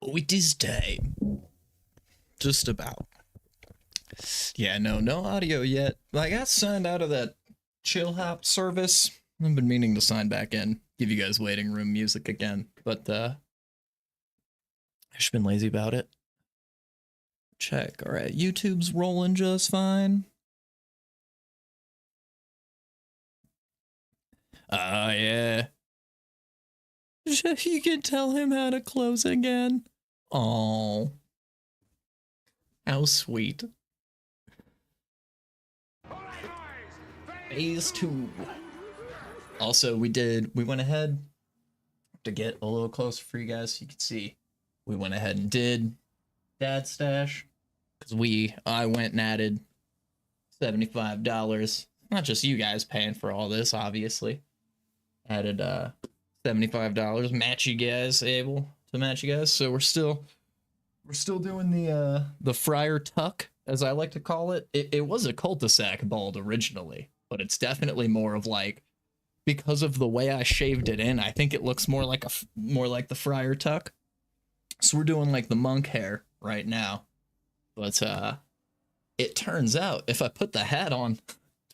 It is time. Just about. Yeah, no audio yet. I got signed out of that chill hop service. I've been meaning to sign back in, give you guys waiting room music again, but I've just been lazy about it. Check. All right, YouTube's rolling just fine. Yeah. You can tell him how to close again. Oh, how sweet. Phase 2. Also, we went ahead to get a little closer for you guys so you can see. We went ahead and did Dad Stash because I went and added $75. Not just you guys paying for all this, obviously. Added $75, match you guys, able to match you guys. So we're still doing the Friar Tuck, as I like to call it. It was a cul-de-sac bald originally, but it's definitely more of like, because of the way I shaved it in, I think it looks more like the Friar Tuck. So we're doing like the monk hair right now. But it turns out if I put the hat on,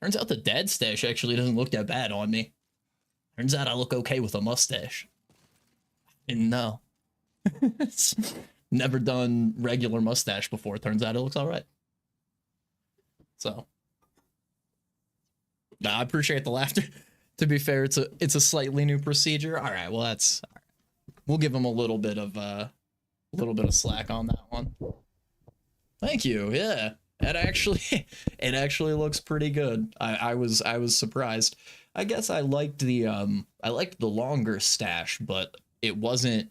turns out the Dad Stash actually doesn't look that bad on me. Turns out I look okay with a mustache. And no. Never done regular mustache before. Turns out it looks all right. So, I appreciate the laughter. To be fair, it's a slightly new procedure. All right, well we'll give him a little bit of slack on that one. Thank you. Yeah, it actually looks pretty good. I was surprised. I guess I liked the longer stash, but it wasn't.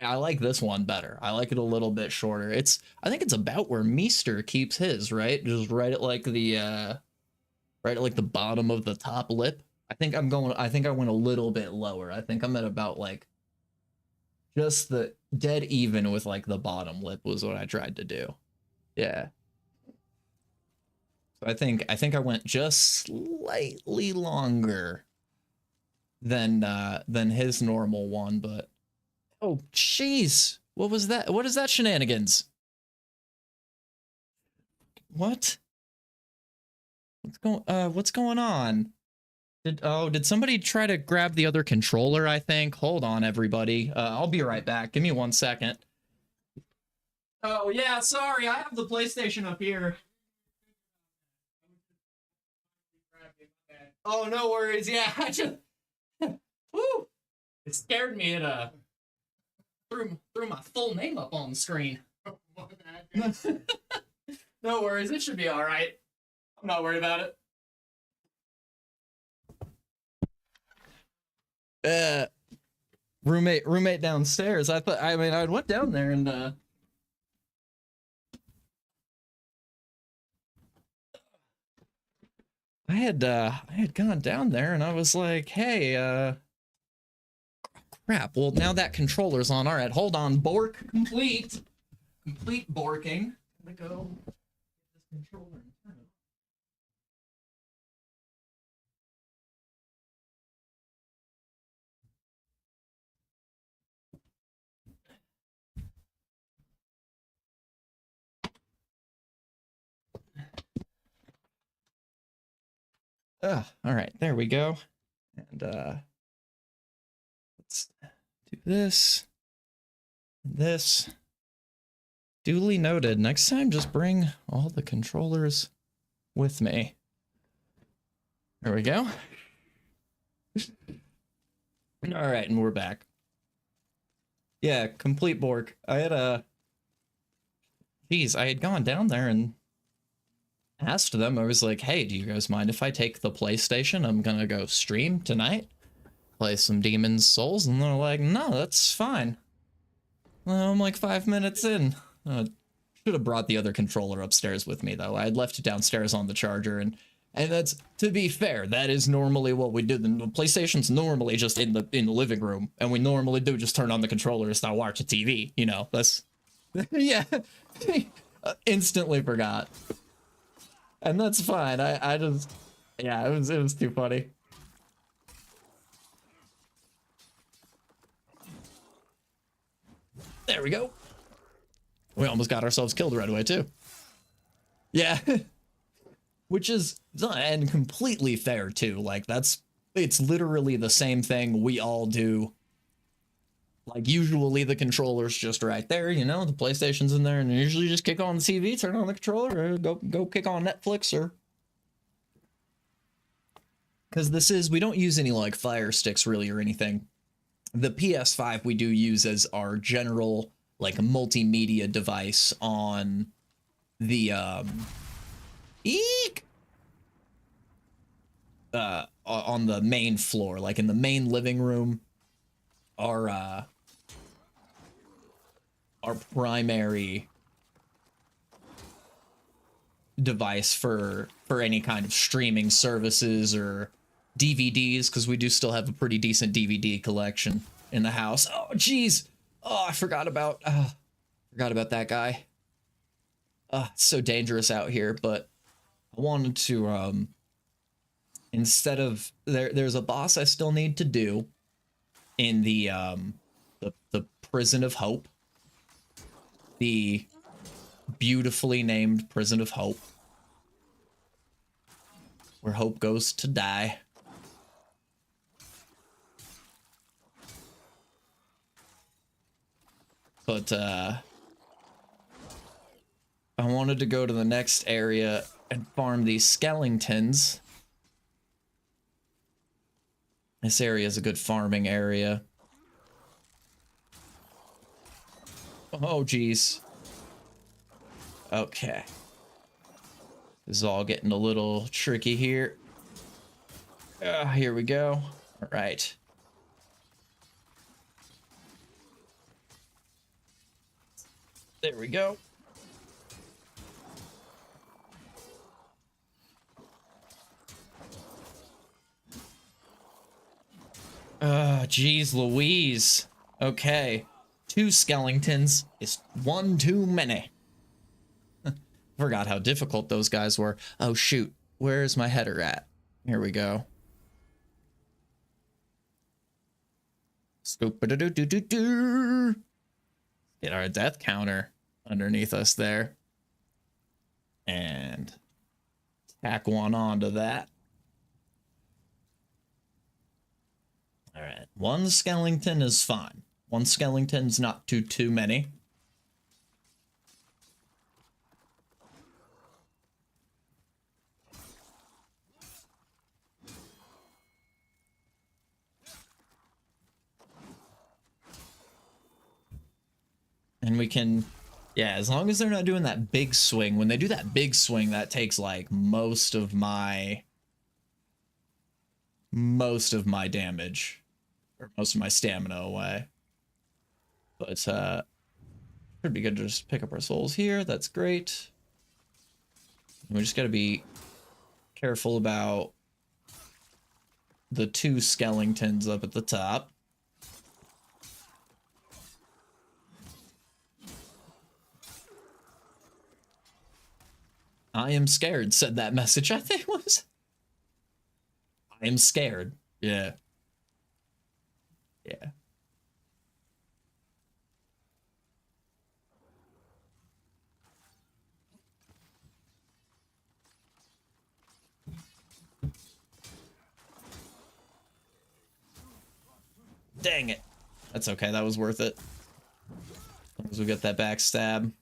I like this one better. I like it a little bit shorter. I think it's about where Meester keeps his, right? Just right at like the bottom of the top lip. I think I went a little bit lower. I think I'm at about like just the dead even with like the bottom lip was what I tried to do. Yeah. So I think I went just slightly longer than his normal one, but oh jeez, what was that? What is that shenanigans? What's going on? Did somebody try to grab the other controller, I think? Hold on, everybody. I'll be right back. Give me 1 second. Oh, yeah, sorry. I have the PlayStation up here. Oh, no worries. Yeah, I just... Woo! It scared me. It, threw my full name up on the screen. No worries. It should be all right. I'm not worried about it. Roommate downstairs. I went down there and I had gone down there and I was like, hey, crap. Well, now that controller's on. All right, hold on. Bork complete borking. I'm gonna go get this controller and turn it. All right, there we go. And let's do this. This. Duly noted. Next time, just bring all the controllers with me. There we go. All right, and we're back. Yeah, complete Bork. I had Geez, I had gone down there and asked them. I was like, hey, do you guys mind if I take the PlayStation? I'm gonna go stream tonight. Play some Demon's Souls. And they're like, no, that's fine. Well, I'm like 5 minutes in. Should have brought the other controller upstairs with me, though. I had left it downstairs on the charger, and that's, to be fair, that is normally what we do. The PlayStation's normally just in the living room, and we normally do just turn on the controller and start watching TV. You know, that's yeah. Instantly forgot, and that's fine. I just yeah, it was too funny. There we go. We almost got ourselves killed right away, too. Yeah. Which is, and completely fair, too. Like, it's literally the same thing we all do. Like, usually the controller's just right there, you know, the PlayStation's in there, and usually just kick on the TV, turn on the controller, or go kick on Netflix, or... Because we don't use any, like, Fire Sticks, really, or anything. The PS5 we do use as our general, like, multimedia device on the, eek! On the main floor, like, in the main living room, our primary device for any kind of streaming services or DVDs, because we do still have a pretty decent DVD collection in the house. Oh, jeez. Oh, I forgot about that guy. It's so dangerous out here, but I wanted to, instead of, there's a boss I still need to do in the Prison of Hope. The beautifully named Prison of Hope. Where Hope goes to die. But, I wanted to go to the next area and farm these skeletons. This area is a good farming area. Oh, geez. Okay. This is all getting a little tricky here. Here we go. All right. There we go. Geez Louise. Okay. 2 skeletons is one too many. Forgot how difficult those guys were. Oh, shoot. Where's my header at? Here we go. Scoop-a-doo-doo-doo-doo. Get our death counter underneath us there. And tack one onto that. All right. 1 skeleton is fine. 1 skeleton's not too many. And we can, yeah, as long as they're not doing that big swing. When they do that big swing, that takes like most of my damage, or most of my stamina away. But should be good to just pick up our souls here. That's great. We just got to be careful about the 2 skeletons up at the top. I am scared, said that message, I think was. I am scared. Yeah. Yeah. Dang it. That's okay, that was worth it. As long as we get that backstab.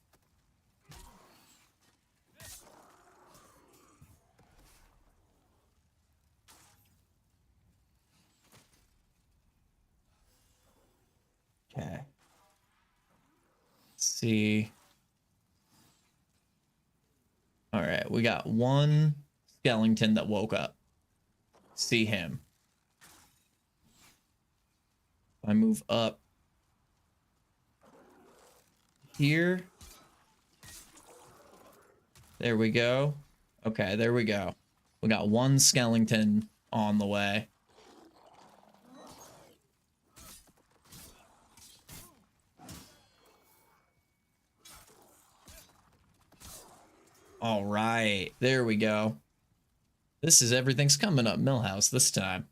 Okay. Let's see. All right, we got 1 skeleton that woke up. See him. If I move up here. There we go. Okay, there we go. We got 1 skeleton on the way. All right, there we go. This is everything's coming up Millhouse this time.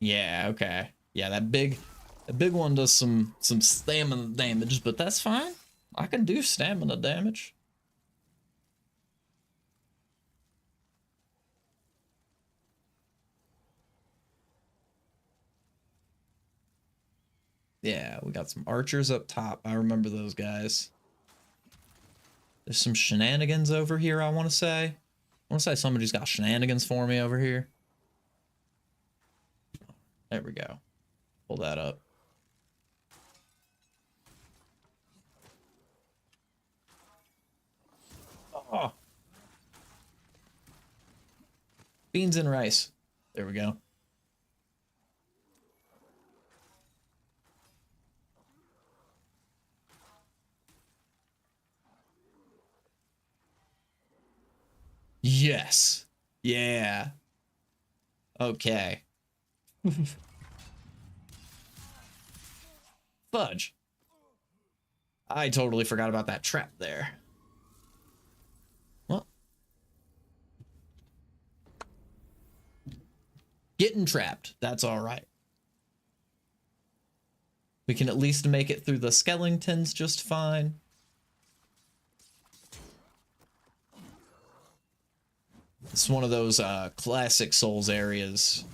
Yeah, okay. Yeah, that big one does some stamina damage, but that's fine. I can do stamina damage. Yeah, we got some archers up top. I remember those guys. There's some shenanigans over here, I want to say. I want to say somebody's got shenanigans for me over here. There we go. Pull that up. Oh. Beans and rice. There we go. Yes. Yeah. Okay. Fudge. I totally forgot about that trap there. Well, getting trapped. That's all right. We can at least make it through the skeletons just fine. It's one of those classic Souls areas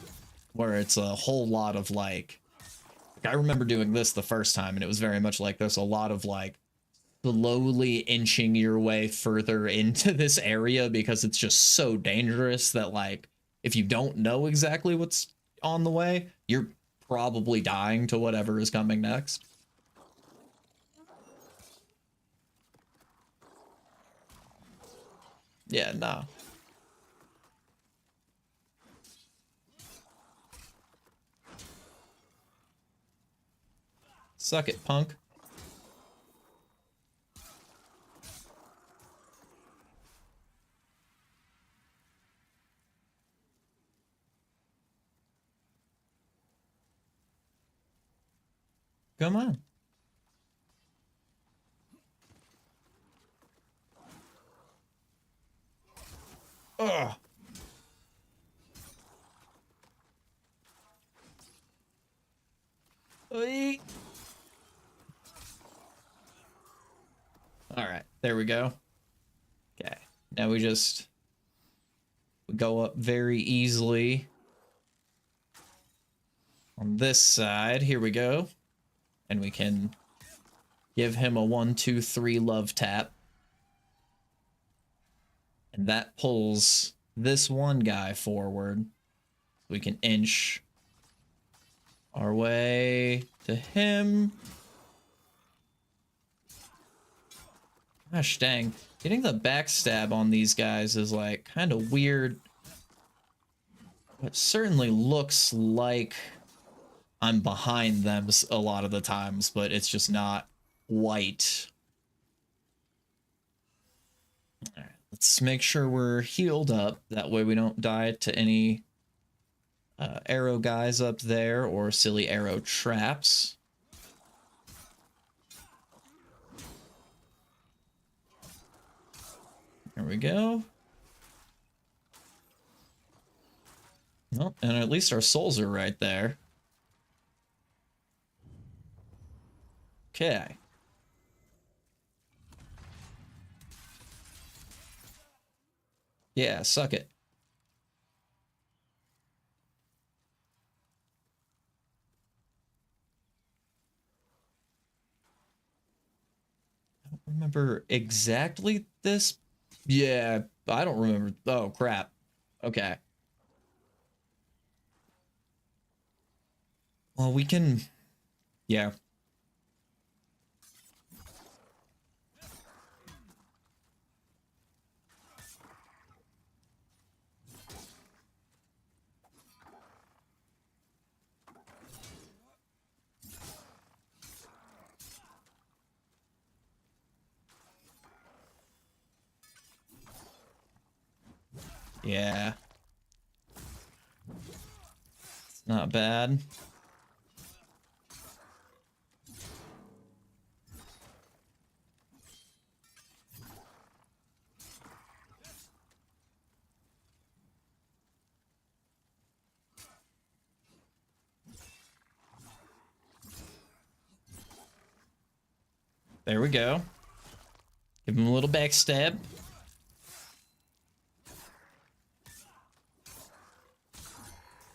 where it's a whole lot of like I remember doing this the first time and it was very much like there's a lot of like slowly inching your way further into this area because it's just so dangerous that like if you don't know exactly what's on the way, you're probably dying to whatever is coming next. Yeah, nah. Suck it, punk. Come on. Ugh. All right, there we go. Okay, now we go up very easily on this side. Here we go, and we can give him a 1, 2, 3 love tap, and that pulls this one guy forward. We can inch our way to him. Gosh dang. Getting the backstab on these guys is like kind of weird. It certainly looks like I'm behind them a lot of the times, but it's just not white. All right, let's make sure we're healed up. That way we don't die to any arrow guys up there or silly arrow traps. There we go. Well, and at least our souls are right there. Okay. Yeah, suck it. I don't remember exactly this. Yeah, I don't remember. Oh, crap. Okay. Well, we can... Yeah. Yeah. It's not bad. There we go. Give him a little backstab.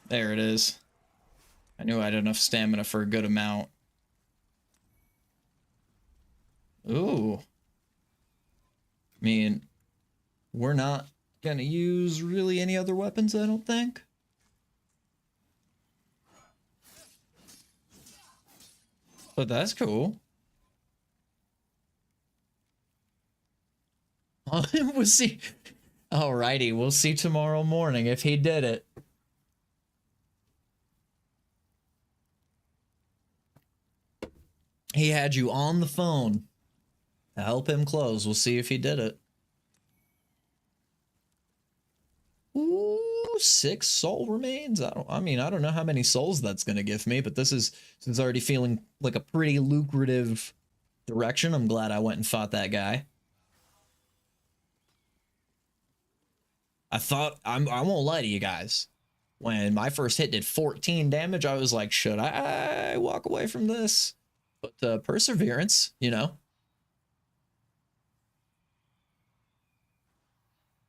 There it is. I knew I had enough stamina for a good amount. Ooh. I mean, we're not gonna use really any other weapons, I don't think. But that's cool. We'll see. Alrighty, we'll see tomorrow morning if he did it. He had you on the phone to help him close. We'll see if he did it. Ooh, 6 soul remains. I don't know how many souls that's gonna give me, but this is already feeling like a pretty lucrative direction. I'm glad I went and fought that guy. I won't lie to you guys. When my first hit did 14 damage, I was like, should I walk away from this? But perseverance, you know.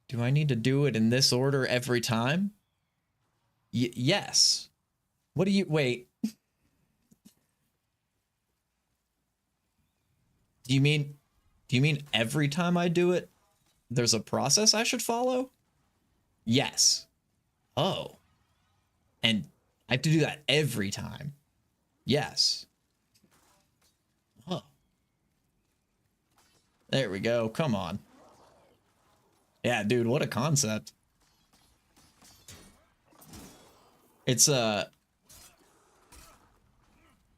Do I need to do it in this order every time? Yes. What do you... Wait. Do you mean every time I do it, there's a process I should follow? Yes. Oh. And I have to do that every time. Yes. Oh. There we go. Come on. Yeah, dude, what a concept. It's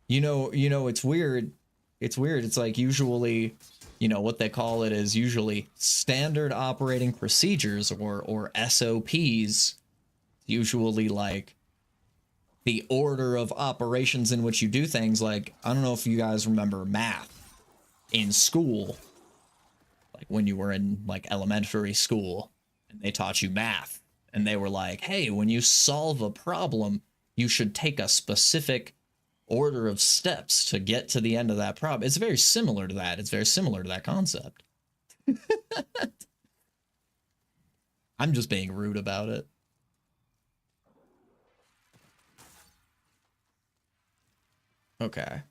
you know, it's weird. It's weird. It's like usually, you know, what they call it is usually standard operating procedures or SOPs. Usually like the order of operations in which you do things. Like, I don't know if you guys remember math in school. Like when you were in like elementary school and they taught you math and they were like, hey, when you solve a problem, you should take a specific order of steps to get to the end of that problem. It's very similar to that. It's very similar to that concept. I'm just being rude about it. Okay.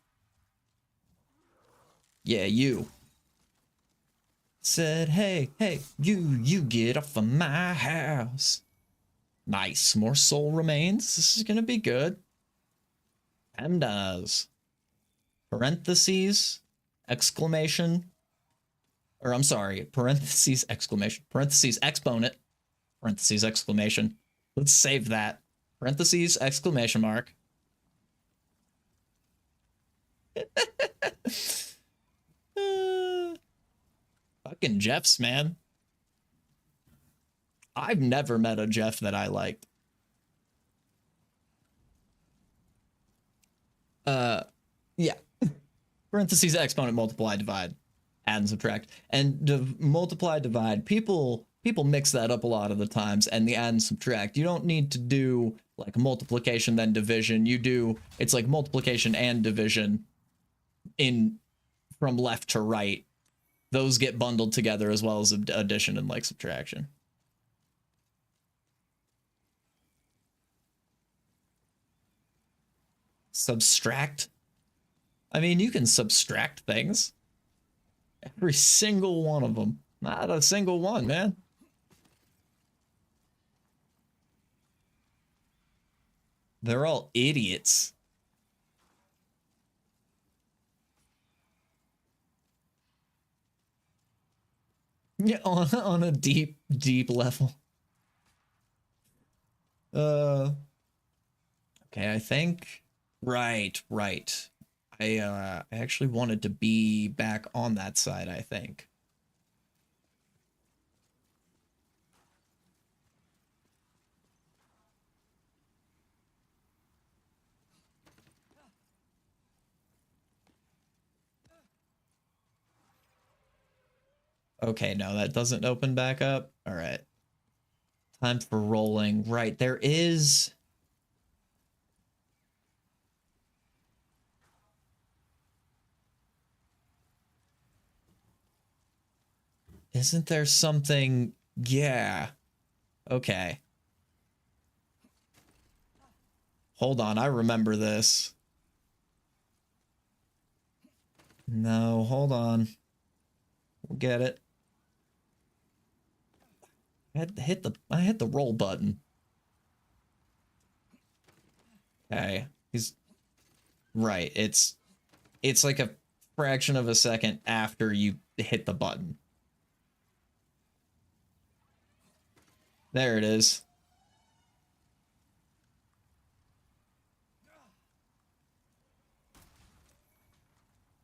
Yeah, you. Said, hey, you get off of my house. Nice, more soul remains. This is gonna be good. PEMDAS. Parentheses, exclamation. Or I'm sorry, parentheses, exclamation. Parentheses, exponent. Parentheses, exclamation. Let's save that. Parentheses, exclamation mark. Fucking Jeffs, man. I've never met a Jeff that I liked. Yeah. Parentheses, exponent, multiply, divide, add and subtract. And multiply, divide, people mix that up a lot of the times, and the add and subtract. You don't need to do like multiplication then division. You do, it's like multiplication and division in from left to right. Those get bundled together as well as addition and like subtraction. Subtract? I mean, you can subtract things. Every single one of them. Not a single one, man. They're all idiots. Yeah, on a deep level. Okay, I think right. I actually wanted to be back on that side, I think. Okay, no, that doesn't open back up. All right. Time for rolling. Right, there is... Isn't there something? Yeah. Okay. Hold on, I remember this. No, hold on. We'll get it. I hit the roll button. Okay. He's right. It's like a fraction of a second after you hit the button. There it is.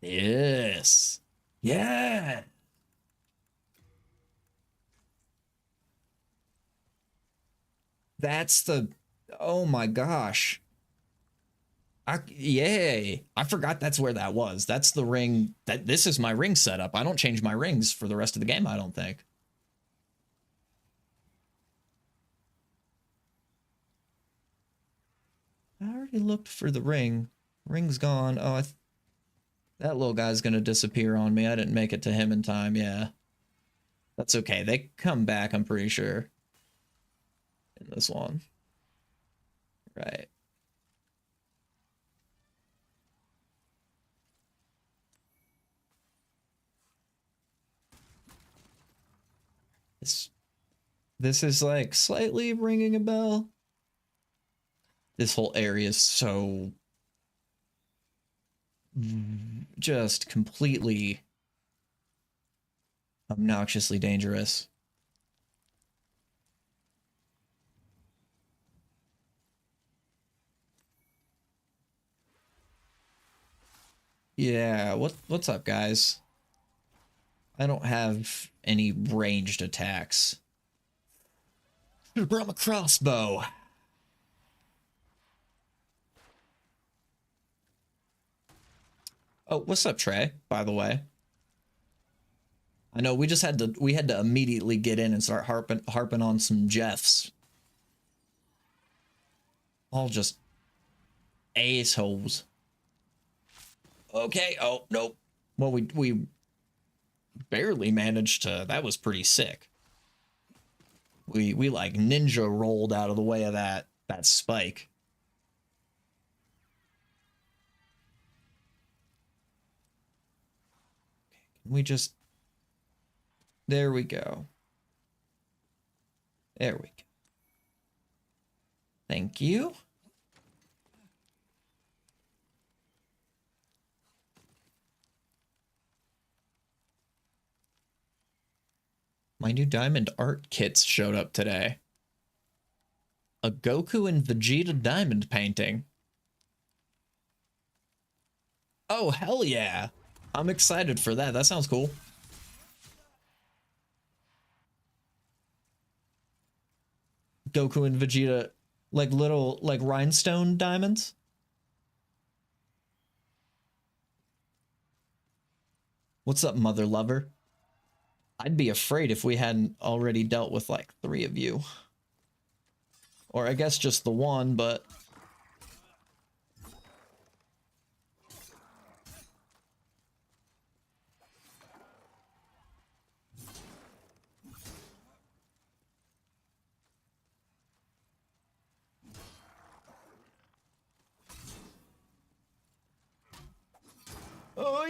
Yes. Yeah. That's the, oh my gosh. Yay. I forgot that's where that was. That's the ring. This is my ring setup. I don't change my rings for the rest of the game, I don't think. I already looked for the ring. Ring's gone. Oh, that little guy's gonna disappear on me. I didn't make it to him in time. Yeah. That's okay. They come back, I'm pretty sure. In this one. Right. This is like slightly ringing a bell. This whole area is so just completely obnoxiously dangerous. Yeah, what's up, guys? I don't have any ranged attacks. Should have brought my crossbow. Oh, what's up, Trey? By the way, I know we had to immediately get in and start harping on some Jeffs. All just assholes. Okay. Oh nope. Well, we barely managed to. That was pretty sick. We like ninja rolled out of the way of that spike. Can we just? There we go. There we go. Thank you. My new diamond art kits showed up today. A Goku and Vegeta diamond painting. Oh, hell yeah. I'm excited for that. That sounds cool. Goku and Vegeta, like little, like rhinestone diamonds. What's up, mother lover? I'd be afraid if we hadn't already dealt with like 3 of you. Or I guess just the one, but... Oh,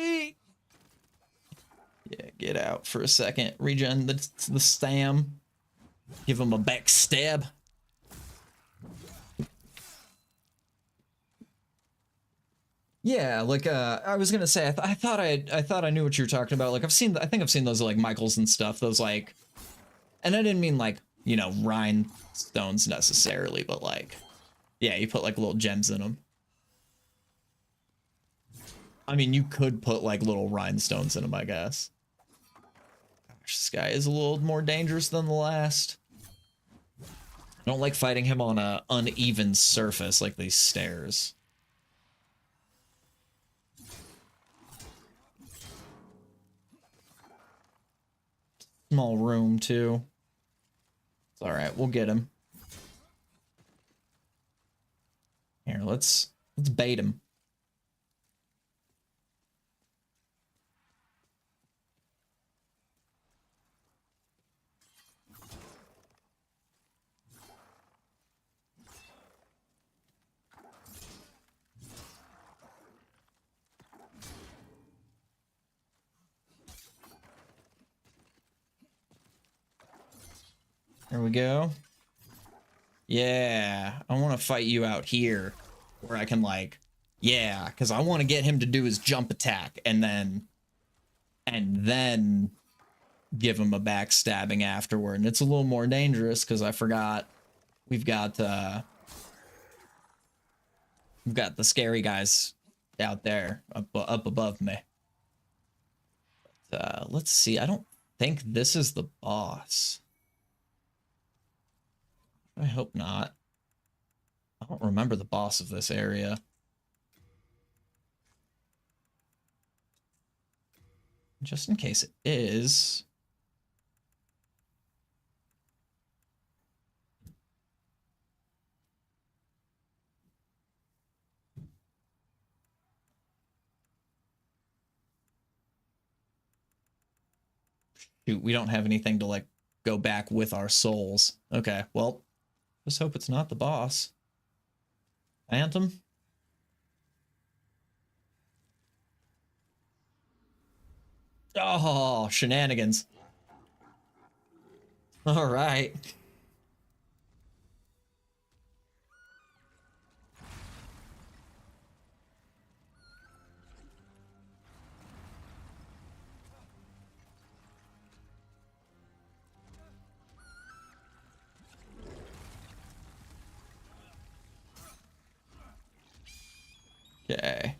yeah, get out for a second. Regen the stam. Give him a back stab. Yeah, like I was gonna say, I thought I knew what you were talking about. Like I think I've seen those like Michaels and stuff. Those like, and I didn't mean like, you know, rhinestones necessarily, but like, yeah, you put like little gems in them. I mean, you could put like little rhinestones in them, I guess. Gosh, this guy is a little more dangerous than the last. I don't like fighting him on a uneven surface like these stairs. Small room too. It's all right. We'll get him. Here, let's bait him. There we go. Yeah, I want to fight you out here where I can like, yeah, because I want to get him to do his jump attack and then give him a backstabbing afterward. And it's a little more dangerous because I forgot we've got the scary guys out there up above me. Let's see. I don't think this is the boss. I hope not. I don't remember the boss of this area. Just in case it is. Shoot, we don't have anything to like go back with our souls. Okay, well, just hope it's not the boss. Phantom? Oh, shenanigans. All right. Okay.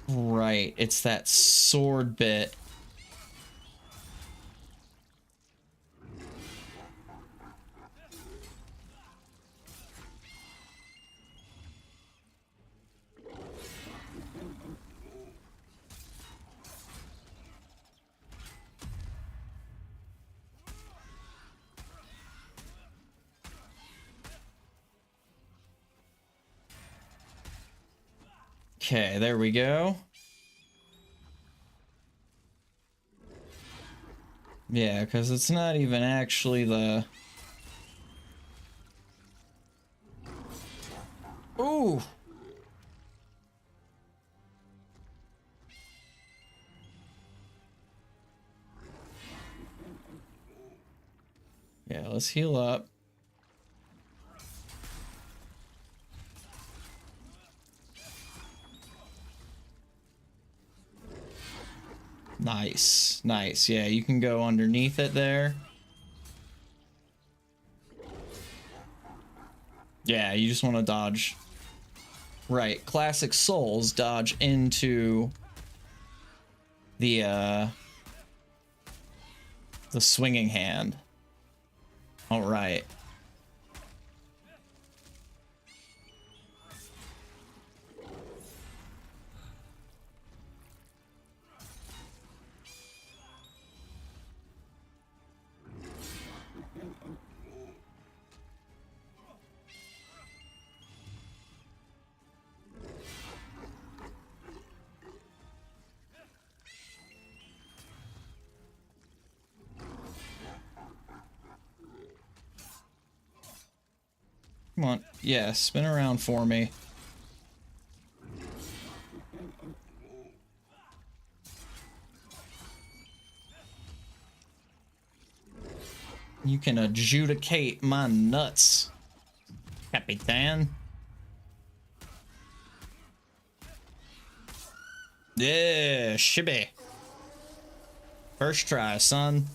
Right, it's that sword bit. Okay, there we go. Yeah, because it's not even actually the... Ooh! Yeah, let's heal up. Nice, nice. Yeah, you can go underneath it there. Yeah, you just want to dodge. Right, classic Souls, dodge into the swinging hand. All right. Come on. Yeah, spin around for me. You can adjudicate my nuts, Capitan. Yeah, shibby. First try, son.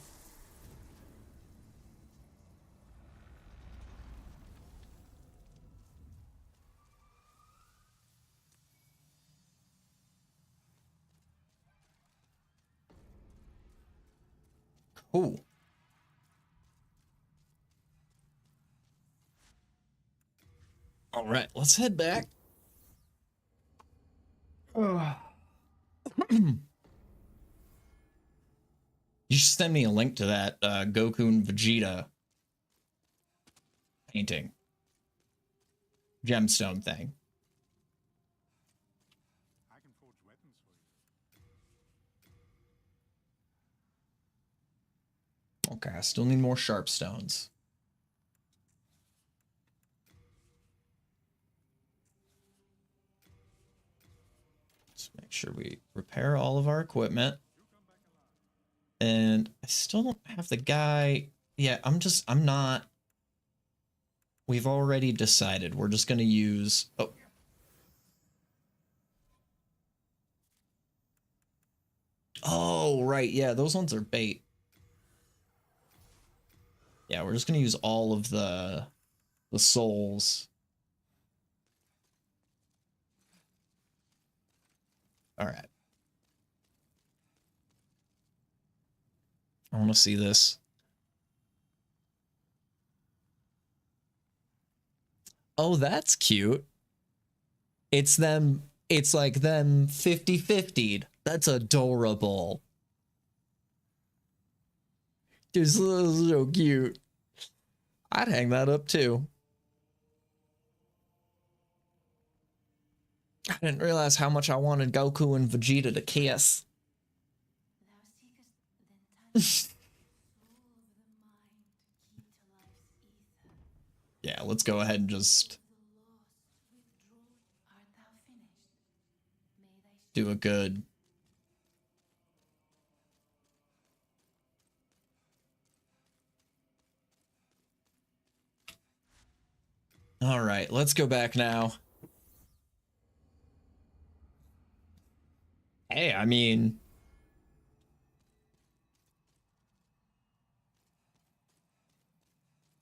Cool. All right, let's head back. You should send me a link to that Goku and Vegeta painting. Gemstone thing. I can forge weapons for you. Okay, I still need more sharp stones. Let's make sure we repair all of our equipment. And I still don't have the guy. Yeah, I'm not. We've already decided we're just going to use. Oh. Oh, right. Yeah, those ones are bait. Yeah, we're just going to use all of the souls. All right. I want to see this. Oh, that's cute. It's them. It's like them 50-50'd. That's adorable. Just so cute. I'd hang that up too. I didn't realize how much I wanted Goku and Vegeta to kiss. Yeah, let's go ahead and just do a good. All right, let's go back now. Hey, I mean,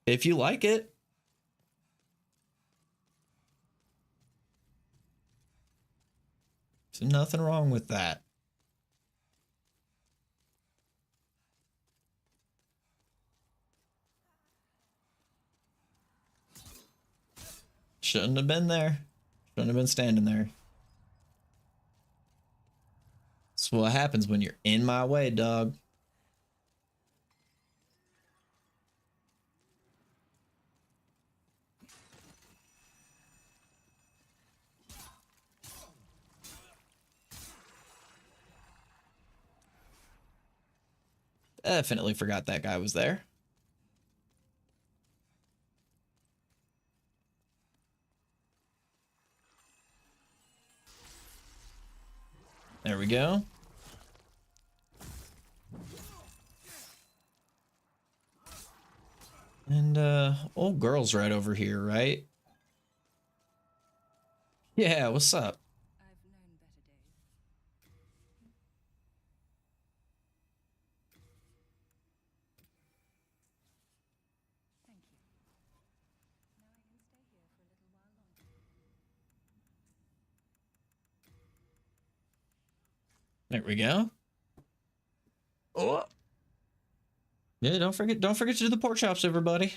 if you like it. There's nothing wrong with that. Shouldn't have been there. Shouldn't have been standing there. That's what happens when you're in my way, dog. Definitely forgot that guy was there. There we go. And old girl's right over here, right? Yeah, what's up? I've known better days. Thank you. Now I can stay here for a little while longer. There we go. Oh. Yeah, don't forget to do the pork chops, everybody.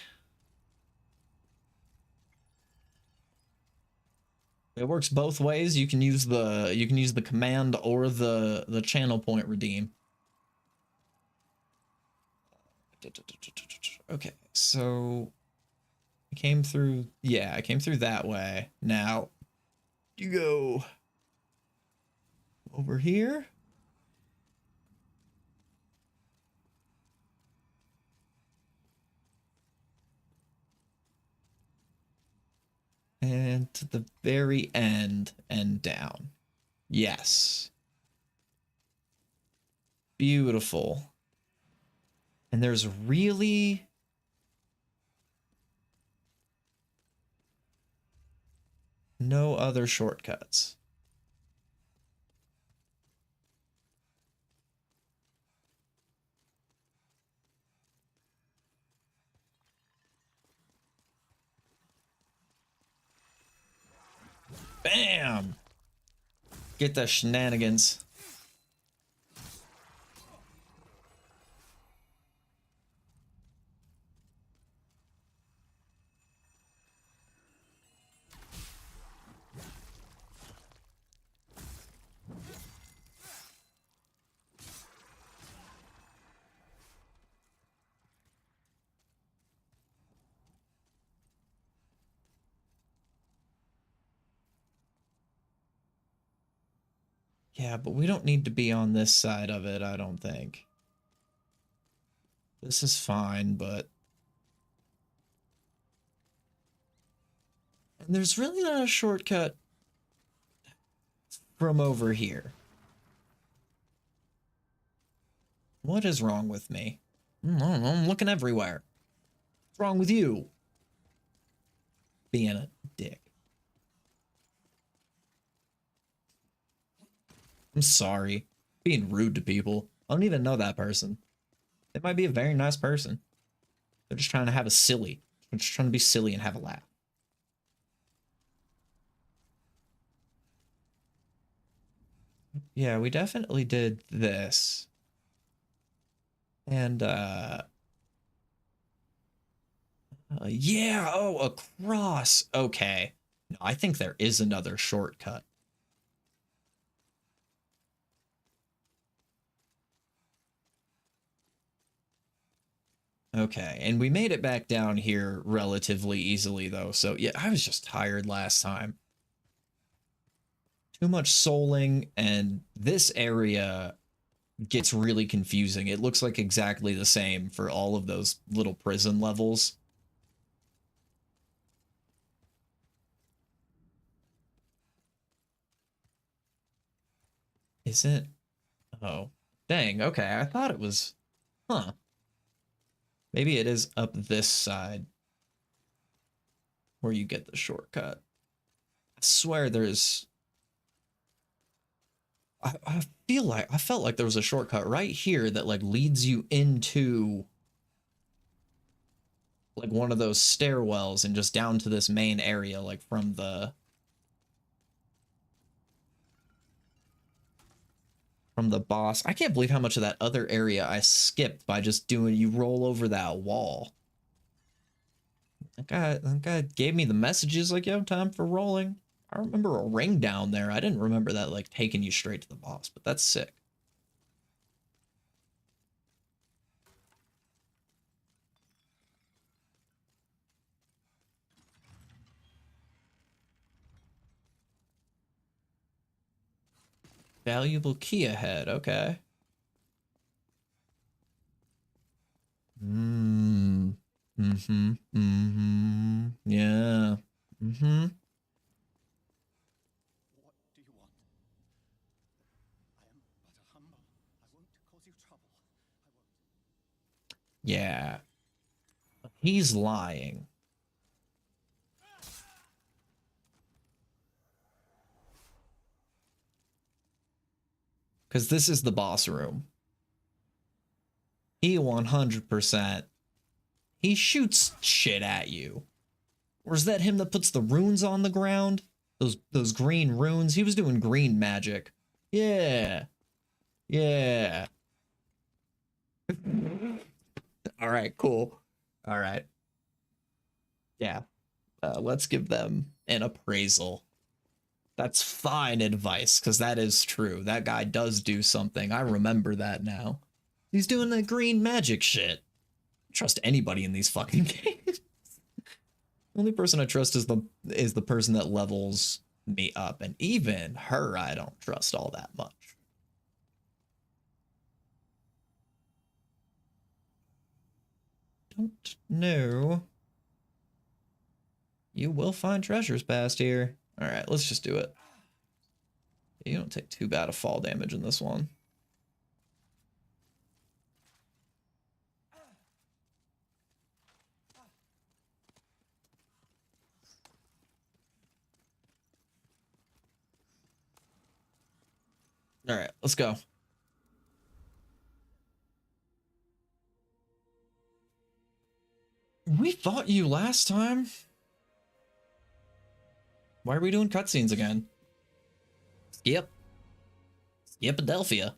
It works both ways. You can use the command or the channel point redeem. Okay, so I came through. Yeah, I came through that way. Now you go over here. And to the very end and down. Yes. Beautiful. And there's really no other shortcuts. Bam! Get the shenanigans. Yeah, but we don't need to be on this side of it, I don't think. This is fine, but... And there's really not a shortcut from over here. What is wrong with me? I don't know, I'm looking everywhere. What's wrong with you? Being a dick. I'm sorry. Being rude to people. I don't even know that person. They might be a very nice person. They're just trying to have a silly. They're just trying to be silly and have a laugh. Yeah, we definitely did this. And, yeah, oh, across. Okay. No, I think there is another shortcut. Okay, and we made it back down here relatively easily, though. So, yeah, I was just tired last time. Too much souling, and this area gets really confusing. It looks like exactly the same for all of those little prison levels. Is it? Oh, dang. Okay, I thought it was... Huh. Maybe it is up this side where you get the shortcut. I swear there's... I felt like there was a shortcut right here that like leads you into like one of those stairwells and just down to this main area, like from the boss. I can't believe how much of that other area I skipped by just doing you roll over that wall. That guy gave me the messages like, yo, time for rolling. I remember a ring down there. I didn't remember that like taking you straight to the boss, but that's sick. Valuable key ahead, okay. Yeah. What do you want? I am but a humble. I won't cause you trouble. I won't. Yeah. He's lying. Because this is the boss room. He 100%. He shoots shit at you. Or is that him that puts the runes on the ground? Those green runes? He was doing green magic. Yeah. Yeah. All right, cool. All right. Yeah. Let's give them an appraisal. That's fine advice, because that is true. That guy does do something. I remember that now. He's doing the green magic shit. I trust anybody in these fucking games. The only person I trust is the person that levels me up, and even her I don't trust all that much. Don't know. You will find treasures past here. All right, let's just do it. You don't take too bad of fall damage in this one. All right, let's go. We fought you last time. Why are we doing cutscenes again? Skip. Skipadelphia.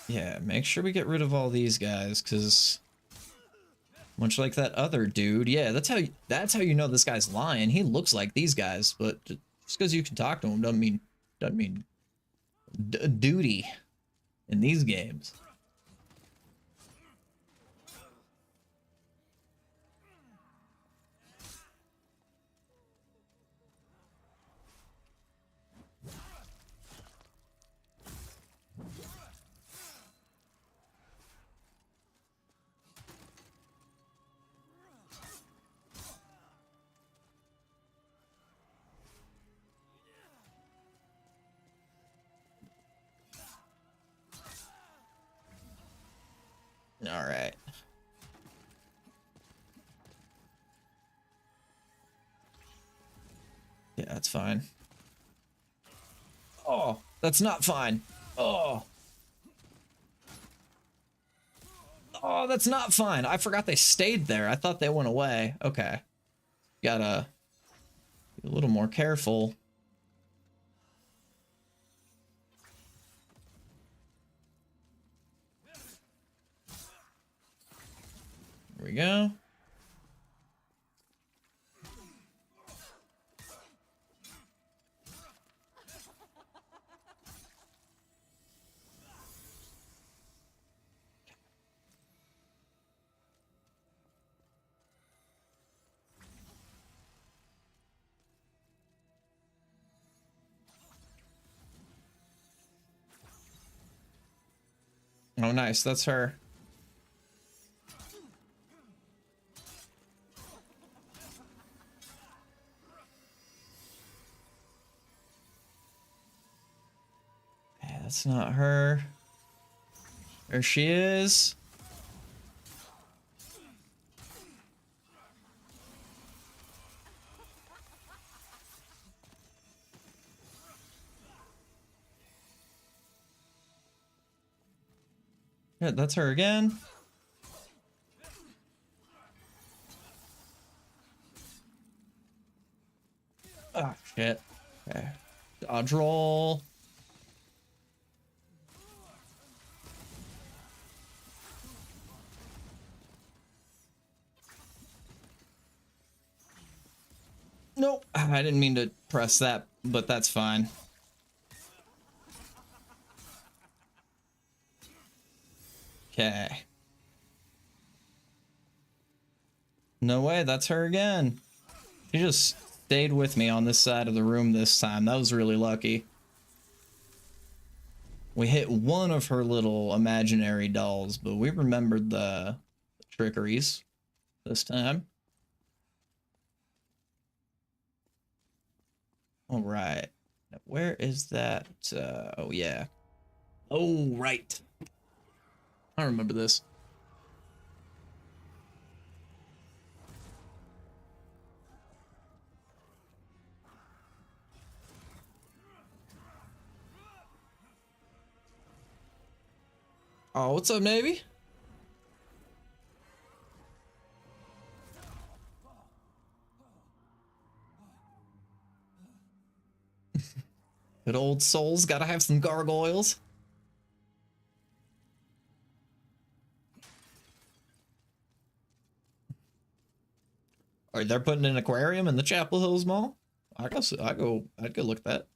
Yeah, make sure we get rid of all these guys, because much like that other dude, yeah, that's how you know this guy's lying. He looks like these guys, but just because you can talk to him doesn't mean duty in these games. Yeah, that's fine. Oh, that's not fine. Oh. Oh, that's not fine. I forgot they stayed there. I thought they went away. Okay. Gotta be a little more careful. Here we go. Oh, nice. That's her. Yeah, that's not her. There she is. Yeah, that's her again. Ah, shit. Okay. Dodge roll. Nope. I didn't mean to press that, but that's fine. Okay. No way, that's her again. She just stayed with me on this side of the room this time. That was really lucky. We hit one of her little imaginary dolls, but we remembered the trickeries this time. All right. Now, where is that? Oh, yeah. Oh, right. I remember this. Oh, what's up, Navy? Good old souls, gotta have some gargoyles. Are they putting an aquarium in the Chapel Hills Mall? I'd go look at that.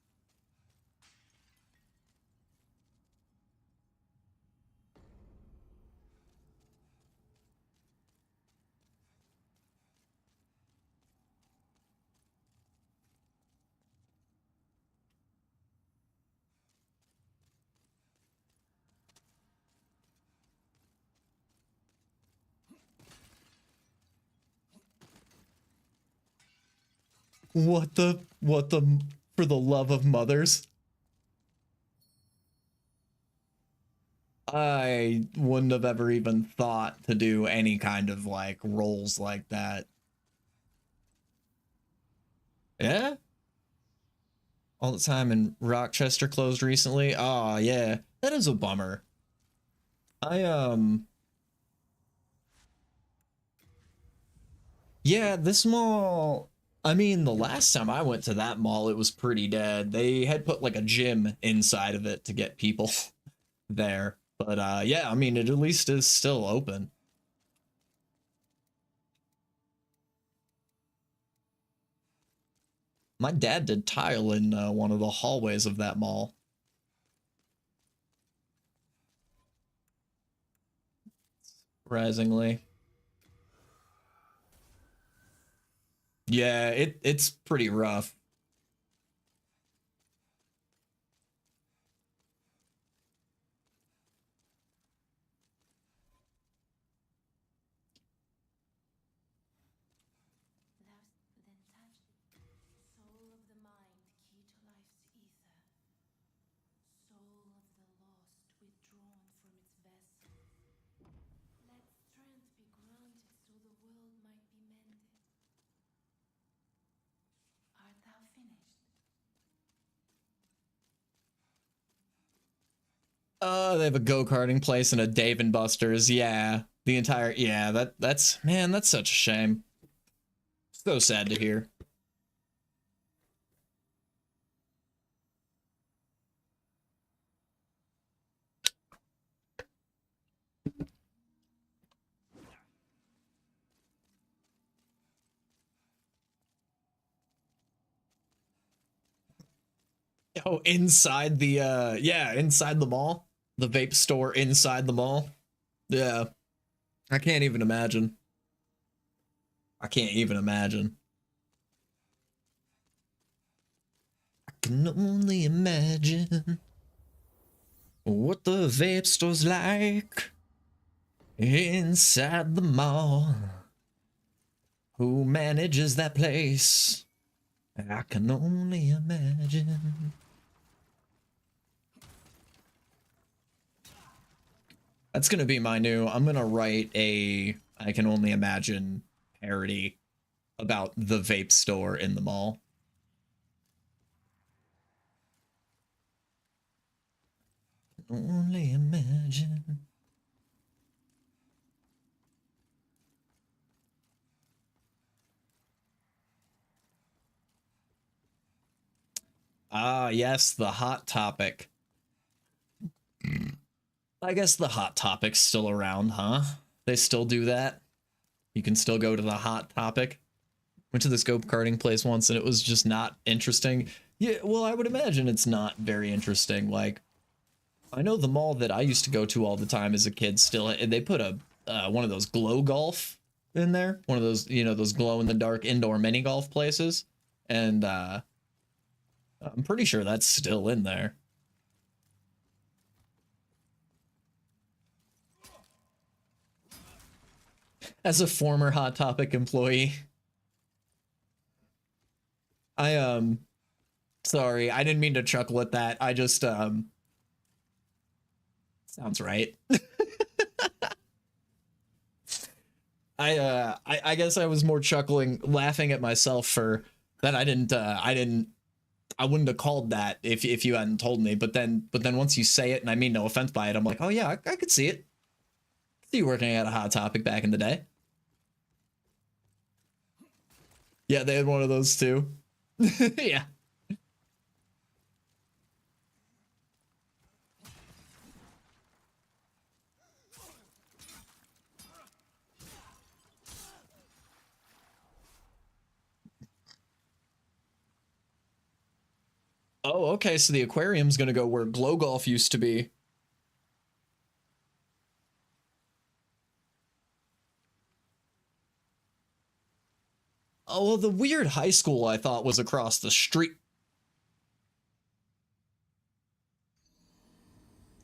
What the, for the love of mothers? I wouldn't have ever even thought to do any kind of like rolls like that. Yeah? All the time in Rochester closed recently. Oh, yeah. That is a bummer. Yeah, this mall, I mean, the last time I went to that mall, it was pretty dead. They had put like a gym inside of it to get people there. But yeah, I mean, it at least is still open. My dad did tile in one of the hallways of that mall. Surprisingly. Yeah, it's pretty rough. Soul of the mind, key to life's ether. Soul of the lost, withdrawn from its vessel. Let strength be granted so the world might be mended. Art thou Oh, they have a go-karting place and a Dave and Buster's. Yeah. The entire, yeah, that's, man, that's such a shame. So sad to hear. Oh, inside the yeah, inside the mall. The vape store inside the mall. Yeah. I can't even imagine. I can't even imagine. I can only imagine what the vape store's like inside the mall. Who manages that place? I can only imagine. That's gonna be my new. I'm gonna write a I can only imagine parody about the vape store in the mall. Only imagine. Ah, yes, the hot topic. I guess the hot topic's still around, huh? They still do that? You can still go to the hot topic? Went to this go-karting place once and it was just not interesting. Yeah, well, I would imagine it's not very interesting. Like, I know the mall that I used to go to all the time as a kid still, they put a one of those glow golf in there. One of those, you know, those glow-in-the-dark indoor mini golf places. And I'm pretty sure that's still in there. As a former Hot Topic employee, I sorry, I didn't mean to chuckle at that. I just sounds right. I guess I was more chuckling, laughing at myself for that. I wouldn't have called that if you hadn't told me. But then once you say it, and I mean no offense by it, I'm like, oh yeah, I could see it. See you working at a Hot Topic back in the day. Yeah, they had one of those too. Yeah. Oh, okay, so the aquarium's gonna go where Glow Golf used to be. Oh, well, the weird high school I thought was across the street.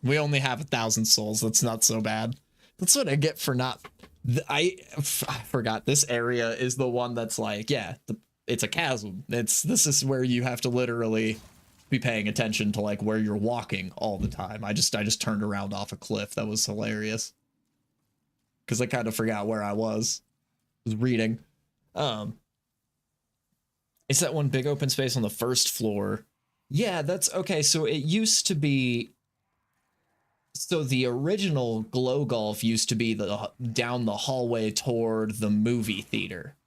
We only have 1,000 souls. That's not so bad. That's what I get for not. I forgot this area is the one that's like, yeah, it's a chasm. This is where you have to literally be paying attention to like where you're walking all the time. I just turned around off a cliff. That was hilarious because I kind of forgot where I was reading. It's that one big open space on the first floor. Yeah, that's okay. So it used to be. So the original Glow Golf used to be down the hallway toward the movie theater,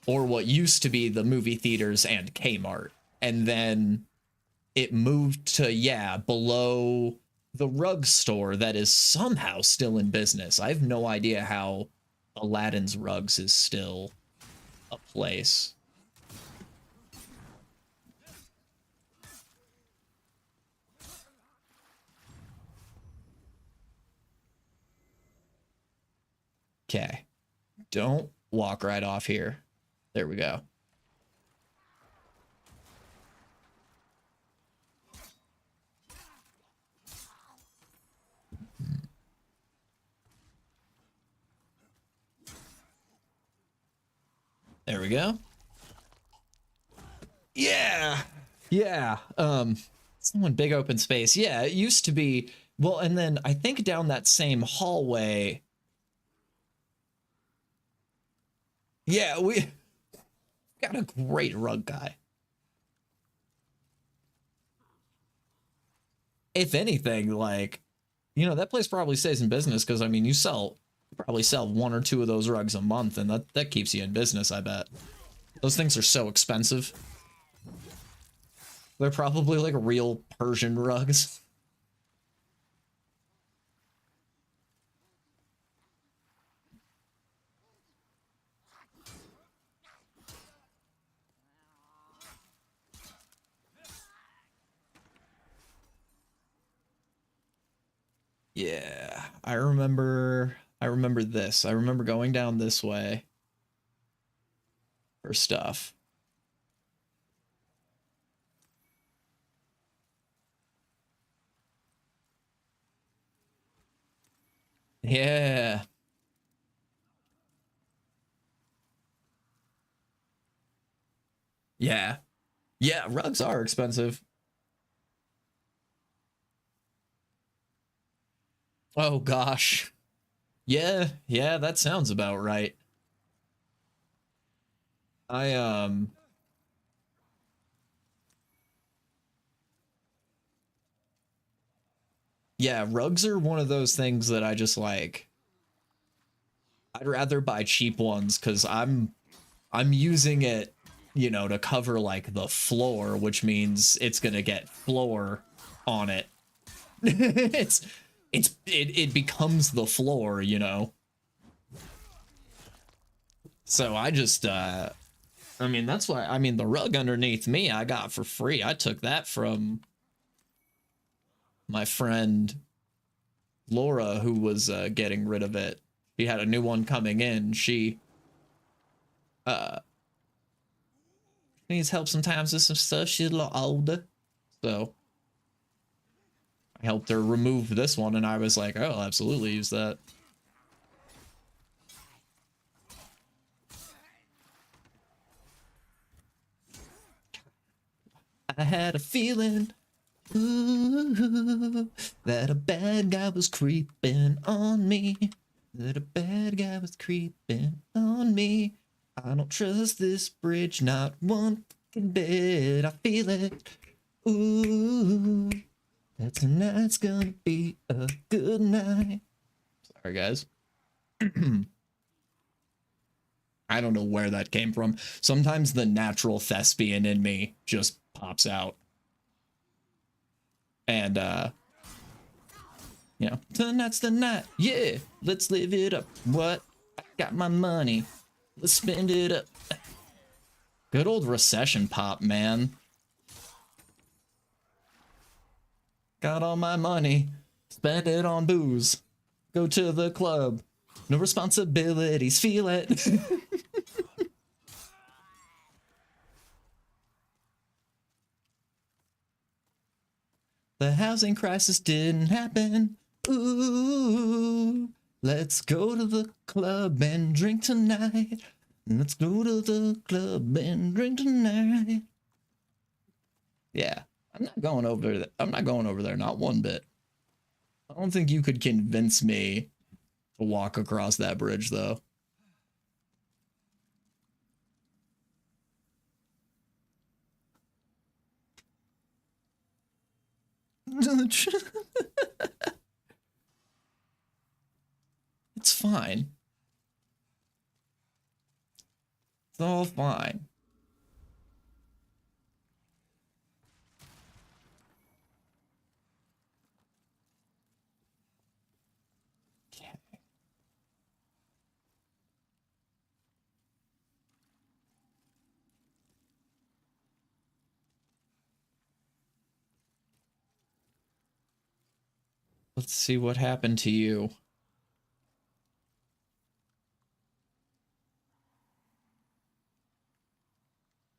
or what used to be the movie theaters and Kmart, and then it moved to below the rug store that is somehow still in business. I have no idea how Aladdin's Rugs is still a place. Okay. Don't walk right off here. There we go. There we go. Yeah. Yeah. Someone big open space. Yeah, it used to be. Well, and then I think down that same hallway. Yeah, we got a great rug guy. if anything, like, you know, that place probably stays in business because, I mean, you probably sell 1 or 2 of those rugs a month, and that keeps you in business, I bet. Those things are so expensive. They're probably like real Persian rugs. Yeah, I remember this. I remember going down this way for stuff. Yeah. Yeah. Yeah, rugs are expensive. Oh gosh. Yeah, yeah, that sounds about right. I yeah, rugs are one of those things that I just like. I'd rather buy cheap ones cuz I'm using it, you know, to cover like the floor, which means it's going to get floor on it. It becomes the floor, you know. So I just I mean, that's why, I mean, the rug underneath me I got for free. I took that from my friend Laura, who was getting rid of it. She had a new one coming in. She uh needs help sometimes with some stuff. She's a little older. So I helped her remove this one, and I was like, oh, I'll absolutely use that. I had a feeling, ooh, that a bad guy was creeping on me. That a bad guy was creeping on me. I don't trust this bridge, not one fucking bit. I feel it. Ooh, that tonight's gonna be a good night. Sorry, guys. I don't know where that came from. Sometimes the natural thespian in me just pops out. And, you know, tonight's the night. Yeah, let's live it up. What? I got my money. Let's spend it up. Good old recession pop, man. Got all my money. Spend it on booze. Go to the club. No responsibilities. Feel it. The housing crisis didn't happen. Ooh, let's go to the club and drink tonight. Let's go to the club and drink tonight. Yeah, I'm not going over there. I'm not going over there, not one bit. I don't think you could convince me to walk across that bridge, though. It's fine. It's all fine. Let's see what happened to you.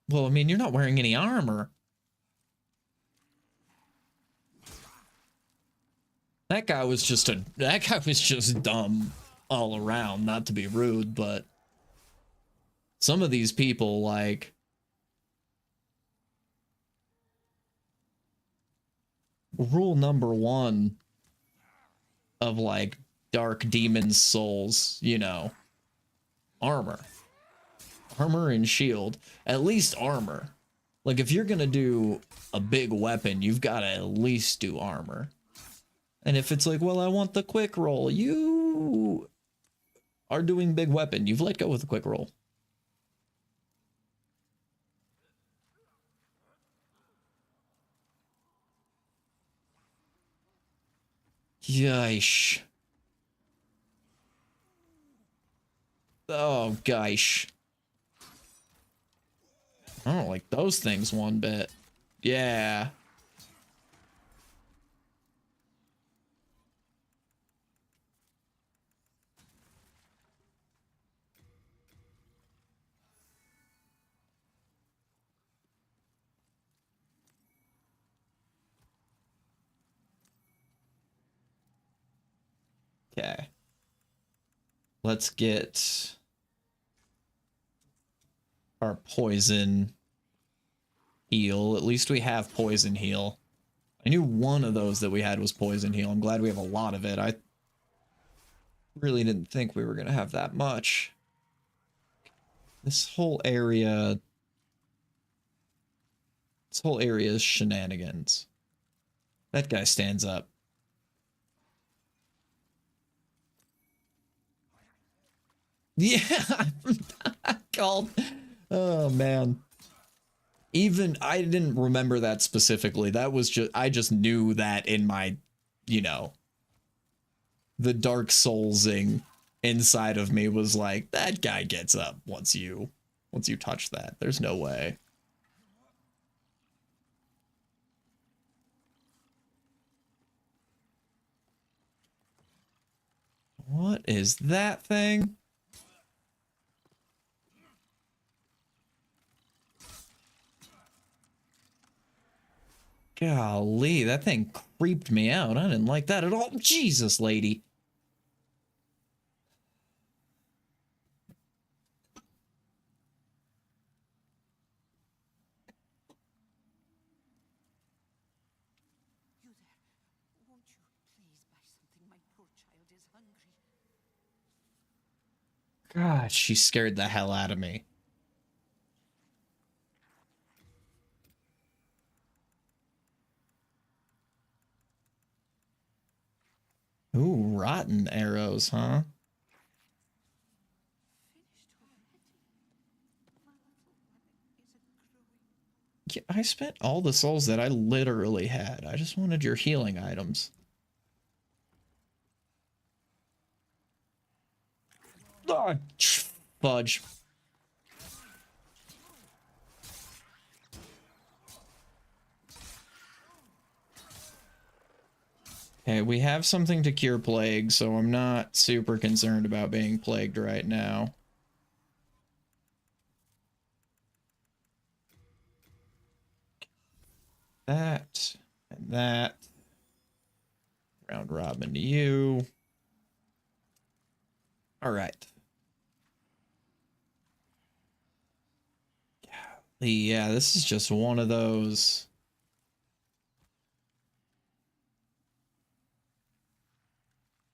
Well, I mean, you're not wearing any armor. That guy was just dumb all around, not to be rude, but some of these people, like, rule number 1 of like dark demon souls, you know, armor and shield. At least armor. Like, if you're gonna do a big weapon, you've got to at least do armor. And if it's like, well, I want the quick roll, you are doing big weapon. You've let go with the quick roll. Yeesh. Oh, gosh. I don't like those things one bit. Yeah. Okay. Let's get our poison heal. At least we have poison heal. I knew one of those that we had was poison heal. I'm glad we have a lot of it. I really didn't think we were going to have that much. This whole area is shenanigans. That guy stands up. Yeah, I called. Oh man. Even I didn't remember that specifically. That was just I just knew that in my, you know, the Dark Soulsing inside of me was like, that guy gets up once you touch that. There's no way. What is that thing? Golly, that thing creeped me out. I didn't like that at all. Jesus, lady. You there. Won't you please buy something? My poor child is hungry. God, she scared the hell out of me. Ooh, rotten arrows, huh? Yeah, I spent all the souls that I literally had. I just wanted your healing items. Ah, fudge. Okay, we have something to cure plague, so I'm not super concerned about being plagued right now. That and that. Round robin to you. All right. Yeah, this is just one of those.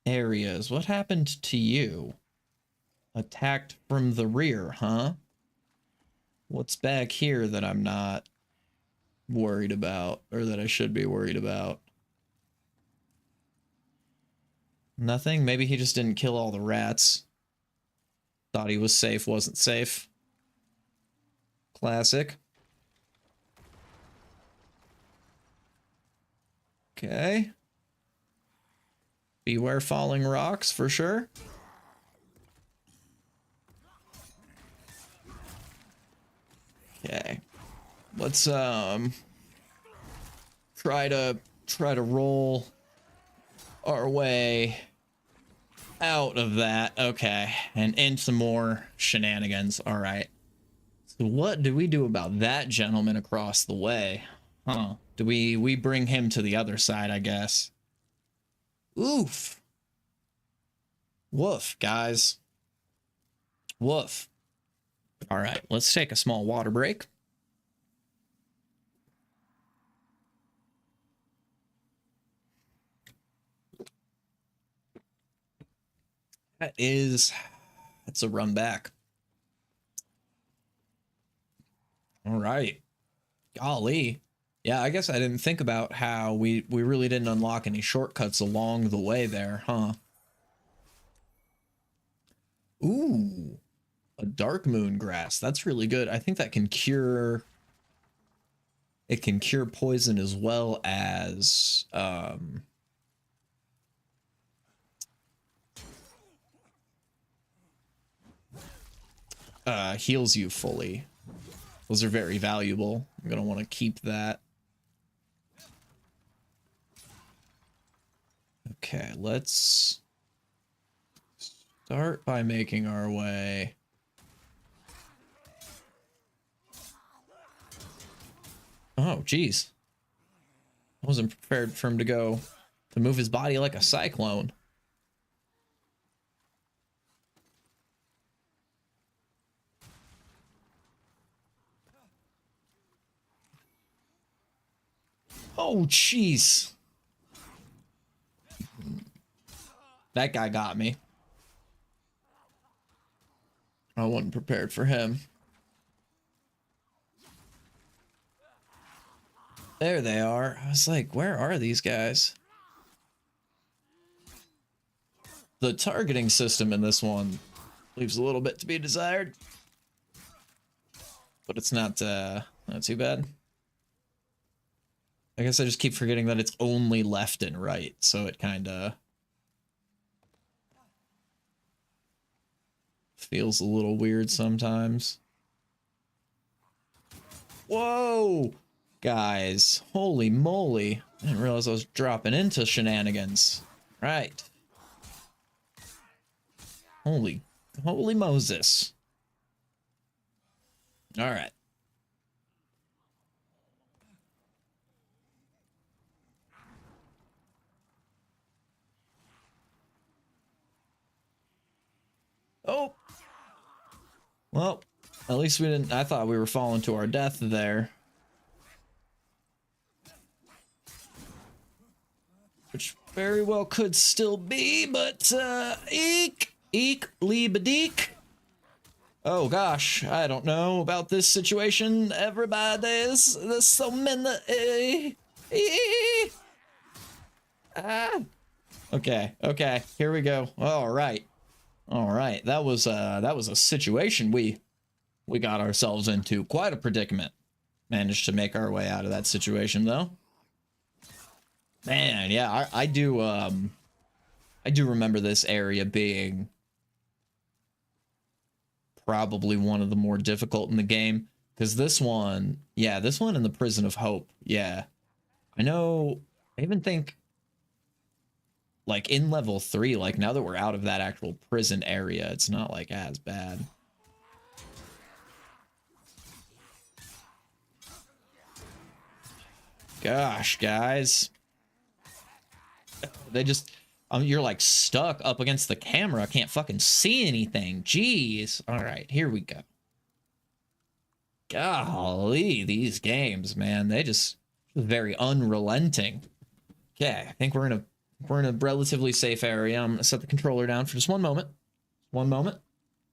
Areas. What happened to you? Attacked from the rear, huh? What's back here that I'm not worried about, or that I should be worried about? Nothing? Maybe he just didn't kill all the rats. Thought he was safe, wasn't safe. Classic. Okay. Beware falling rocks for sure. Okay. Let's try to roll our way out of that. Okay. And into more shenanigans. All right. So what do we do about that gentleman across the way? Huh. Do we bring him to the other side, I guess? Oof. Woof, guys. Woof. All right, let's take a small water break. That's a run back. All right. Golly. Yeah, I guess I didn't think about how we really didn't unlock any shortcuts along the way there, huh? Ooh, a dark moon grass. That's really good. I think that can cure... It can cure poison as well as... heals you fully. Those are very valuable. I'm gonna want to keep that. Okay, let's start by making our way. Oh, geez. I wasn't prepared for him to move his body like a cyclone. Oh, jeez. That guy got me. I wasn't prepared for him. There they are. I was like, where are these guys? The targeting system in this one leaves a little bit to be desired. But it's not too bad. I guess I just keep forgetting that it's only left and right, so it kinda feels a little weird sometimes. Whoa! Guys, holy moly. I didn't realize I was dropping into shenanigans. Right. Holy Moses. Alright. Oh! Well, at least we didn't... I thought we were falling to our death there. Which very well could still be, but, eek, lebedeek. Oh gosh, I don't know about this situation. Everybody's... There's so many... Okay, here we go. All right. That was a situation we got ourselves into. Quite a predicament. Managed to make our way out of that situation, though. Man, yeah, I do remember this area being probably one of the more difficult in the game, because this one in the Prison of Hope, yeah. I know, I even think, like, in level 3, like, now that we're out of that actual prison area, it's not, like, as bad. Gosh, guys. They just... you're like stuck up against the camera. I can't fucking see anything. Jeez. All right, here we go. Golly, these games, man. They just very unrelenting. Okay, I think we're in a relatively safe area. I'm gonna set the controller down for just one moment. One moment.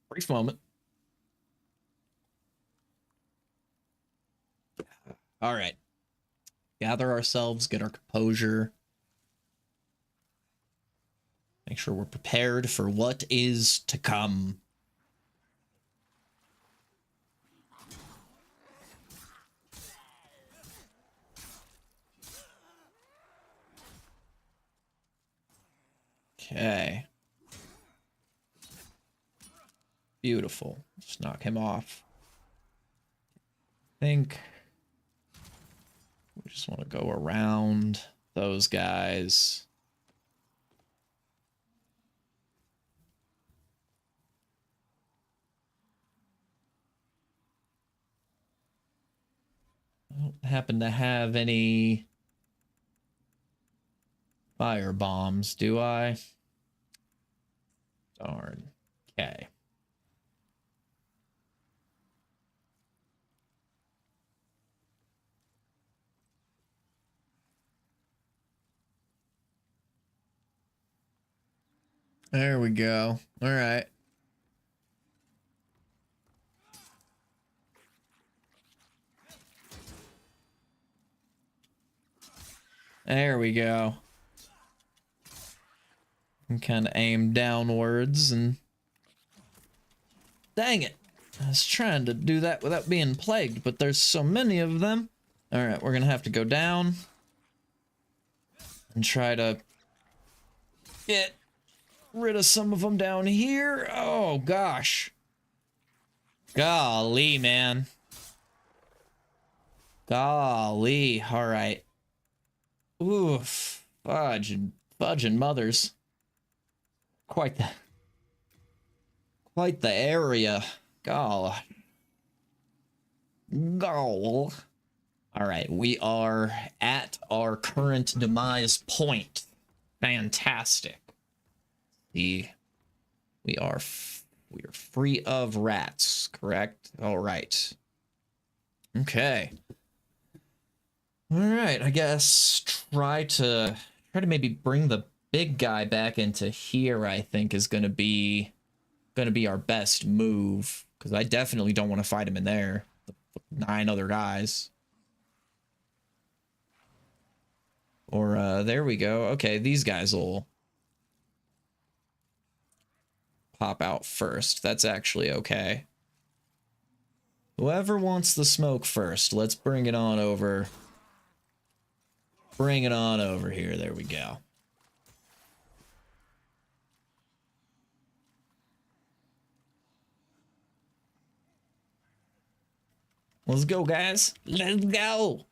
Brief moment. All right. Gather ourselves, get our composure. Make sure we're prepared for what is to come. Okay. Beautiful. Just knock him off. I think we just want to go around those guys. I don't happen to have any fire bombs, do I? Darn. Okay. There we go. All right. There we go. And kind of aim downwards and... Dang it! I was trying to do that without being plagued, but there's so many of them. Alright, we're gonna have to go down. And try to... get rid of some of them down here. Oh, gosh. Golly, man. Golly. Alright. Oof. Fudging mothers. Quite the area. Gall. Alright, we are at our current demise point. Fantastic. We are free of rats, correct? All right. Okay. All right, I guess try to maybe bring the big guy back into here, I think is going to be our best move, cuz I definitely don't want to fight him in there. The 9 other guys. Or there we go. Okay, these guys will pop out first. That's actually okay. Whoever wants the smoke first, let's bring it on over. Bring it on over here. There we go. Let's go, guys. Let's go.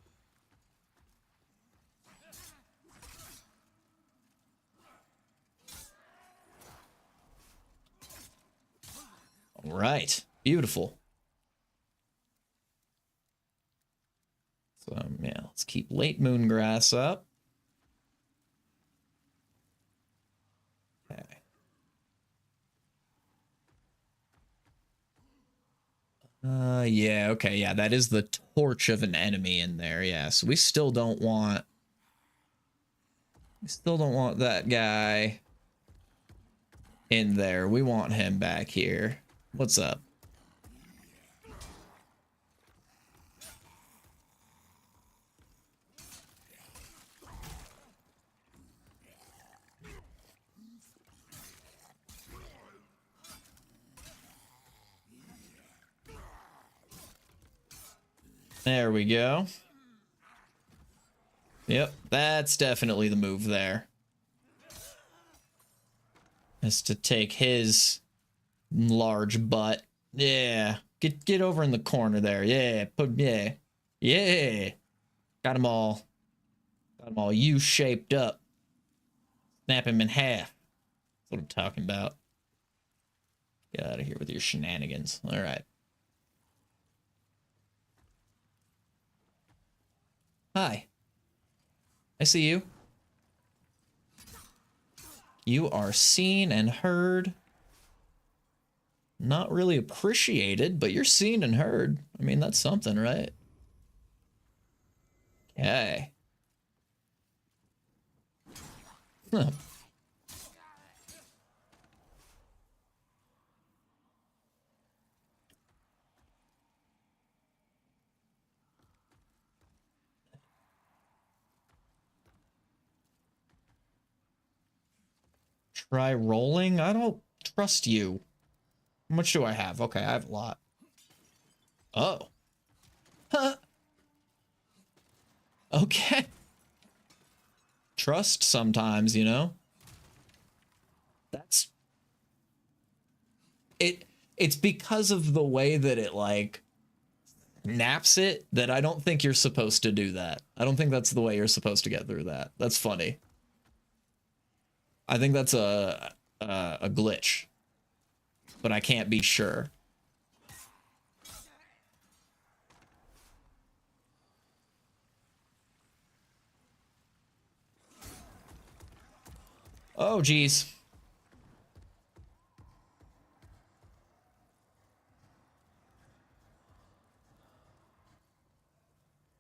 All right. Beautiful. So, yeah, let's keep late moon grass up. Okay. Yeah, okay, yeah, that is the torch of an enemy in there, yeah. So we still don't want that guy in there. We want him back here. What's up? There we go. Yep, that's definitely the move there. Is to take his large butt. Yeah. Get over in the corner there. Yeah. Yeah. Yeah. Got him all U-shaped up. Snap him in half. That's what I'm talking about. Get out of here with your shenanigans. All right. Hi. I see you. You are seen and heard. Not really appreciated, but you're seen and heard. I mean, that's something, right? Okay. Huh. Try rolling? I don't trust you. How much do I have? Okay, I have a lot. Oh. Huh. Okay. Trust sometimes, you know? That's... It's because of the way that it, like, naps it that I don't think you're supposed to do that. I don't think that's the way you're supposed to get through that. That's funny. I think that's a glitch, but I can't be sure. Oh, geez.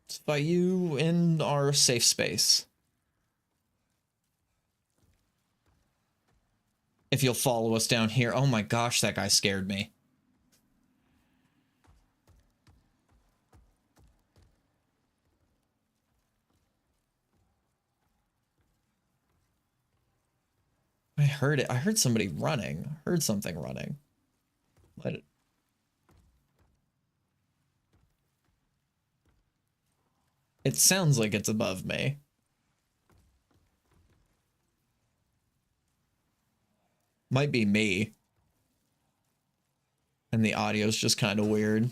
Let's fight you in our safe space. If you'll follow us down here. Oh my gosh, that guy scared me. I heard it. I heard somebody running. I heard something running. Let it. It sounds like it's above me. Might be me. And the audio's just kind of weird.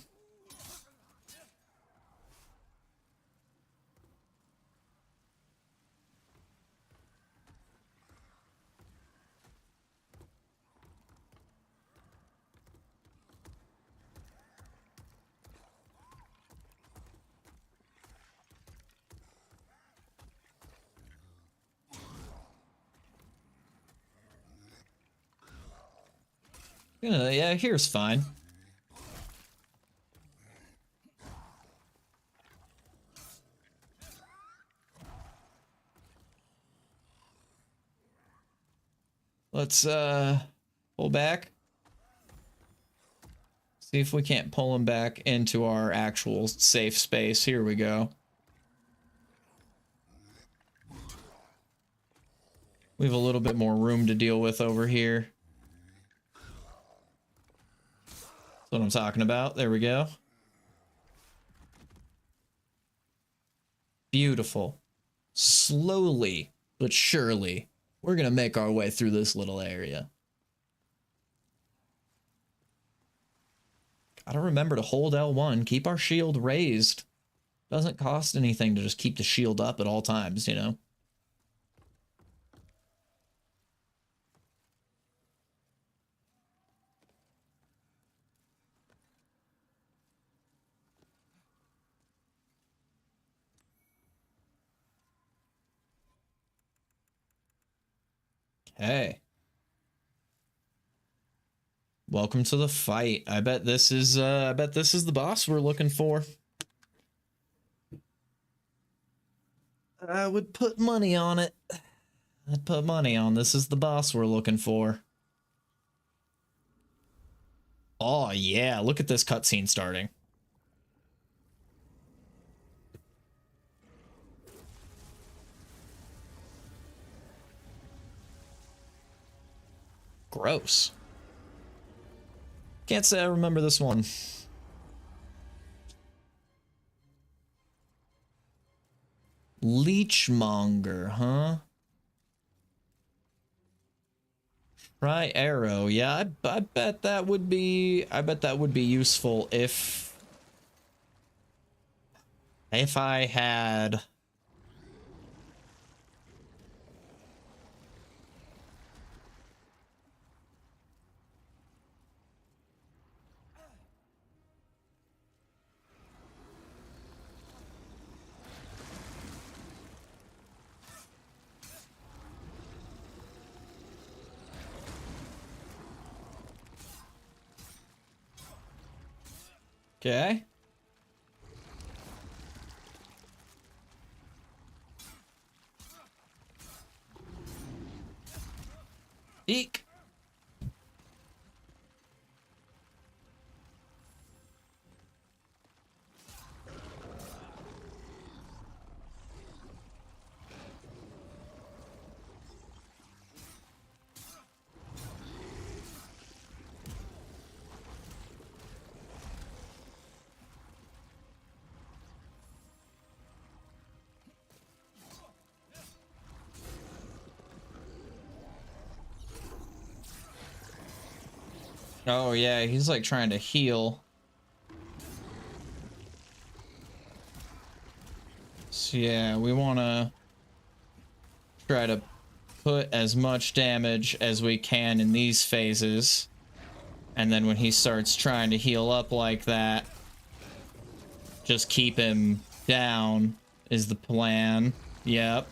Yeah, here's fine. Let's pull back. See if we can't pull him back into our actual safe space. Here we go. We have a little bit more room to deal with over here. That's what I'm talking about. There we go. Beautiful. Slowly but surely, we're gonna make our way through this little area. Gotta remember to hold L1, keep our shield raised. Doesn't cost anything to just keep the shield up at all times, you know? Okay. Welcome to the fight. I bet this is the boss we're looking for. I would put money on it. I'd put money on this is the boss we're looking for. Oh yeah, look at this cutscene starting. Gross. Can't say I remember this one. Leechmonger, huh? Try arrow. Yeah, I bet that would be useful if I had Okay. Eek. Oh yeah, he's like trying to heal. So yeah, we want to try to put as much damage as we can in these phases. And then when he starts trying to heal up like that, just keep him down is the plan. Yep.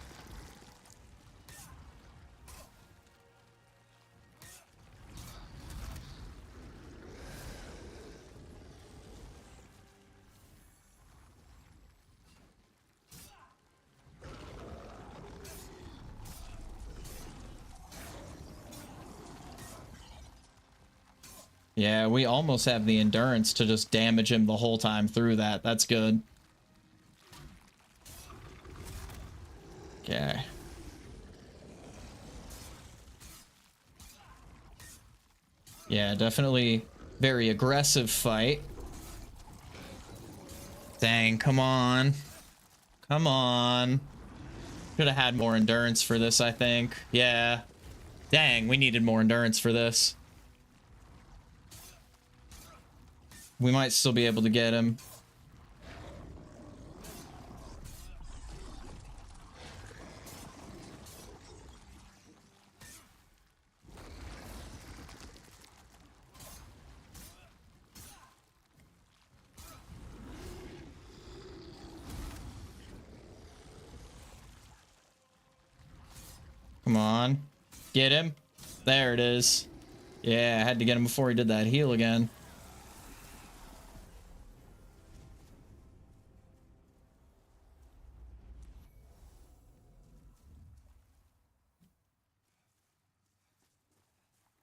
Yeah, we almost have the endurance to just damage him the whole time through that. That's good. Okay. Yeah, definitely very aggressive fight. Dang, come on. Come on. Should have had more endurance for this, I think. Yeah. Dang, we needed more endurance for this. We might still be able to get him. Come on. Get him. There it is. Yeah, I had to get him before he did that heal again.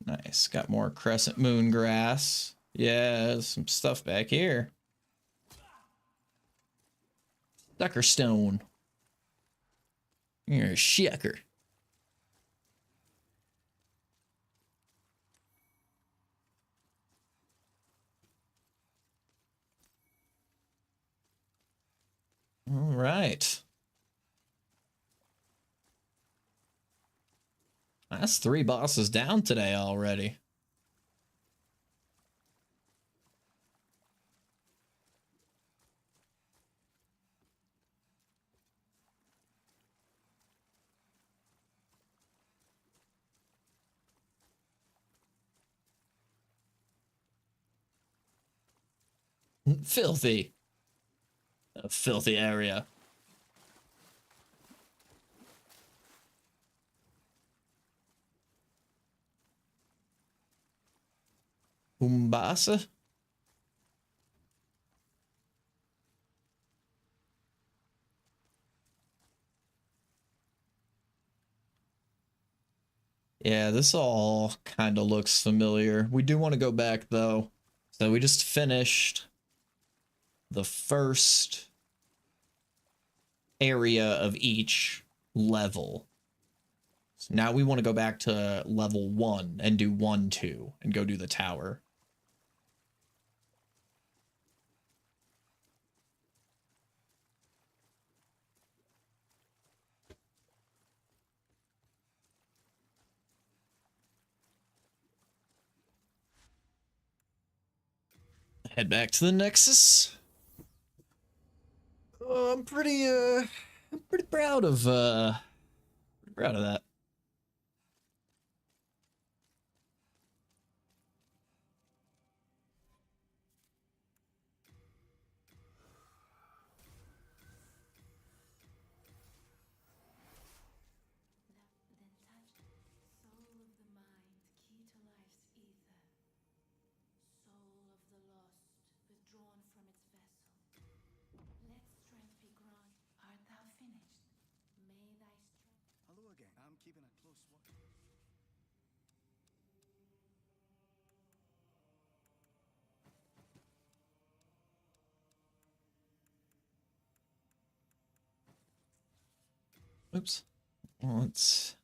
Nice. Got more crescent moon grass. Yeah, there's some stuff back here. Sucker stone. You're a shucker. All right. That's 3 bosses down today already. Filthy. A filthy area. Umbasa? Yeah, this all kind of looks familiar. We do want to go back, though. So we just finished the first area of each level. So now we want to go back to level 1 and do 1, 2, and go do the tower. Head back to the Nexus. I'm pretty proud of that. Soul of the mind, key to life's ether. Soul of the lost, withdrawn from its vessel. Let strength be granted. Art thou finished? May thy strength. Hello again. I'm keeping a close watch. Oops. Let's...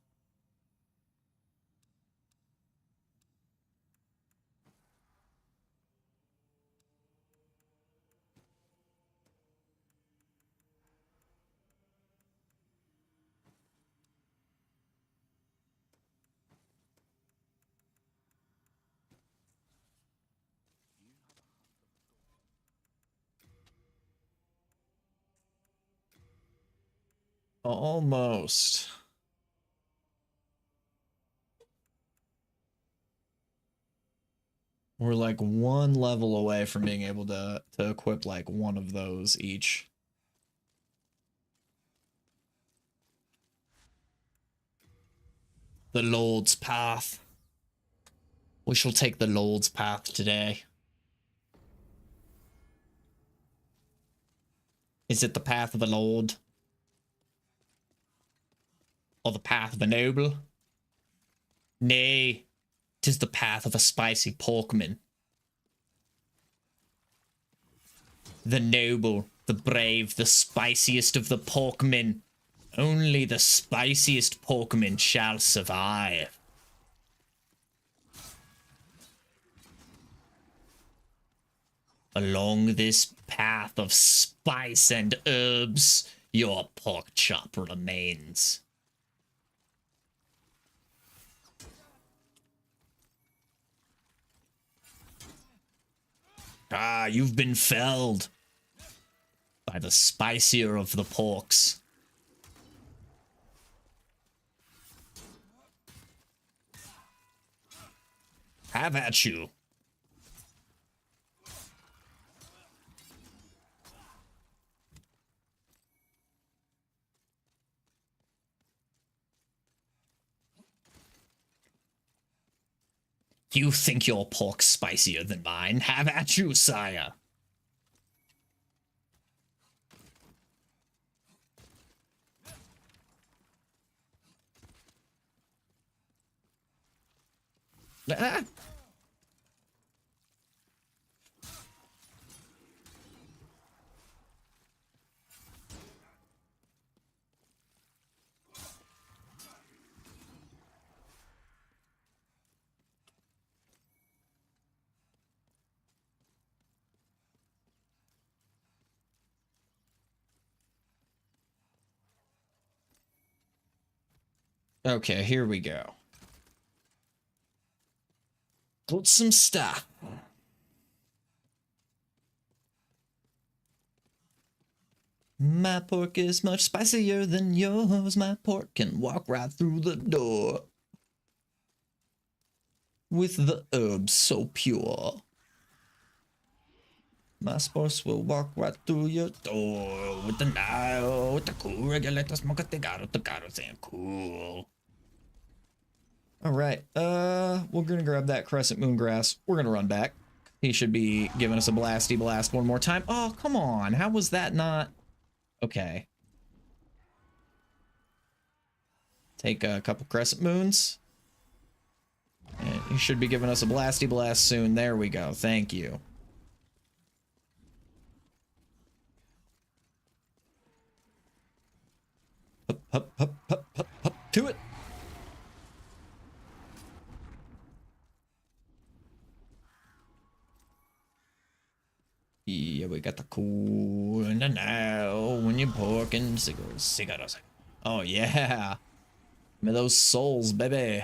Almost. We're like 1 level away from being able to equip like 1 of those each. The Lord's Path. We shall take the Lord's Path today. Is it the path of a lord? Or the path of a noble? Nay, 'tis the path of a spicy porkman. The noble, the brave, the spiciest of the porkmen. Only the spiciest porkman shall survive. Along this path of spice and herbs, your pork chop remains. Ah, you've been felled by the spicier of the porks. Have at you. You think your pork's spicier than mine? Have at you, sire. Ah. Okay, here we go. Got some stuff. My pork is much spicier than yours. My pork can walk right through the door. With the herbs so pure. My spouse will walk right through your door. With the Nile, with the cool regulator, smoke a cigarro, saying cool. Alright, we're gonna grab that crescent moon grass. We're gonna run back. He should be giving us a blasty blast one more time. Oh, come on. How was that not... Okay. Take a couple crescent moons. And he should be giving us a blasty blast soon. There we go. Thank you. Hup, hup, hup, hup, hup, hup, to it. Yeah, we got the cool and the now when you're pork and cigaros. Oh yeah. Give me those souls, baby.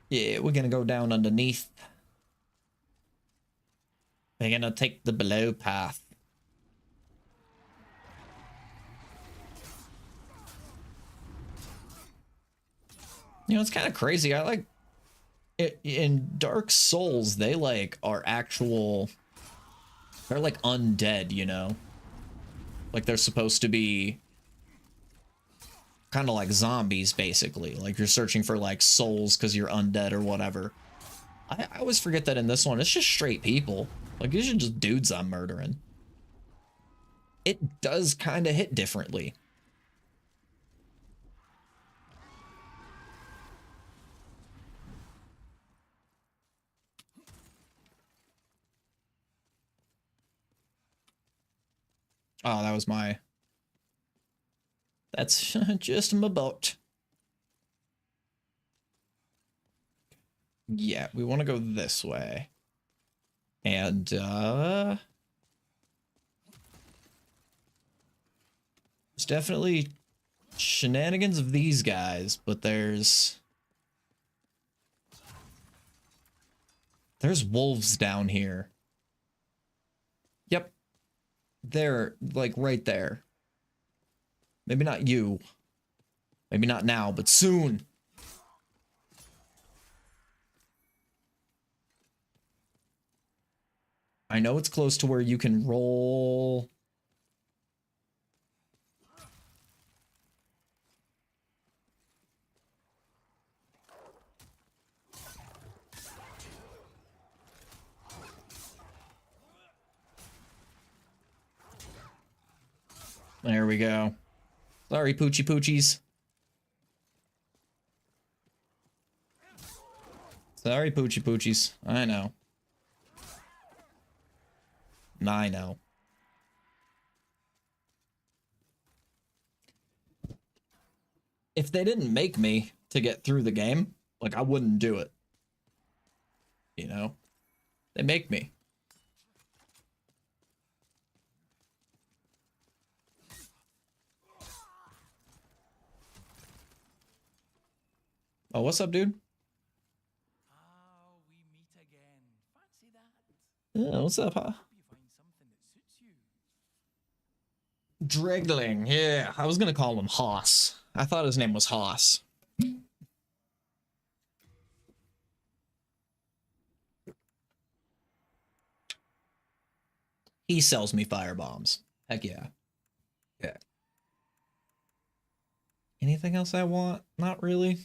Yeah, we're gonna go down underneath. We're gonna take the below path. You know, it's kind of crazy. I like it in Dark Souls, they like are actual, they're like undead, you know? Like they're supposed to be kind of like zombies, basically. Like you're searching for like souls because you're undead or whatever. I always forget that in this one, it's just straight people. Like these are just dudes I'm murdering. It does kind of hit differently. Oh, that was my... That's just my boat. Yeah, we want to go this way. And, there's definitely shenanigans of these guys, but there's wolves down here. Yep. They're, like, right there. Maybe not you. Maybe not now, but soon. I know it's close to where you can roll. There we go. Sorry, Poochie Poochies. Sorry, Poochie Poochies. I know. I know. If they didn't make me to get through the game, like, I wouldn't do it. You know? They make me. Oh, what's up, dude? Ah, we meet again. Fancy that. Yeah, what's up, huh? Hope you find something that suits you. Dregling, yeah. I was gonna call him Haas. I thought his name was Haas. He sells me firebombs. Heck yeah. Yeah. Anything else I want? Not really.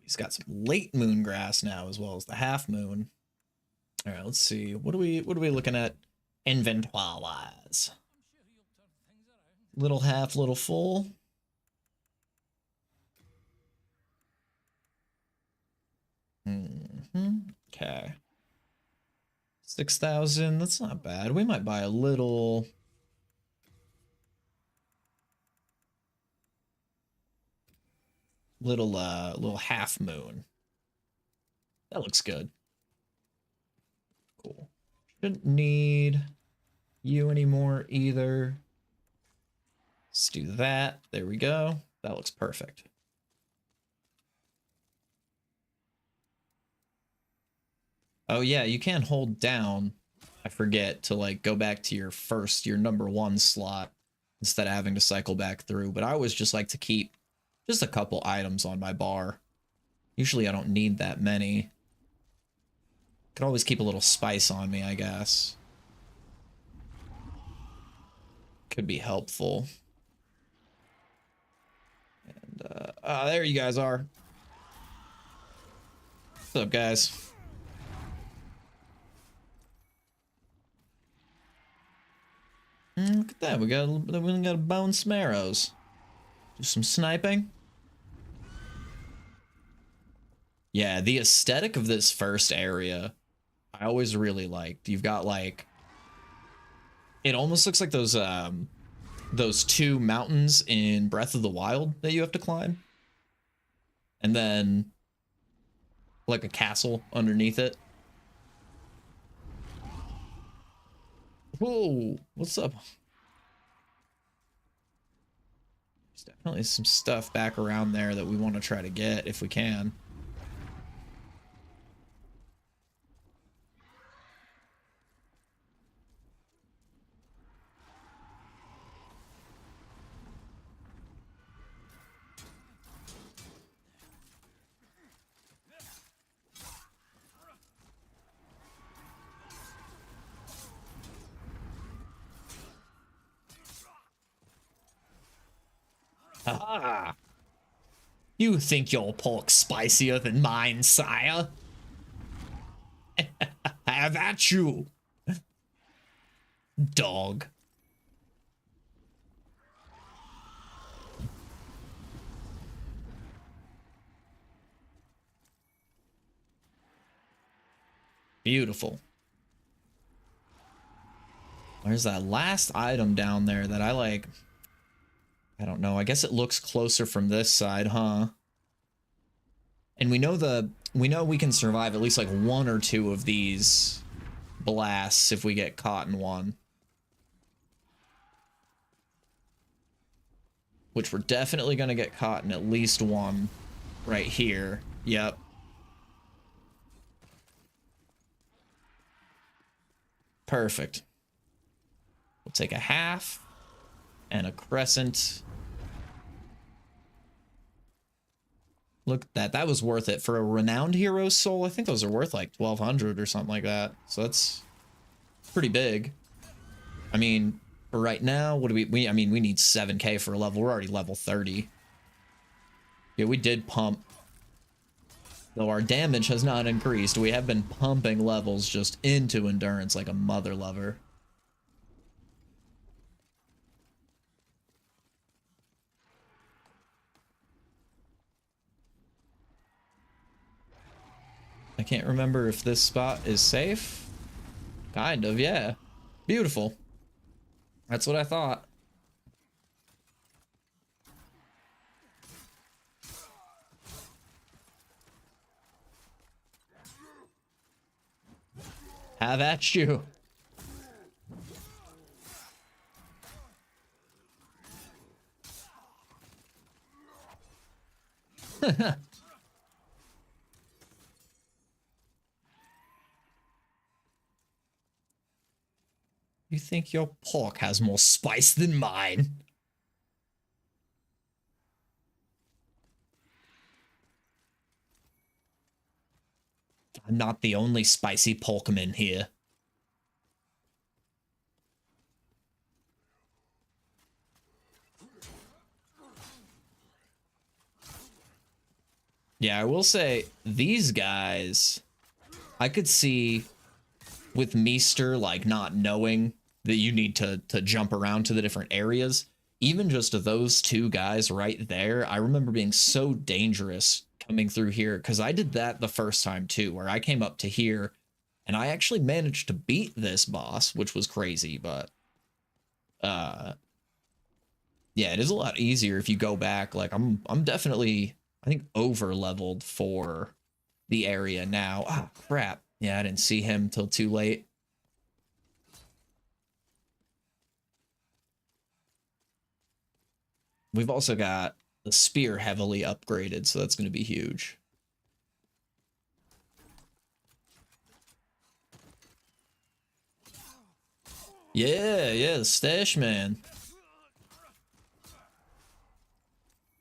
He's got some late moon grass now as well as the half moon. All right, let's see. What are we looking at inventory wise? I'm sure you'll turn things around. Little half, little full. Okay. 6,000. That's not bad. We might buy a little little half moon. That looks good. Cool. Shouldn't need you anymore either. Let's do that. There we go. That looks perfect. Oh yeah, you can hold down, I forget, to like go back to your number 1 slot instead of having to cycle back through. But I always just like to keep just a couple items on my bar. Usually I don't need that many. Could always keep a little spice on me, I guess. Could be helpful. And there you guys are. What's up, guys? Look at that. We got a bone smarrows. Do some sniping. Yeah, the aesthetic of this first area, I always really liked. You've got like, it almost looks like those 2 mountains in Breath of the Wild that you have to climb, and then like a castle underneath it. Whoa, what's up? There's definitely some stuff back around there that we want to try to get if we can. Ah! You think your pork's spicier than mine, sire? Have at you, dog. Beautiful. There's that last item down there that I like. I don't know. I guess it looks closer from this side, huh? And we know we can survive at least like 1 or 2 of these blasts if we get caught in one. Which we're definitely going to get caught in at least one right here. Yep. Perfect. We'll take a half and a crescent. Look at that. That was worth it. For a renowned hero's soul, I think those are worth like 1,200 or something like that. So that's pretty big. I mean, for right now, what do we I mean, we need 7k for a level. We're already level 30. Yeah, we did pump. Though our damage has not increased, we have been pumping levels just into endurance like a mother lover. I can't remember if this spot is safe. Kind of, yeah. Beautiful. That's what I thought. Have at you. You think your pork has more spice than mine? I'm not the only spicy Pokemon here. Yeah, I will say, these guys, I could see with Meester, like, not knowing that you need to jump around to the different areas. Even just those two guys right there, I remember being so dangerous coming through here, because I did that the first time too, where I came up to here, and I actually managed to beat this boss, which was crazy, but, yeah, it is a lot easier if you go back. Like, I'm definitely, I think, over-leveled for the area now. Ah, crap. Yeah, I didn't see him till too late. We've also got the spear heavily upgraded, so that's going to be huge. Yeah, the stash man.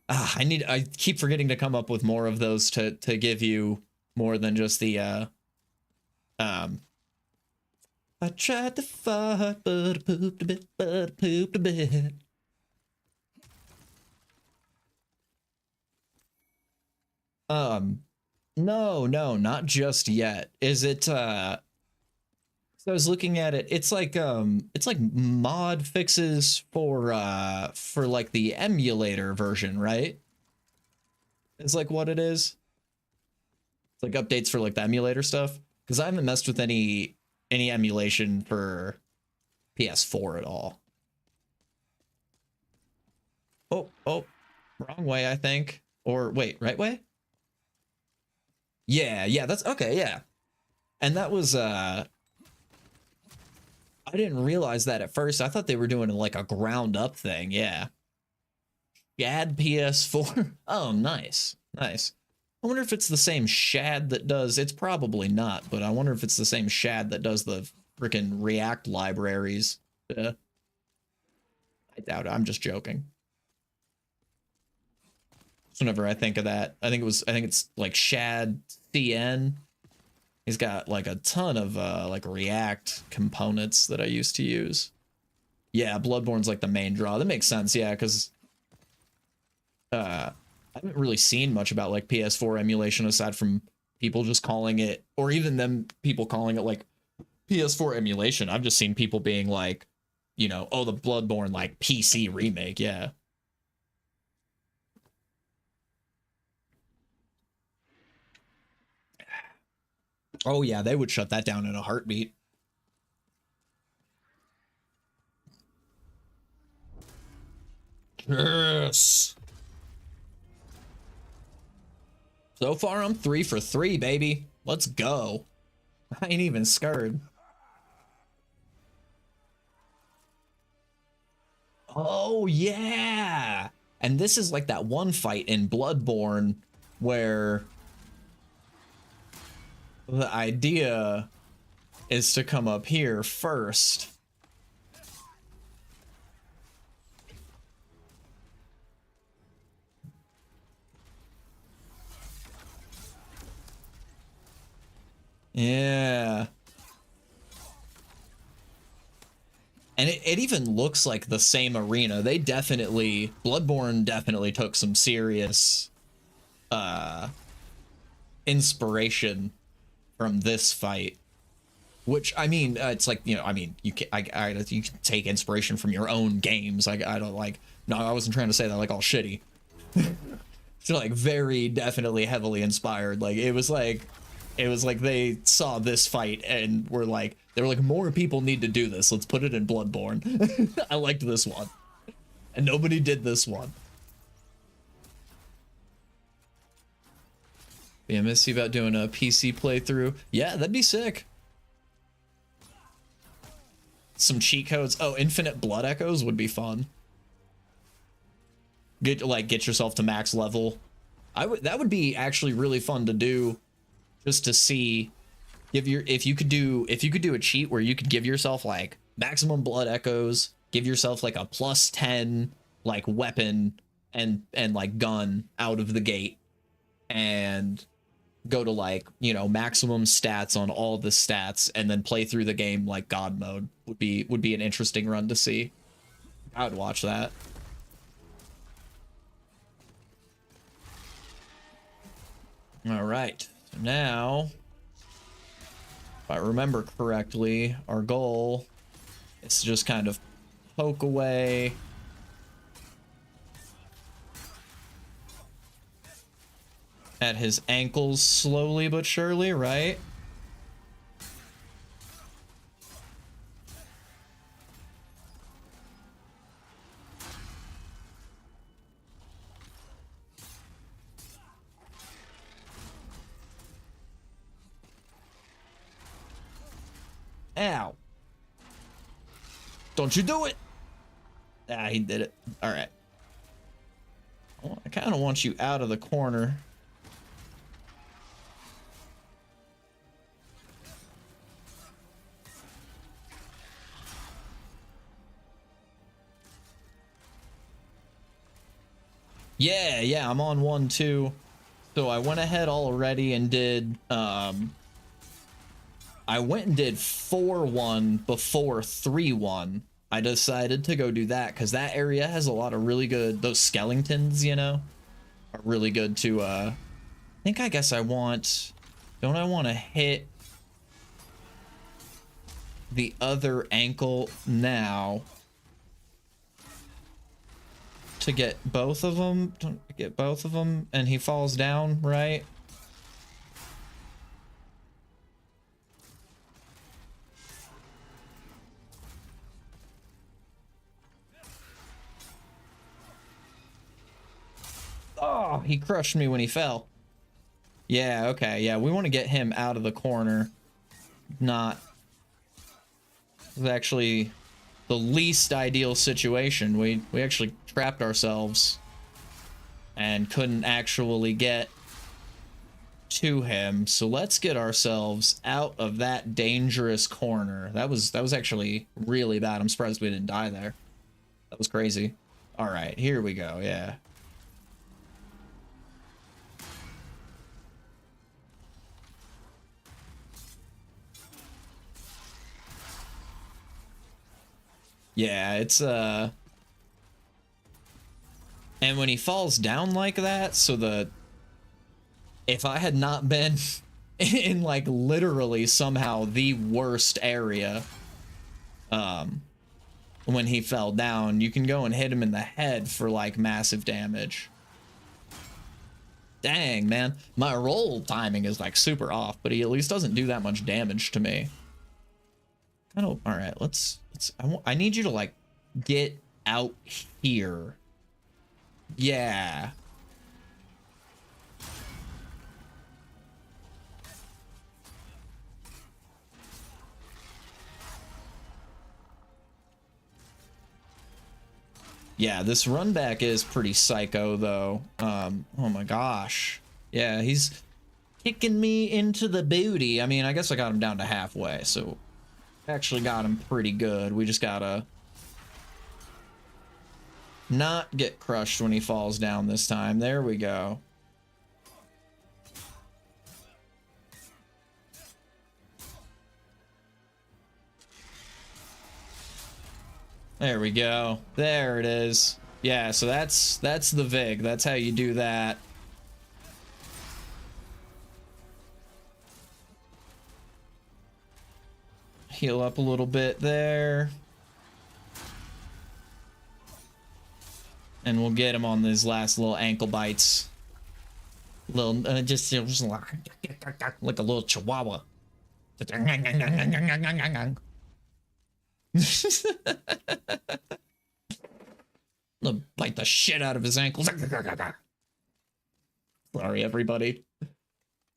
Ah, I keep forgetting to come up with more of those to give you more than just the I tried to fart, but I pooped a bit, No, not just yet. Is it, so I was looking at it, it's like mod fixes for like the emulator version, right? It's like what it is. It's like updates for like the emulator stuff. Because I haven't messed with any emulation for PS4 at all. Oh, wrong way, I think. Or wait, right way? Yeah, that's okay, yeah. And that was I didn't realize that at first. I thought they were doing like a ground up thing, yeah. Shad PS4. Oh, nice. I wonder if it's the same Shad that does, it's probably not, but I wonder if it's the same Shad that does the freaking React libraries. I doubt it. I'm just joking. So whenever I think of that, I think it's like Shad CN. He's got like a ton of like React components that I used to use. Yeah, Bloodborne's like the main draw. That makes sense, yeah, because I haven't really seen much about like PS4 emulation aside from people just calling it, or even them people calling it like PS4 emulation. I've just seen people being like, you know, oh, the Bloodborne like PC remake, yeah. Oh yeah, they would shut that down in a heartbeat. Yes. So far, I'm 3 for 3, baby. Let's go. I ain't even scared. Oh, yeah. And this is like that one fight in Bloodborne where the idea is to come up here first. Yeah. And it even looks like the same arena. They definitely, Bloodborne definitely took some serious inspiration from this fight. Which, I mean, it's like, you know, I mean, you can take inspiration from your own games. I don't like, no, I wasn't trying to say that like all shitty. It's like very definitely heavily inspired. Like it was like It was like they saw this fight and were like, they were like, more people need to do this. Let's put it in Bloodborne. I liked this one. And nobody did this one. Yeah, Missy about doing a PC playthrough. Yeah, that'd be sick. Some cheat codes. Oh, infinite blood echoes would be fun. Get yourself to max level. That would be actually really fun to do, just to see if you could do a cheat where you could give yourself like maximum blood echoes, give yourself like a +10 like weapon and like gun out of the gate, and go to like, you know, maximum stats on all the stats, and then play through the game like God mode would be an interesting run to see. I would watch that. All right, so now, if I remember correctly, our goal is to just kind of poke away. At his ankles slowly but surely, right? Ow. Don't you do it. Ah, he did it. All right. I kind of want you out of the corner. Yeah, I'm on 1-2. So I went ahead already and did, I went and did 4-1 before 3-1. I decided to go do that because that area has a lot of really good, those skeletons, you know, are really good to, I guess I want, don't I want to hit the other ankle now to get both of them? Don't get both of them, and he falls down, right? Oh, he crushed me when he fell. Yeah, okay, yeah, we want to get him out of the corner. Not, it was actually the least ideal situation. We actually trapped ourselves and couldn't actually get to him. So let's get ourselves out of that dangerous corner. That was actually really bad. I'm surprised we didn't die there. That was crazy. All right, here we go. Yeah. Yeah, it's and when he falls down like that, so if I had not been in like literally somehow the worst area when he fell down, you can go and hit him in the head for like massive damage. Dang, man, my roll timing is like super off, but he at least doesn't do that much damage to me. All right, I need you to like get out here. Yeah. Yeah, this run back is pretty psycho though. Oh my gosh. Yeah, he's kicking me into the booty. I mean, I guess I got him down to halfway, so actually got him pretty good. We just gotta not get crushed when he falls down this time. There we go. There we go. There it is. Yeah, so that's the Vig. That's how you do that. Heal up a little bit there. And we'll get him on these last little ankle bites. Little, just like a little chihuahua. They'll bite the shit out of his ankles. Sorry, everybody.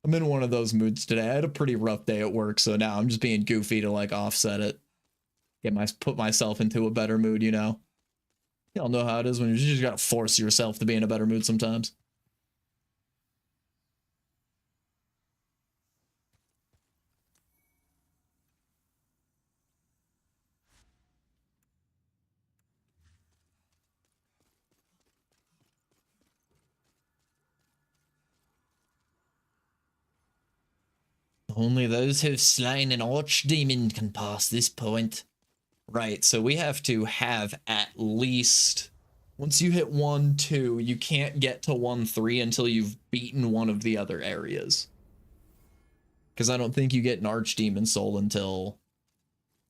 I'm in one of those moods today. I had a pretty rough day at work, so now I'm just being goofy to like offset it. Put myself into a better mood, you know. Y'all know how it is when you just gotta force yourself to be in a better mood sometimes. Only those who've slain an archdemon can pass this point. Right, so we have to have at least... Once you hit 1-2, you can't get to 1-3 until you've beaten one of the other areas. Because I don't think you get an archdemon soul until...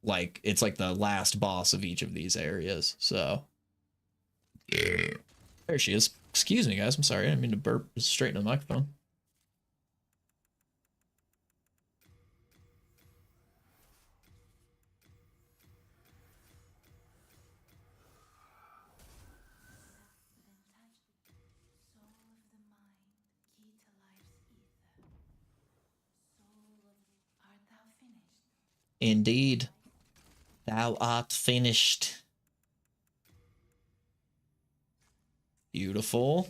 like, it's like the last boss of each of these areas, so... There she is. Excuse me, guys, I'm sorry, I didn't mean to burp straight in the microphone. Indeed, thou art finished. Beautiful.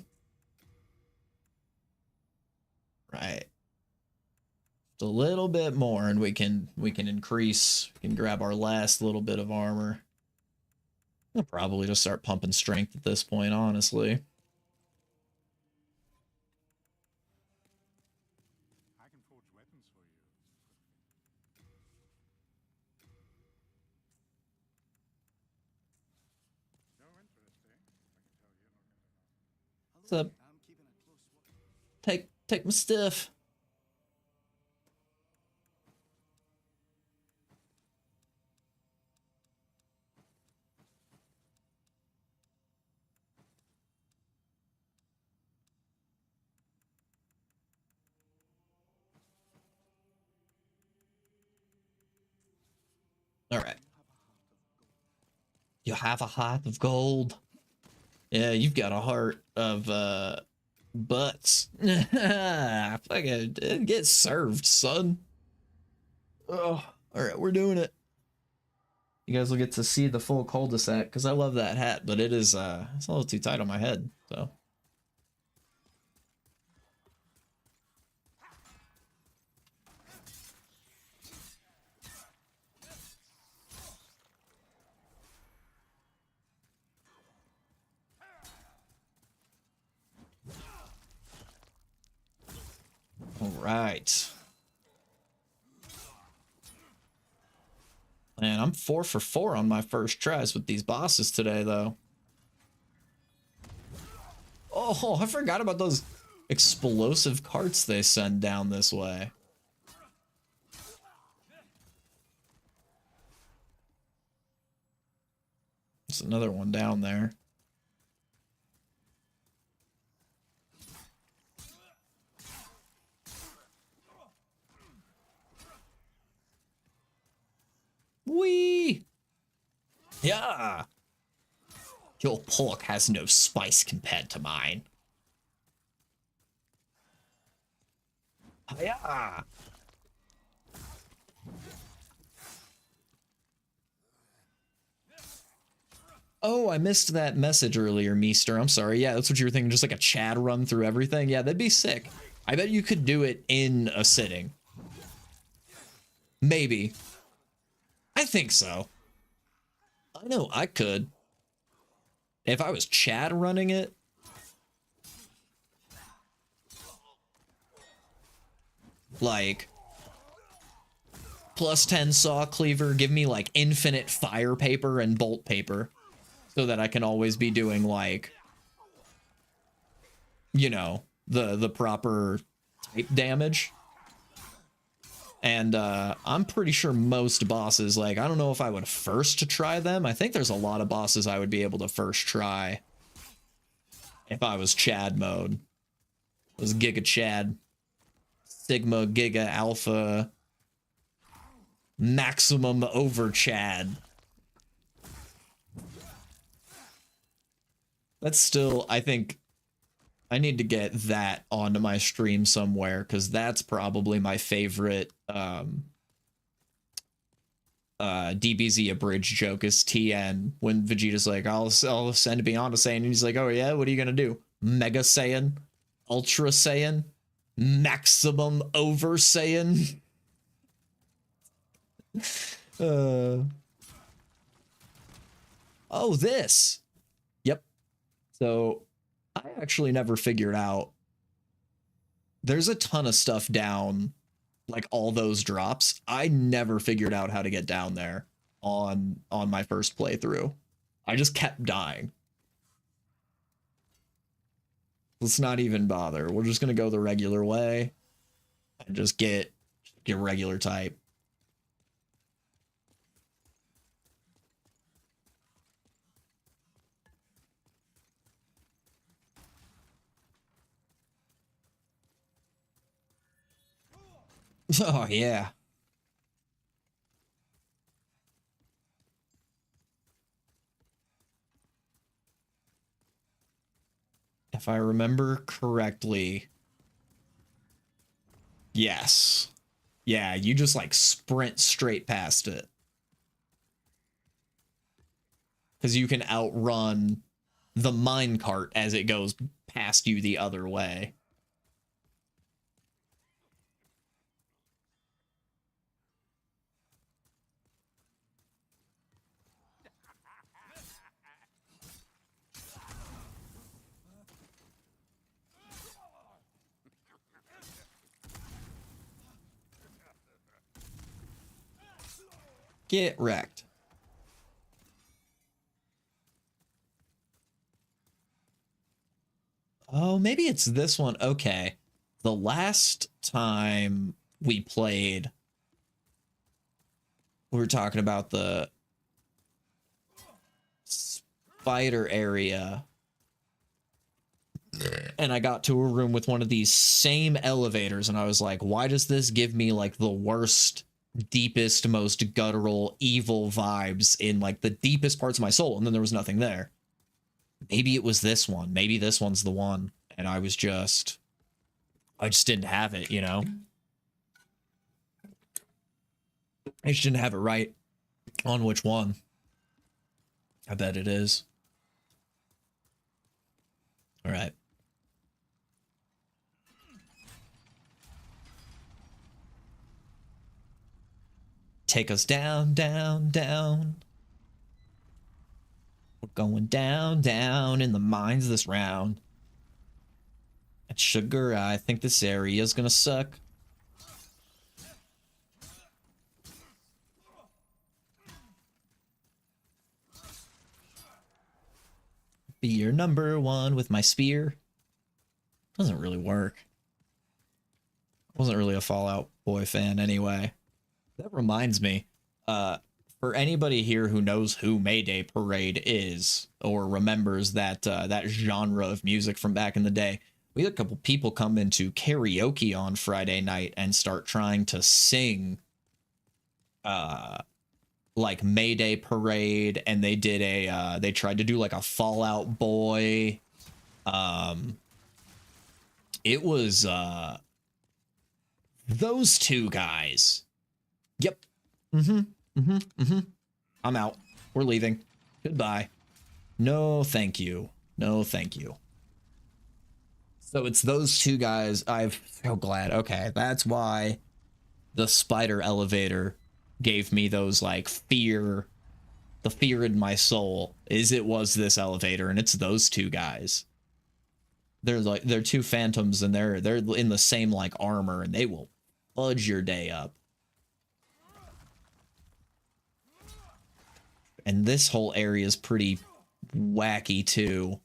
Right. Just a little bit more, and we can increase. We can grab our last little bit of armor. I'll probably just start pumping strength at this point, honestly. I can forge weapons for you. So interesting. I can tell you. What's up? I'm keeping a close watch. Take my stuff. All right. You have a heart of gold. Yeah, you've got a heart of butts. Fucking get served, son. Oh, all right, we're doing it. You guys will get to see the full cul-de-sac because I love that hat, but it is it's a little too tight on my head. So. All right. Man, I'm 4 for 4 on my first tries with these bosses today, though. Oh, I forgot about those explosive carts they send down this way. There's another one down there. Whee! Yeah! Your pork has no spice compared to mine. Yeah! Oh, I missed that message earlier, Meester. I'm sorry. Yeah, that's what you were thinking. Just like a Chad run through everything. Yeah, that'd be sick. I bet you could do it in a sitting. Maybe. I think so. I know I could. If I was Chad running it. Like. Plus 10 saw cleaver, give me like infinite fire paper and bolt paper. So that I can always be doing like. You know, the proper type damage. And I'm pretty sure most bosses, like, I don't know if I would first try them. I think there's a lot of bosses I would be able to first try if I was Chad mode. was Giga Chad. Sigma, Giga, Alpha, Maximum over Chad. That's still, I think, I need to get that onto my stream somewhere, because that's probably my favorite DBZ abridged joke is TN, when Vegeta's like, I'll send Beyond a Saiyan, and he's like, oh yeah, what are you gonna do? Mega Saiyan? Ultra Saiyan? Maximum over Saiyan? Oh, this. Yep. So I actually never figured out. There's a ton of stuff down, like all those drops. I never figured out how to get down there on my first playthrough. I just kept dying. Let's not even bother. We're just gonna go the regular way and just get regular type. Oh, yeah. If I remember correctly, yes. Yeah, you just like sprint straight past it. Because you can outrun the minecart as it goes past you the other way. Get wrecked. Oh, maybe it's this one. Okay. The last time we played, we were talking about the spider area. And I got to a room with one of these same elevators, and I was like, why does this give me like the worst, deepest, most guttural, evil vibes in like the deepest parts of my soul? And then there was nothing there. Maybe it was this one. Maybe this one's the one. And I just didn't have it, you know? I just didn't have it right on which one. I bet it is. All right. Take us down, down, down. We're going down, down in the mines this round. And sugar, I think this area is gonna suck. Be your number one with my spear. Doesn't really work. Wasn't really a Fallout Boy fan anyway. That reminds me, for anybody here who knows who Mayday Parade is, or remembers that that genre of music from back in the day, we had a couple people come into karaoke on Friday night and start trying to sing like Mayday Parade, and they did they tried to do like a Fallout Boy. It was those two guys. Yep. I'm out. We're leaving. Goodbye. No, thank you. No, thank you. So it's those two guys. I'm so glad. Okay, that's why the spider elevator gave me those like fear. The fear in my soul is it was this elevator, and it's those two guys. They're two phantoms, and they're in the same like armor, and they will fudge your day up. And this whole area is pretty wacky too.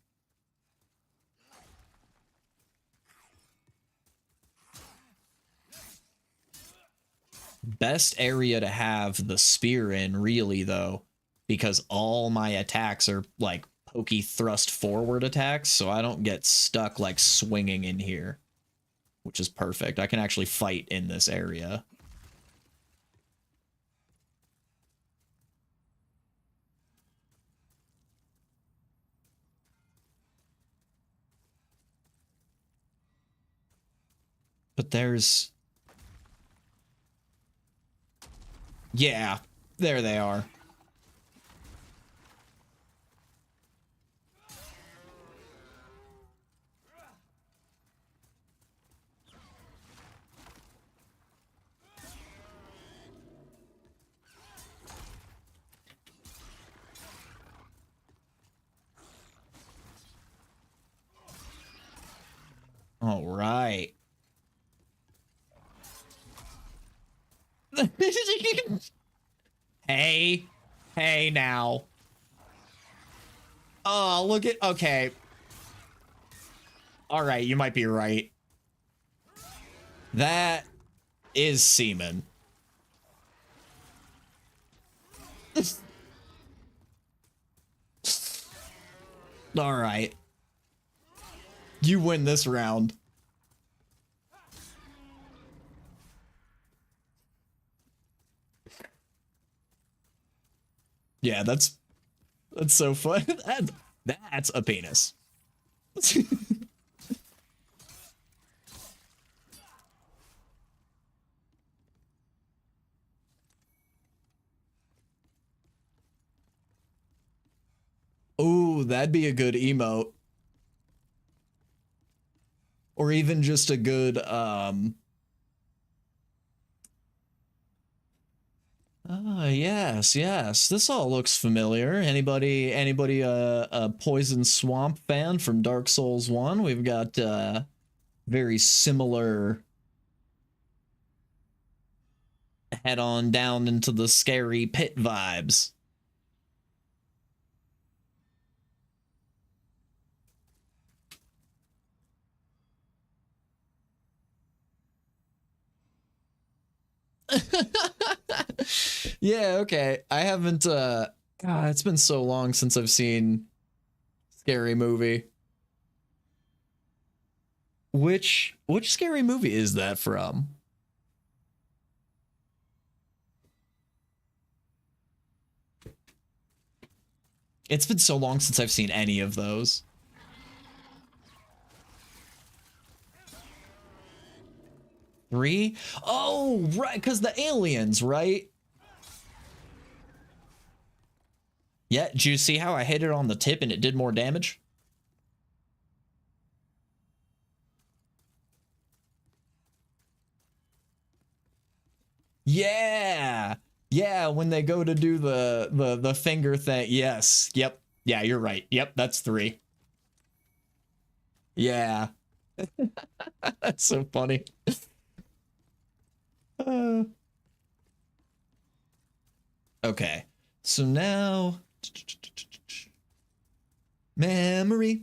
Best area to have the spear in, really, though, because all my attacks are like pokey thrust forward attacks, so I don't get stuck like swinging in here. which is perfect. I can actually fight in this area. But there's... Yeah, there they are. All right. Hey. Hey now. Oh, look at... Okay. All right, you might be right. That is semen. All right. You win this round. Yeah, that's so fun. That's a penis. Ooh, that'd be a good emote. Or even just a good yes. This all looks familiar. Anybody a Poison Swamp fan from Dark Souls 1? We've got very similar head on down into the scary pit vibes. Yeah, okay. I haven't God, it's been so long since I've seen Scary Movie. Which Scary Movie is that from? It's been so long since I've seen any of those. Three? Oh, right, because the aliens, right? Yeah, did you see how I hit it on the tip and it did more damage? Yeah. Yeah, when they go to do the finger thing. Yes. Yep. Yeah, you're right. Yep, that's 3. Yeah. That's so funny. Okay. So now memory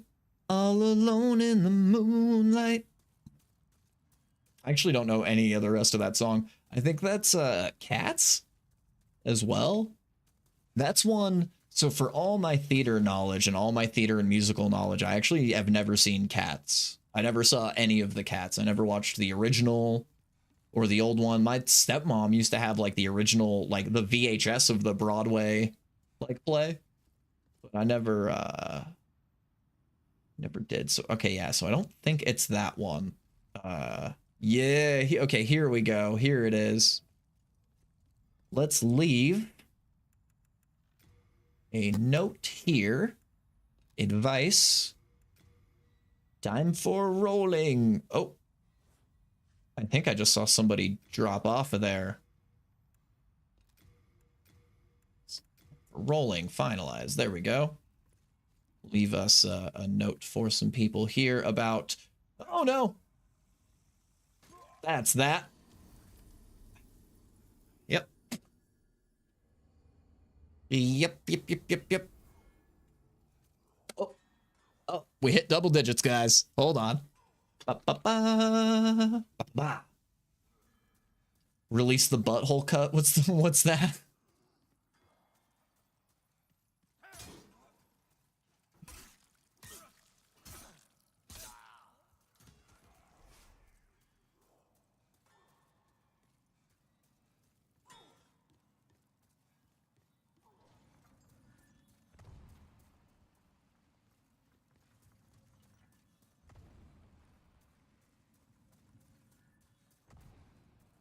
all alone in the moonlight. I actually don't know any of the rest of that song. I think that's Cats as well. That's one. So for all my theater knowledge and all my theater and musical knowledge, I actually have never seen Cats. I never saw any of the Cats. I never watched the original or the old one. My stepmom used to have like the original, like the VHS of the Broadway like play, but I never did. So okay, yeah, so I don't think it's that one. Yeah, okay, here we go. Here it is. Let's leave a note here. Advice. Time for rolling. Oh, I think I just saw somebody drop off of there. Rolling, finalized. There we go. Leave us a note for some people here about... Oh, no. That's that. Yep. Yep. Oh, we hit double digits, guys. Hold on. Ba-ba-ba. Release the butthole cut. What's that?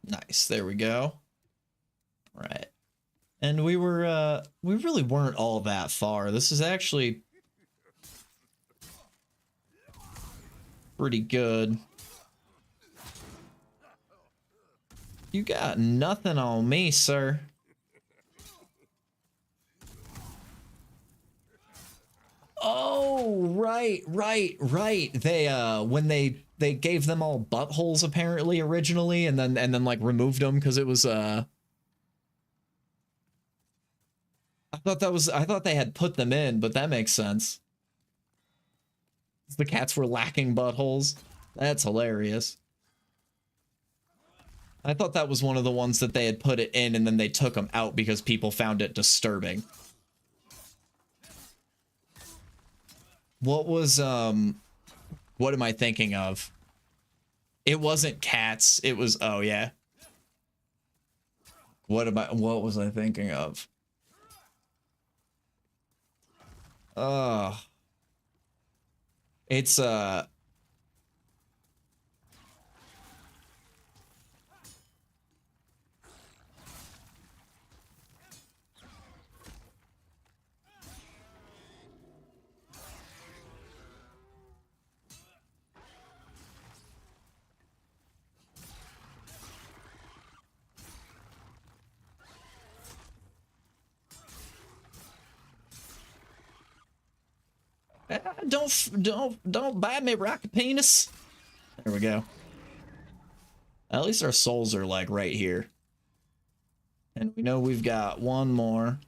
Nice. There we go. Right. And we really weren't all that far. This is actually pretty good. You got nothing on me, sir. Oh, right. They when they gave them all buttholes apparently originally, and then like removed them because it was I thought they had put them in, but that makes sense. The cats were lacking buttholes. That's hilarious. I thought that was one of the ones that they had put it in and then they took them out because people found it disturbing. What was, what am I thinking of? It wasn't cats. It was, oh yeah. What was I thinking of? It's, don't bite me, rocket penis. There we go. At least our souls are like right here. And we know we've got one more.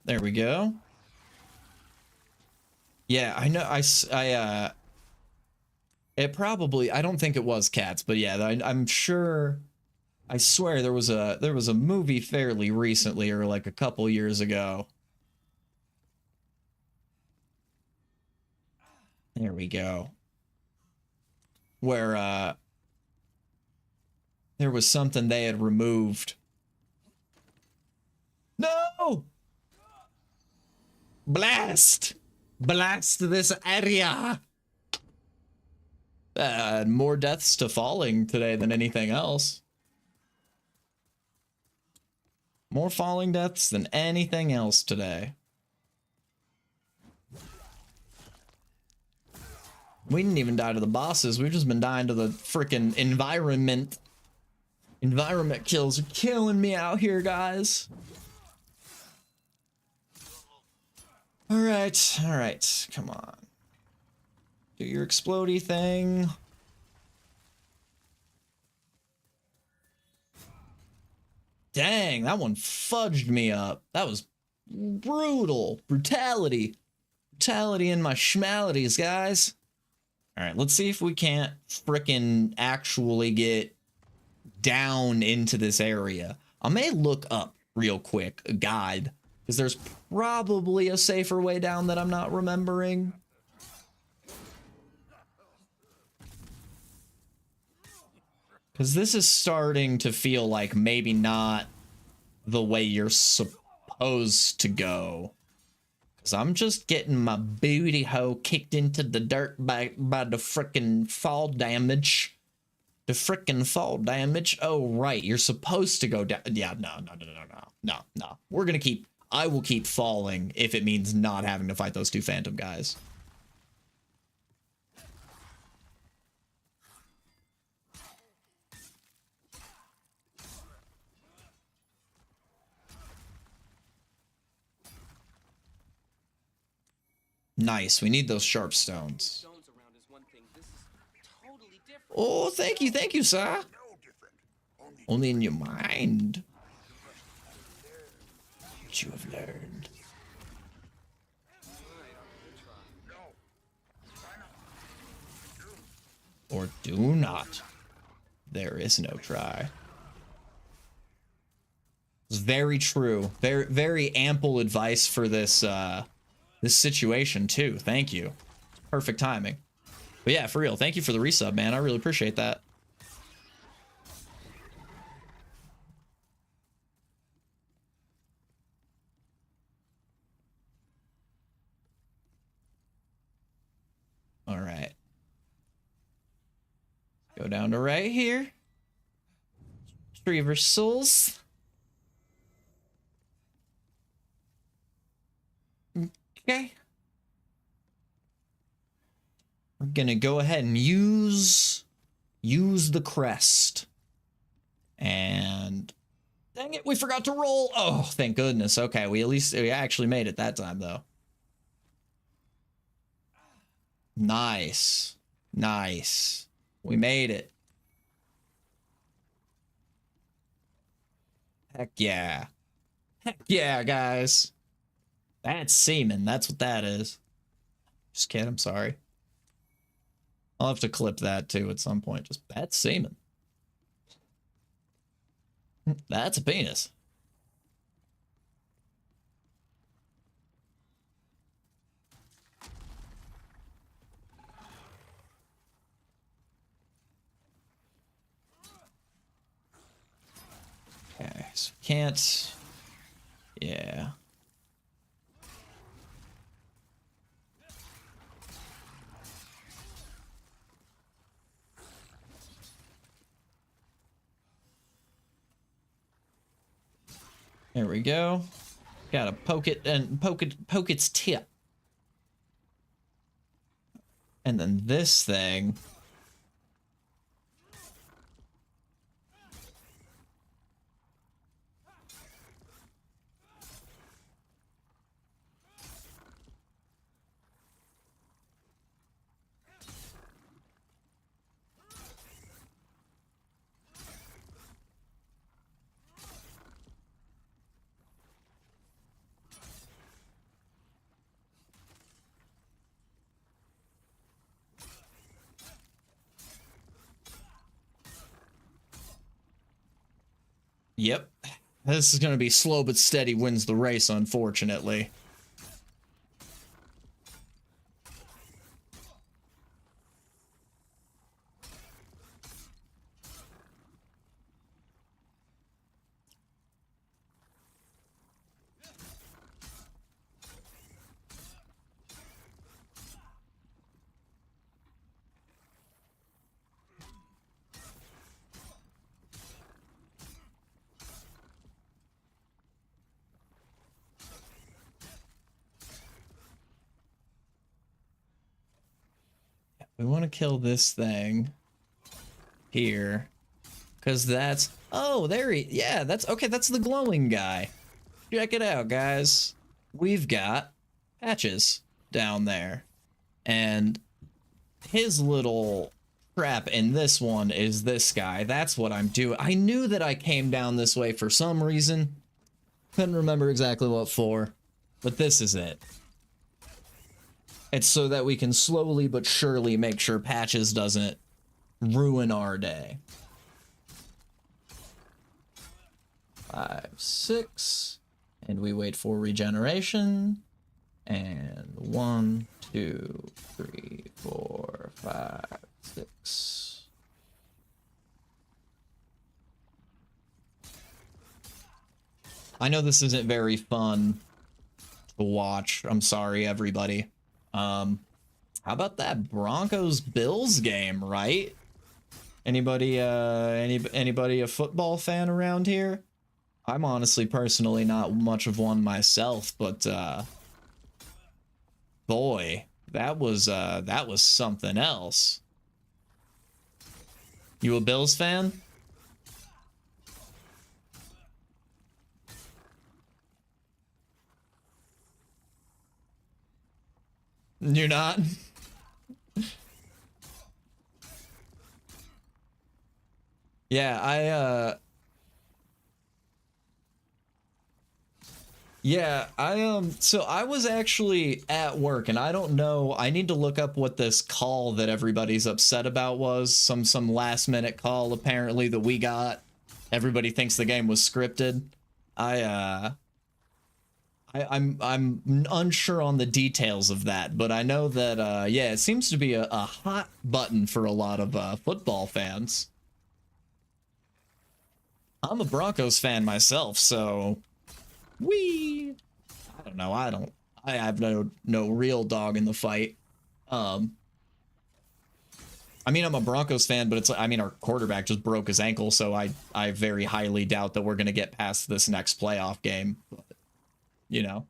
There we go. Yeah, I know. It probably, I don't think it was cats, but yeah, I'm sure, I swear there was a movie fairly recently or like a couple years ago. There we go. Where, there was something they had removed. No! Blast! Blast this area! More deaths to falling today than anything else. More falling deaths than anything else today. We didn't even die to the bosses. We've just been dying to the frickin' environment. Environment kills are killing me out here, guys. All right, come on. Do your explodey thing. Dang, that one fudged me up. That was brutal. Brutality. Brutality in my schmalities, guys. All right, let's see if we can't frickin' actually get down into this area. I may look up real quick a guide, because there's probably a safer way down that I'm not remembering. Because this is starting to feel like maybe not the way you're supposed to go. Because I'm just getting my booty hole kicked into the dirt by the frickin' fall damage. The frickin' fall damage. Oh, right. You're supposed to go down. Yeah, no. We're going to keep... I will keep falling if it means not having to fight those two phantom guys. Nice. We need those sharp stones. Oh, thank you, sir. Only in your mind. What you have learned. Or do not. There is no try. It's very true. Very, very ample advice for this, this situation too. Thank you. Perfect timing. But yeah, for real, thank you for the resub, man. I really appreciate that. Go down to right here. Retriever souls. Okay. We're gonna go ahead and use the crest. And dang it, we forgot to roll. Oh, thank goodness. Okay, we actually made it that time though. Nice. Nice. We made it. Heck yeah. Heck yeah, guys. That's semen. That's what that is. Just kidding. I'm sorry. I'll have to clip that too at some point. Just that's semen. That's a penis. Okay, so can't. Yeah. There we go. Gotta poke it and poke its tip. And then this thing. Yep. This is going to be slow but steady wins the race, unfortunately. We want to kill this thing here because that's yeah, that's okay. That's the glowing guy. Check it out, guys. We've got Patches down there, and his little trap in this one is this guy. That's what I'm doing. I knew that I came down this way for some reason. Couldn't remember exactly what for, but this is it. It's so that we can slowly but surely make sure Patches doesn't ruin our day. 5, 6, and we wait for regeneration. And 1, 2, 3, 4, 5, 6. I know this isn't very fun to watch. I'm sorry, everybody. How about that Broncos Bills game, right? Anybody a football fan around here? I'm honestly personally not much of one myself, but boy, that was something else. You a Bills fan? You're not? Yeah, so I was actually at work, and I don't know, I need to look up what this call that everybody's upset about was. Some last minute call apparently that we got. Everybody thinks the game was scripted. I'm unsure on the details of that, but I know that yeah, it seems to be a hot button for a lot of football fans. I'm a Broncos fan myself, so I don't know. I have no real dog in the fight. I I mean, I'm a Broncos fan, but it's, I mean, our quarterback just broke his ankle, so I very highly doubt that we're going to get past this next playoff game. But, you know.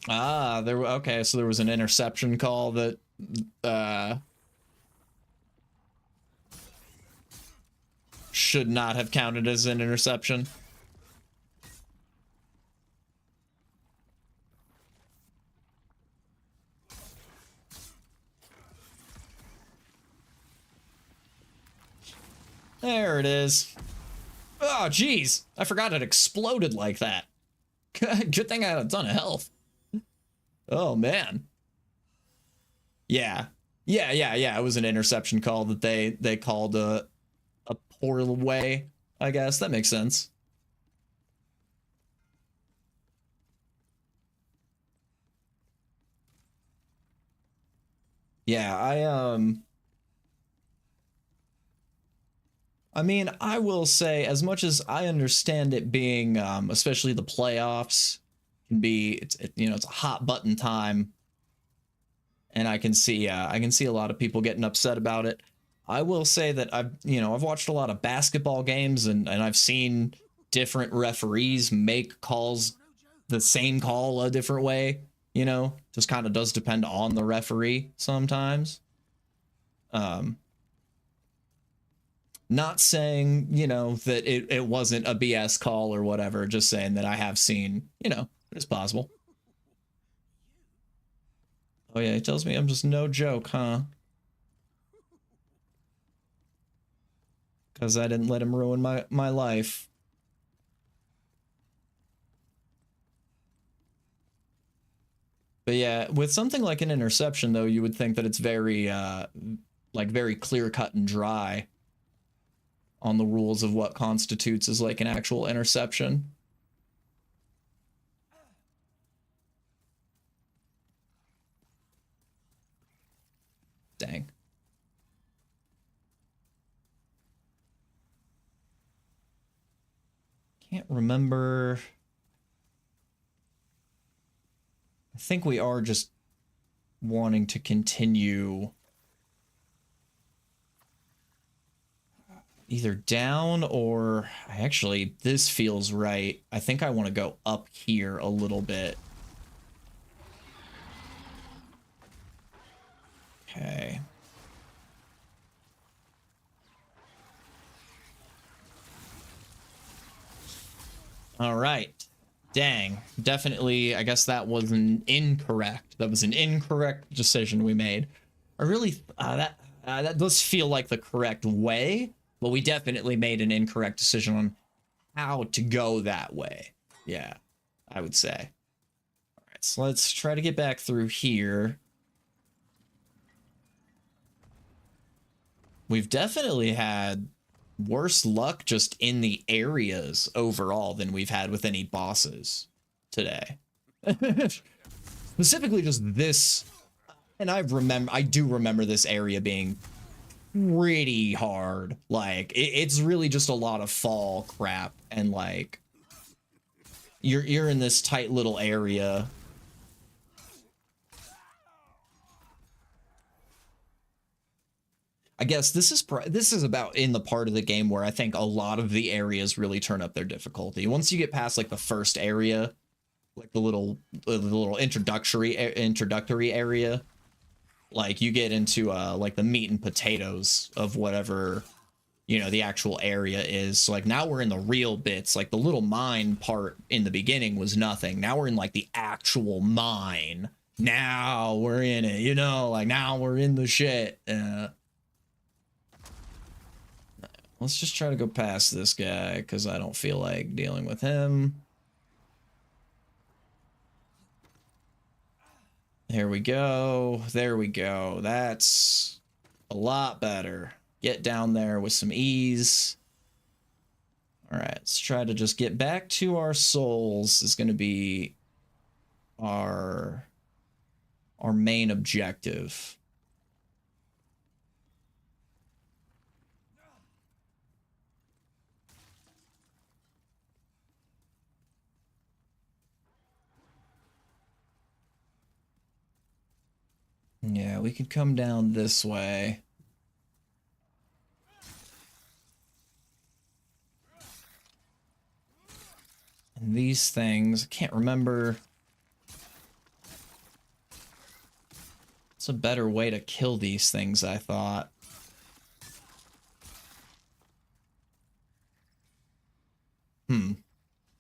Ah, okay, so there was an interception call that should not have counted as an interception. There it is. Oh, geez. I forgot it exploded like that. Good thing I had a ton of health. Oh, man. Yeah. Yeah. It was an interception call that they called a poor way, I guess. That makes sense. Yeah, I mean, I will say, as much as I understand it being, especially the playoffs, can be, it's a hot button time, and I can see a lot of people getting upset about it. I will say that I've watched a lot of basketball games, and I've seen different referees make calls, the same call a different way. Just kind of does depend on the referee sometimes. Not saying, that it wasn't a BS call or whatever, just saying that I have seen, it's possible. Oh yeah, he tells me I'm just no joke, huh? Because I didn't let him ruin my life. But yeah, with something like an interception, though, you would think that it's very, very clear cut and dry on the rules of what constitutes as like an actual interception. Dang. Can't remember. I think we are just wanting to continue either down or actually this feels right. I think I want to go up here a little bit. Okay. All right. Dang. Definitely, I guess that was an incorrect. That was an incorrect decision we made. I really, that does feel like the correct way, but we definitely made an incorrect decision on how to go that way. Yeah, I would say. All right, so let's try to get back through here. We've definitely had worse luck just in the areas overall than we've had with any bosses today. Specifically just this, and I do remember this area being pretty hard. Like it's really just a lot of fall crap, and like you're in this tight little area. I guess this is about in the part of the game where I think a lot of the areas really turn up their difficulty. Once you get past like the first area, like the little introductory area, like you get into like the meat and potatoes of whatever the actual area is. So like now we're in the real bits. Like the little mine part in the beginning was nothing. Now we're in like the actual mine. Now we're in it, like now we're in the shit. Let's just try to go past this guy because I don't feel like dealing with him. There we go. There we go. That's a lot better. Get down there with some ease. All right, let's try to just get back to our souls. Is going to be our main objective. Yeah, we could come down this way. And these things, I can't remember. It's a better way to kill these things, I thought.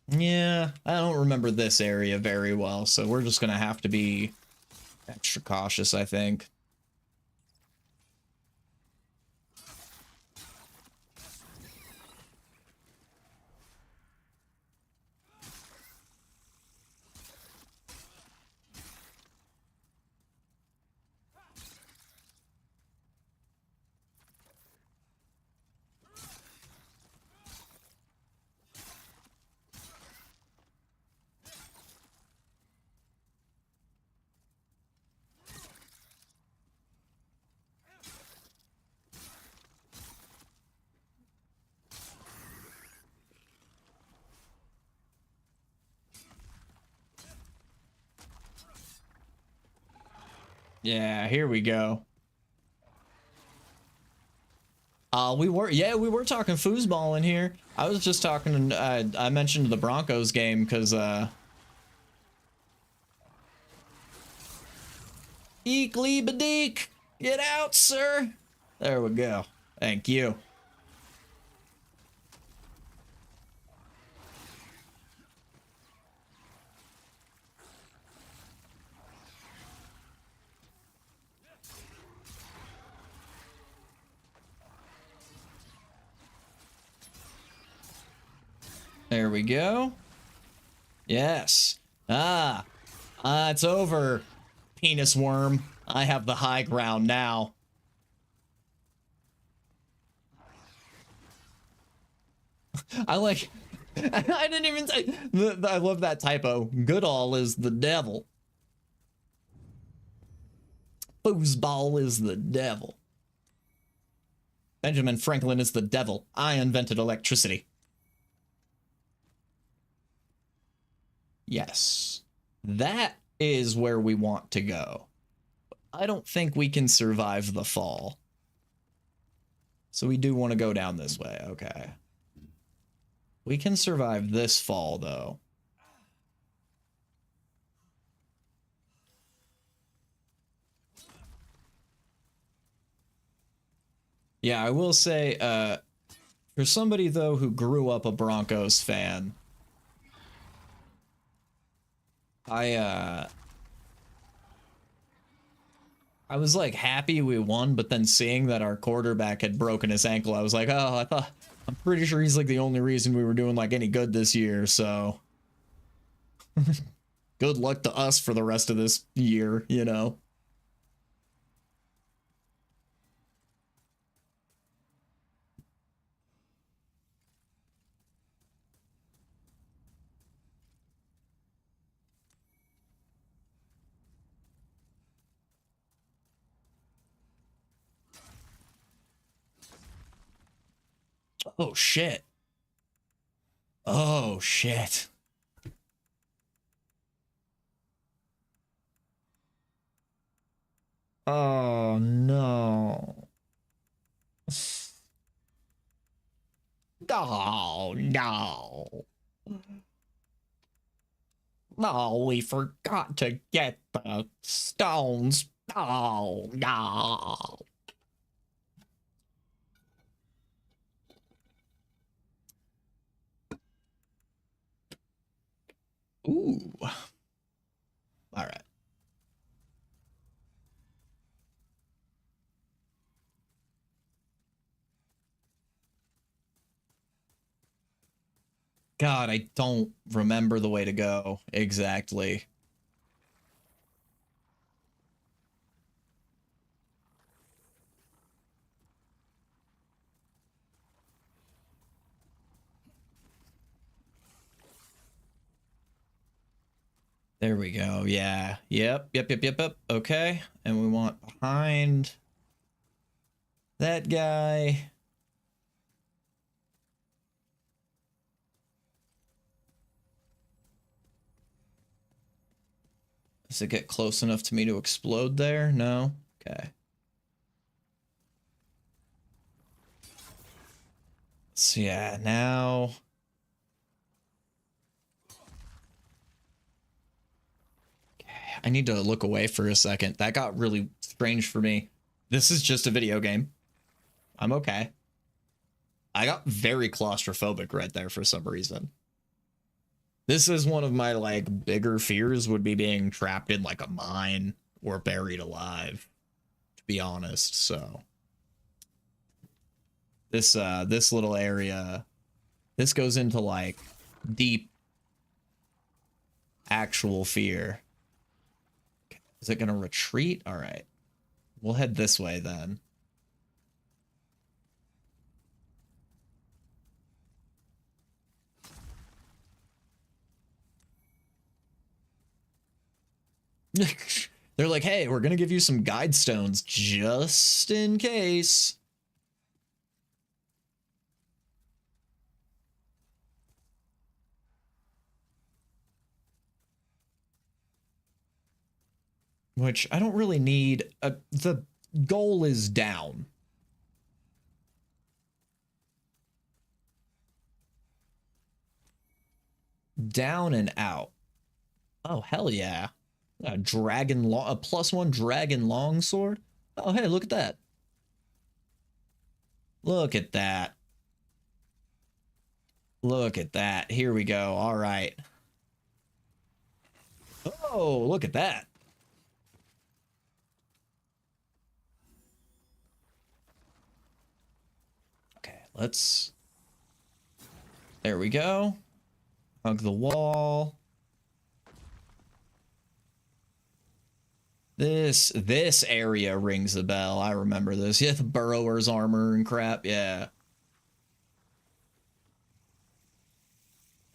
Yeah, I don't remember this area very well, so we're just gonna have to be extra cautious, I think. Yeah, here we go. We were talking foosball in here. I was just talking, I mentioned the Broncos game because, Eek Liebedeek! Get out, sir! There we go. Thank you. There we go. Yes. It's over, penis worm. I have the high ground now. I like... I didn't even say... I love that typo. Goodall is the devil. Foosball is the devil. Benjamin Franklin is the devil. I invented electricity. Yes. That is where we want to go. I don't think we can survive the fall. So we do want to go down this way. Okay. We can survive this fall, though. Yeah, I will say, for somebody, though, who grew up a Broncos fan, I was like happy we won, but then seeing that our quarterback had broken his ankle, I was like, oh, I'm pretty sure he's like the only reason we were doing like any good this year, so good luck to us for the rest of this year, you know? Oh, shit. Oh, shit. Oh, no. Oh, no. Oh, we forgot to get the stones. Oh, no. Ooh. All right. God, I don't remember the way to go exactly. There we go. Yeah. Yep. Okay. And we want behind that guy. Does it get close enough to me to explode there? No? Okay. So yeah, now... Okay, I need to look away for a second. That got really strange for me. This is just a video game. I'm okay. I got very claustrophobic right there for some reason. This is one of my, like, bigger fears would be being trapped in, like, a mine or buried alive, to be honest, so. This little area, this goes into, like, deep actual fear. Is it gonna retreat? All right. We'll head this way then. They're like, hey, we're gonna give you some guide stones just in case. Which I don't really need. The goal is down. Down and out. Oh, hell yeah. A dragon long, a +1 dragon longsword. Oh, hey, look at that. Look at that. Look at that. Here we go. All right. Oh, look at that. Okay, let's... There we go. Hug the wall. This area rings a bell. I remember this. Yeah, the burrower's armor and crap. Yeah.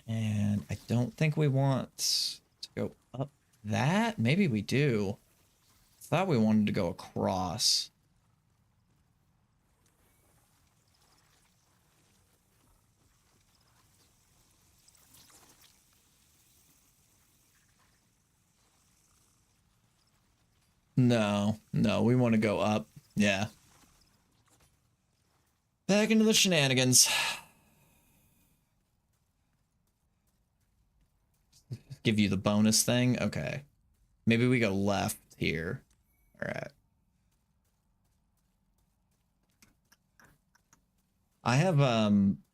And I don't think we want to go up that. Maybe we do. I thought we wanted to go across. No, we want to go up. Yeah. Back into the shenanigans. Give you the bonus thing? Okay. Maybe we go left here. All right. I have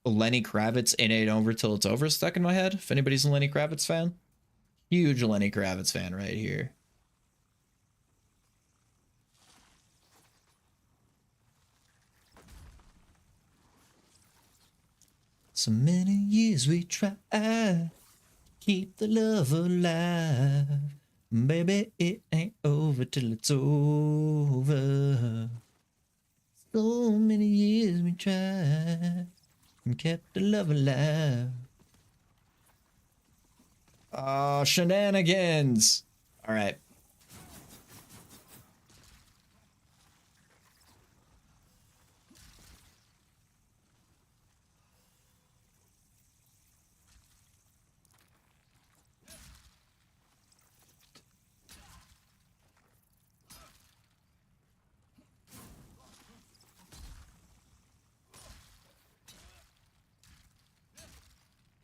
Lenny Kravitz in It Over Till It's Over stuck in my head. If anybody's a Lenny Kravitz fan. Huge Lenny Kravitz fan right here. So many years we try keep the love alive. Baby, it ain't over till it's over. So many years we tried and kept the love alive. Oh, shenanigans. All right.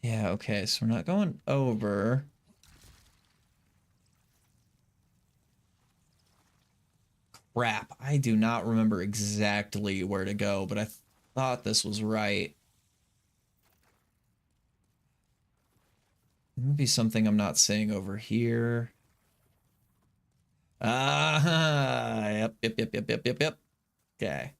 Yeah, okay, so we're not going over. Crap, I do not remember exactly where to go, but I thought this was right. Maybe something I'm not seeing over here. Ah, yep. Okay.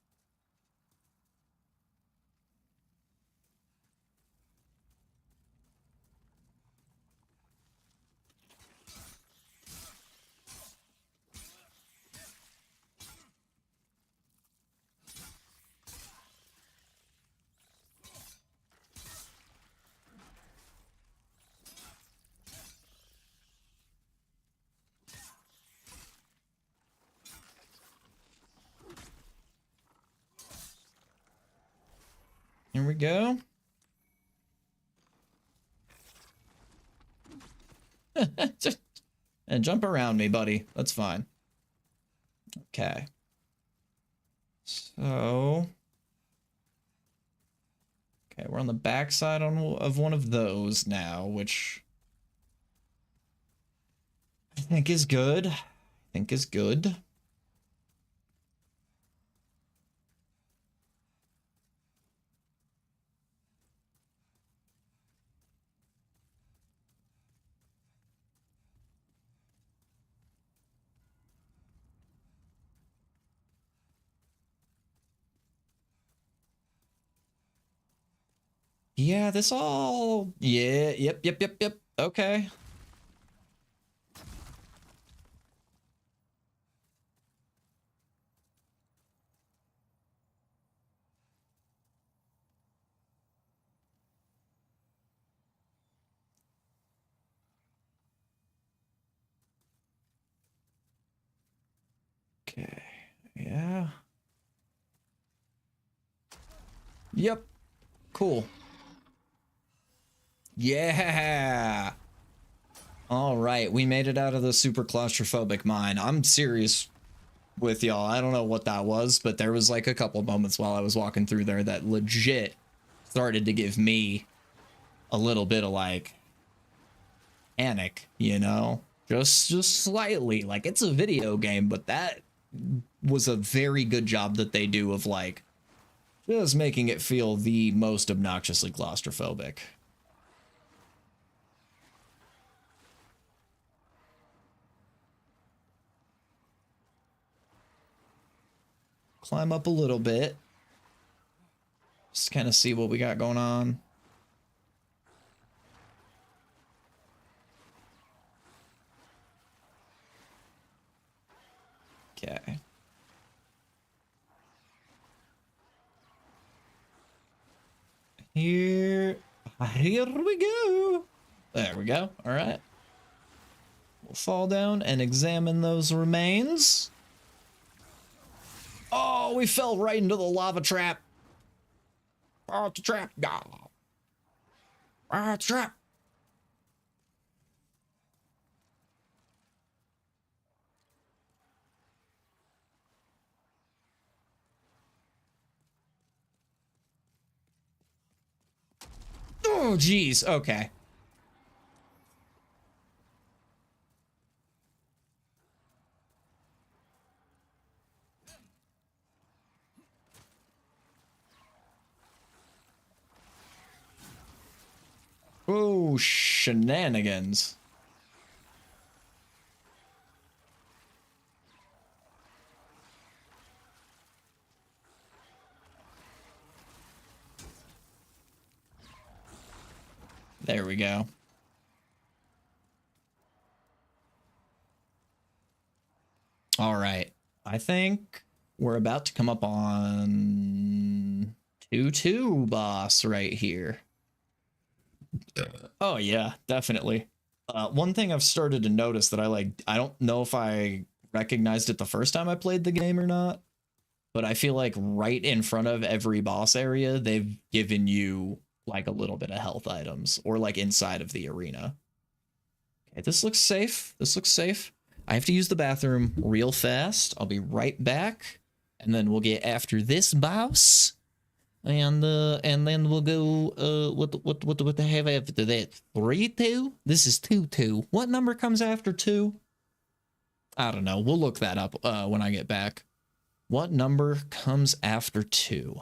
Here we go. And jump around me, buddy. That's fine. Okay. So... Okay, we're on the backside of one of those now, which... I think is good. I think is good. Yeah, this all... Yeah, yep. Okay. Okay, yeah. Yep, cool. Yeah! All right, we made it out of the super claustrophobic mine. I'm serious with y'all. I don't know what that was, but there was like a couple moments while I was walking through there that legit started to give me a little bit of like panic, you know? Just slightly. Like, it's a video game, but that was a very good job that they do of like just making it feel the most obnoxiously claustrophobic. Climb up a little bit. Just kind of see what we got going on. Okay. Here we go. There we go. All right. We'll fall down and examine those remains. Oh, we fell right into the lava trap. Oh, it's a trap. Oh, it's a trap. Oh, geez. Okay. Oh, shenanigans. There we go. All right. I think we're about to come up on 2-2 boss right here. Oh yeah, definitely. One thing I've started to notice that I don't know if I recognized it the first time I played the game or not, but I feel like right in front of every boss area, they've given you like a little bit of health items or like inside of the arena. Okay, this looks safe. This looks safe. I have to use the bathroom real fast. I'll be right back. And then we'll get after this boss. And then we'll go what the have after that? 3-2? This is 2-2. What number comes after 2? I don't know. We'll look that up when I get back. What number comes after 2?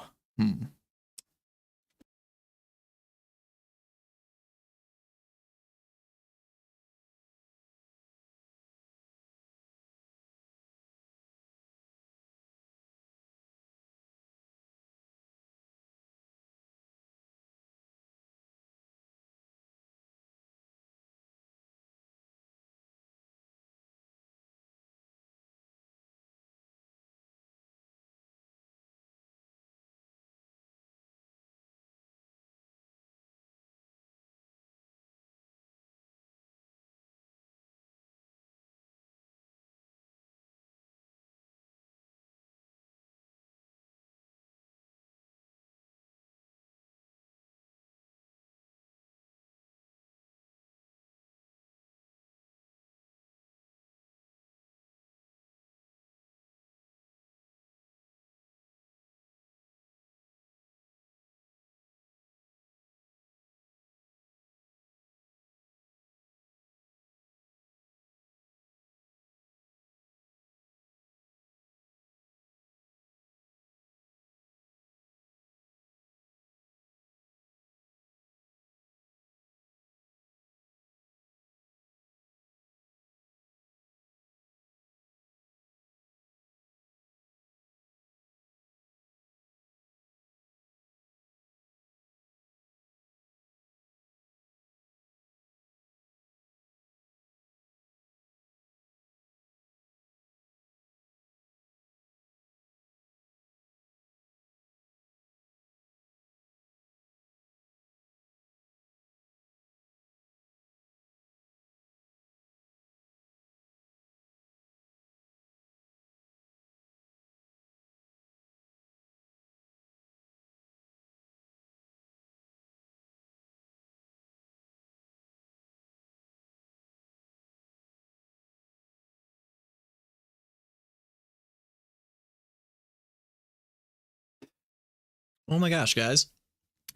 Oh my gosh, guys.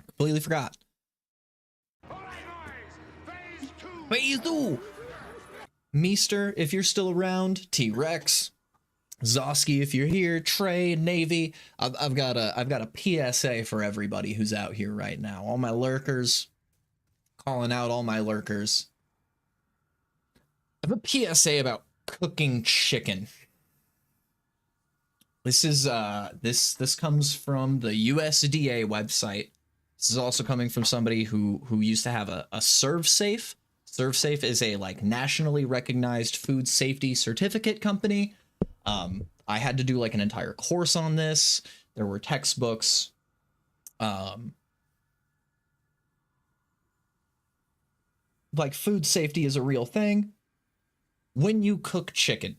Completely forgot. Phase 2! Meester, if you're still around, T-Rex, Zosky, if you're here, Trey, Navy. I've got a PSA for everybody who's out here right now. All my lurkers, calling out all my lurkers. I have a PSA about cooking chicken. This is this comes from the USDA website. This is also coming from somebody who used to have a ServSafe. ServSafe is a like nationally recognized food safety certificate company. I had to do like an entire course on this. There were textbooks. Like food safety is a real thing. When you cook chicken,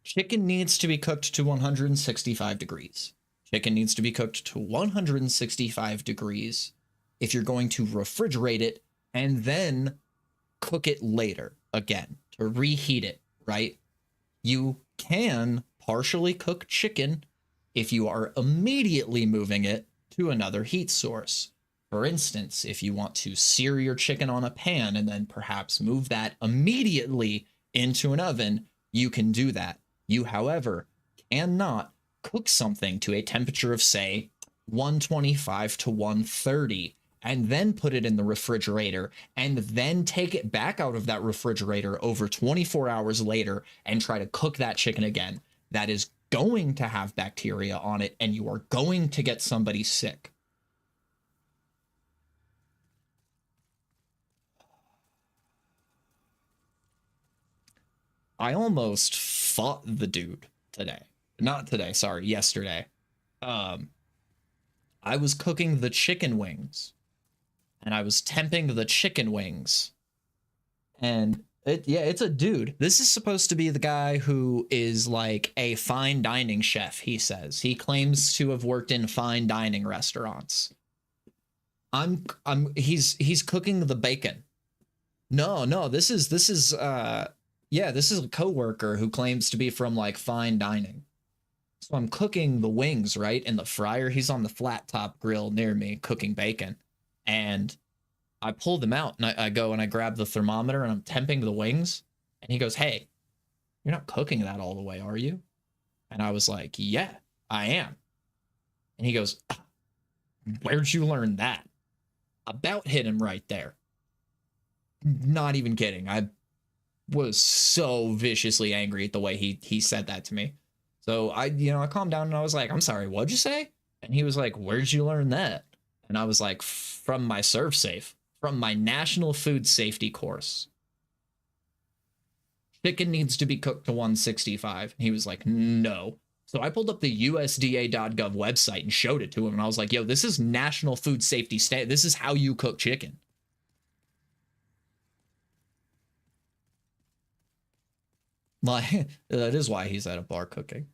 chicken needs to be cooked to 165 degrees. Chicken needs to be cooked to 165 degrees if you're going to refrigerate it and then cook it later again to reheat it, right? You can partially cook chicken if you are immediately moving it to another heat source. For instance, if you want to sear your chicken on a pan and then perhaps move that immediately into an oven, you can do that. You, however, cannot cook something to a temperature of, say, 125 to 130 and then put it in the refrigerator and then take it back out of that refrigerator over 24 hours later and try to cook that chicken again. That is going to have bacteria on it and you are going to get somebody sick. I almost fought the dude today. Not today, sorry, yesterday. I was cooking the chicken wings. And I was temping the chicken wings. And it's a dude. This is supposed to be the guy who is like a fine dining chef, he says. He claims to have worked in fine dining restaurants. He's cooking the bacon. No, this is a coworker who claims to be from like fine dining. So I'm cooking the wings, right? In the fryer, he's on the flat top grill near me cooking bacon. And I pull them out and I go and I grab the thermometer and I'm temping the wings. And he goes, "Hey, you're not cooking that all the way, are you?" And I was like, "Yeah, I am." And he goes, "Where'd you learn that?" About hit him right there. Not even kidding. I was so viciously angry at the way he said that to me. So I calmed down and I was like, "I'm sorry, what'd you say?" And he was like, "Where'd you learn that?" And I was like, "From my ServSafe, from my National Food Safety course. Chicken needs to be cooked to 165. And he was like, "No." So I pulled up the USDA.gov website and showed it to him. And I was like, "Yo, this is National Food Safety State. This is how you cook chicken." Like, that is why he's at a bar cooking.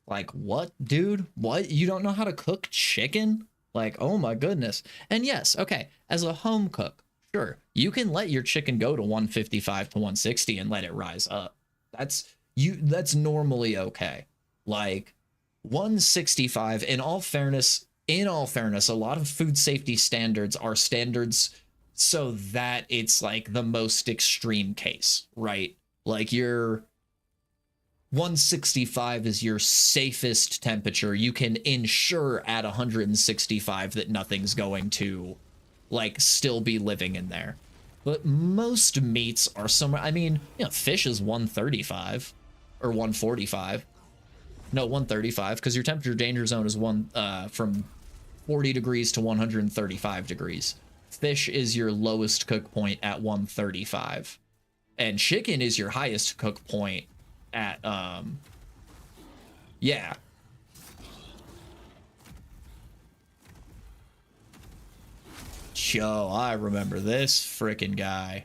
Like, what, dude? What? You don't know how to cook chicken? Like, oh my goodness. And yes, okay, as a home cook, sure, you can let your chicken go to 155 to 160 and let it rise up. That's normally okay. Like 165, in all fairness, a lot of food safety standards are standards so that it's like the most extreme case, right? Like your 165 is your safest temperature. You can ensure at 165 that nothing's going to like still be living in there. But most meats are somewhere, I mean, fish is 135 or 145. No, 135, because your temperature danger zone is from 40 degrees to 135 degrees. Fish is your lowest cook point at 135. And chicken is your highest cook point at, yeah. Yo, I remember this frickin' guy.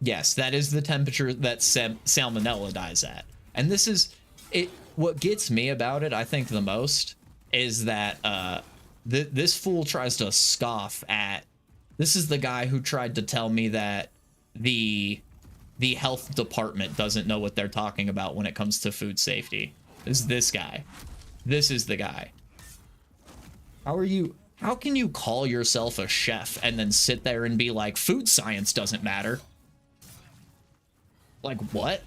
Yes, that is the temperature that salmonella dies at. And this is it. What gets me about it, I think, the most is that this fool tries to scoff at. This is the guy who tried to tell me that the health department doesn't know what they're talking about when it comes to food safety. Is this guy? This is the guy. How can you call yourself a chef and then sit there and be like, food science doesn't matter? Like, what?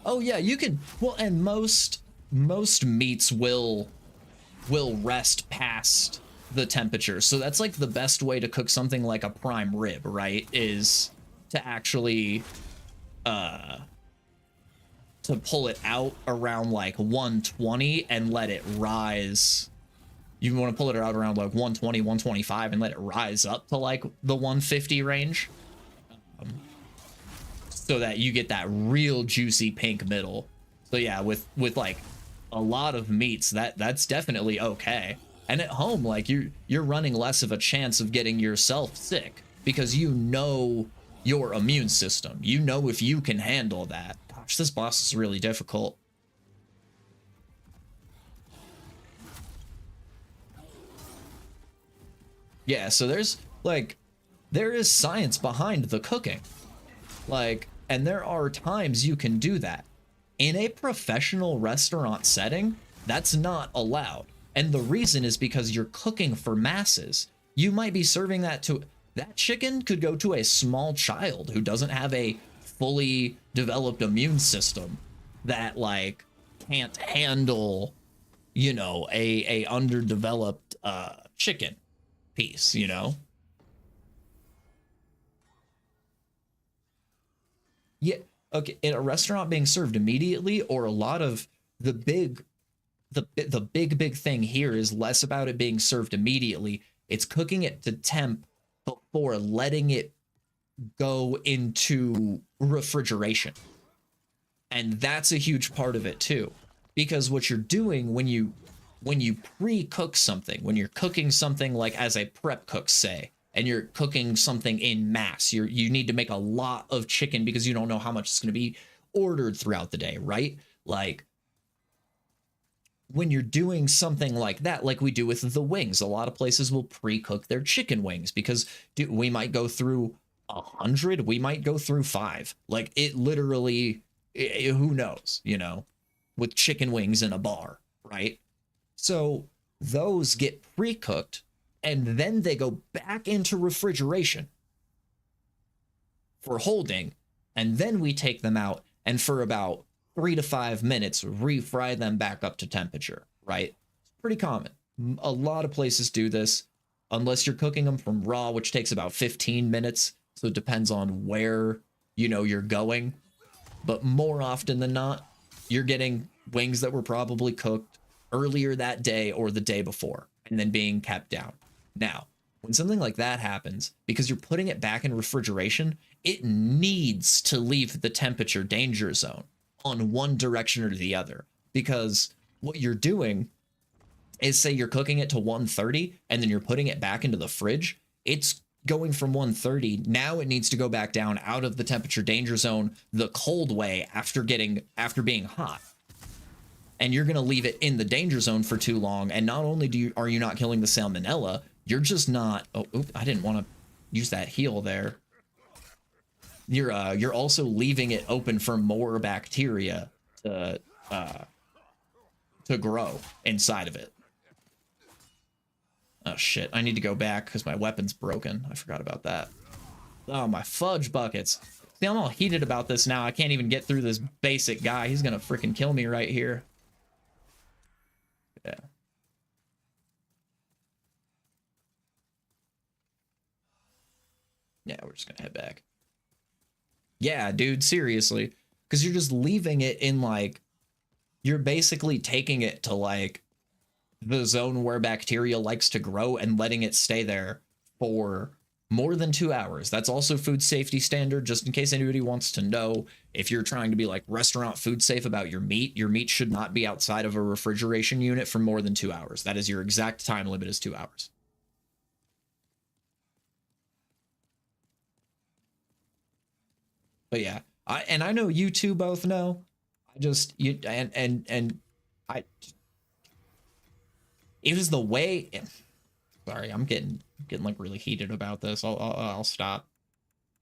Oh yeah, you can. Well, and most meats will rest past the temperature. So that's like the best way to cook something like a prime rib, right? Is to actually to pull it out around like 120 and let it rise. You want to pull it out around like 120, 125 and let it rise up to like the 150 range. So that you get that real juicy pink middle. So yeah, with like a lot of meats, that's definitely okay. And at home, like you're running less of a chance of getting yourself sick because you know your immune system. You know if you can handle that. Gosh, this boss is really difficult. Yeah, so there is science behind the cooking. Like, and there are times you can do that. In a professional restaurant setting, that's not allowed. And the reason is because you're cooking for masses. You might be serving that chicken could go to a small child who doesn't have a fully developed immune system that like can't handle, you know, a underdeveloped chicken piece, you know? Yeah, okay, in a restaurant being served immediately, or a lot of the big thing here is less about it being served immediately. It's cooking it to temp before letting it go into refrigeration. And that's a huge part of it too. Because what you're doing when you pre-cook something, when you're cooking something like as a prep cook, say, and you're cooking something in mass, you need to make a lot of chicken because you don't know how much is going to be ordered throughout the day, right? Like when you're doing something like that, like we do with the wings, a lot of places will pre-cook their chicken wings because we might go through 100, we might go through 5. Like it literally, who knows, you know, with chicken wings in a bar, right? So those get pre-cooked and then they go back into refrigeration for holding, and then we take them out and for about 3 to 5 minutes refry them back up to temperature, right? It's pretty common. A lot of places do this, unless you're cooking them from raw, which takes about 15 minutes. So it depends on where, you know, you're going. But more often than not, you're getting wings that were probably cooked earlier that day or the day before and then being kept down. Now, when something like that happens, because you're putting it back in refrigeration, it needs to leave the temperature danger zone on one direction or the other. Because what you're doing is, say you're cooking it to 130 and then you're putting it back into the fridge, it's going from 130. Now it needs to go back down out of the temperature danger zone the cold way after being hot. And you're going to leave it in the danger zone for too long. And not only are you not killing the salmonella, you're just not. Oh, oops, I didn't want to use that heal there. You're also leaving it open for more bacteria to grow inside of it. Oh shit! I need to go back because my weapon's broken. I forgot about that. Oh, my fudge buckets. See, I'm all heated about this now. I can't even get through this basic guy. He's gonna freaking kill me right here. Yeah. Yeah, we're just gonna head back. Yeah, dude, seriously. Because you're just leaving it in, like, you're basically taking it to, like, the zone where bacteria likes to grow and letting it stay there for more than 2 hours. That's also food safety standard, just in case anybody wants to know. If you're trying to be like restaurant food safe about your meat should not be outside of a refrigeration unit for more than 2 hours. That is your exact time limit, is 2 hours. But yeah, I know you two both know, I just you and I it was the way. Sorry, I'm getting like really heated about this. I'll stop.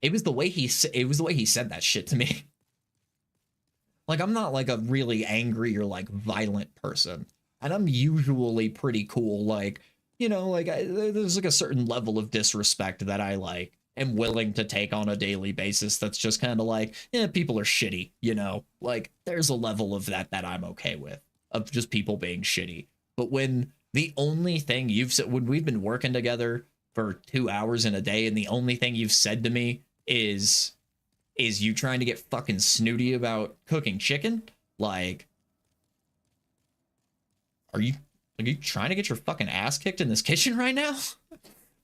It was the way it was the way he said that shit to me. Like, I'm not like a really angry or like violent person, and I'm usually pretty cool. Like, you know, like there's like a certain level of disrespect that I like am willing to take on a daily basis. That's just kind of like, yeah, people are shitty. You know, like there's a level of that I'm okay with, of just people being shitty. But when the only thing you've said, when we've been working together for 2 hours in a day, and the only thing you've said to me is you trying to get fucking snooty about cooking chicken? Like, are you trying to get your fucking ass kicked in this kitchen right now?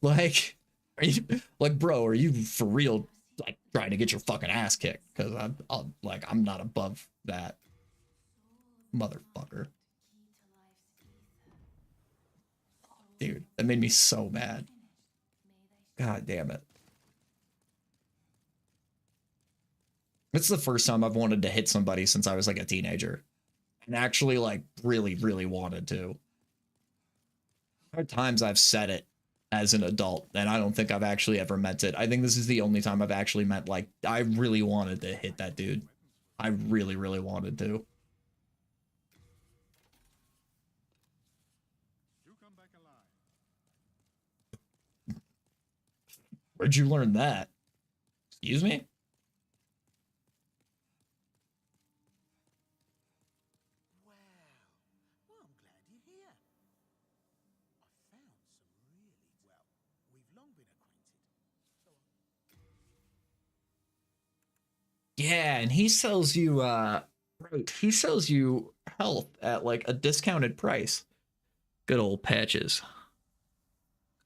Like, are you like, bro, are you for real like trying to get your fucking ass kicked? Because I'm not above that, motherfucker. Dude, that made me so mad. God damn it. It's the first time I've wanted to hit somebody since I was like a teenager. And actually like really, really wanted to. There are times I've said it as an adult, and I don't think I've actually ever meant it. I think this is the only time I've actually meant, like, I really wanted to hit that dude. I really, really wanted to. You come back alive. Where'd you learn that? Excuse me? Well, I'm glad you're here. I found some really well. We've long been acquainted. Yeah, and he sells you right, he sells you health at like a discounted price. Good old Patches.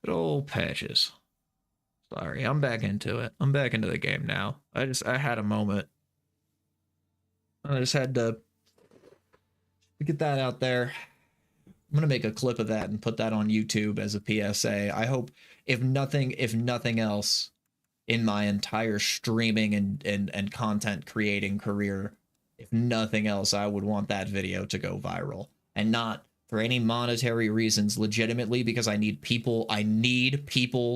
Good old Patches. Sorry, I'm back into it. I'm back into the game now. I had a moment. I just had to get that out there. I'm gonna make a clip of that and put that on YouTube as a PSA. I hope, if nothing else, in my entire streaming and content creating career, if nothing else, I would want that video to go viral. And not for any monetary reasons, legitimately, because I need people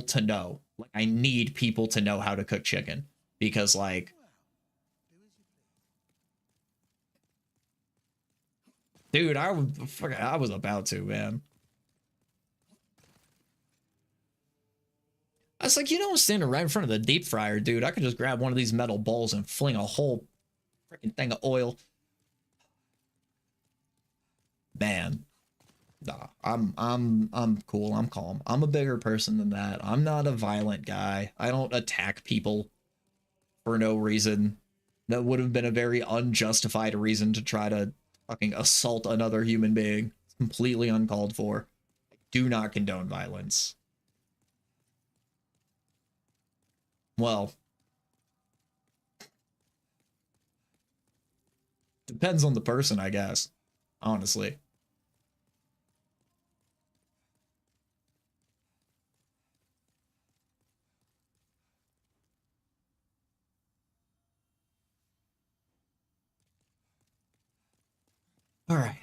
to know. Like, I need people to know how to cook chicken. Because, like, dude, I was about to, man. I was like, you know, I'm standing right in front of the deep fryer, dude. I could just grab one of these metal bowls and fling a whole freaking thing of oil. Man, nah, I'm cool. I'm calm. I'm a bigger person than that. I'm not a violent guy. I don't attack people for no reason. That would have been a very unjustified reason to try to fucking assault another human being. It's completely uncalled for. I do not condone violence. Well, depends on the person, I guess. Honestly. All right.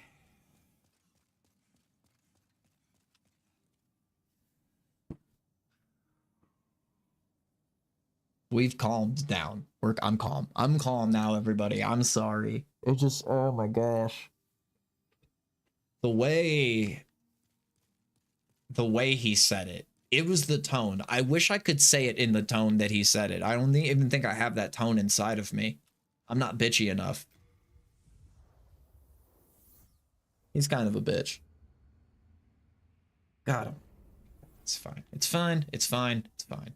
We've calmed down. I'm calm. I'm calm now, everybody. I'm sorry. It just, oh my gosh. The way he said it. It was the tone. I wish I could say it in the tone that he said it. I don't even think I have that tone inside of me. I'm not bitchy enough. He's kind of a bitch. Got him. It's fine. It's fine. It's fine. It's fine.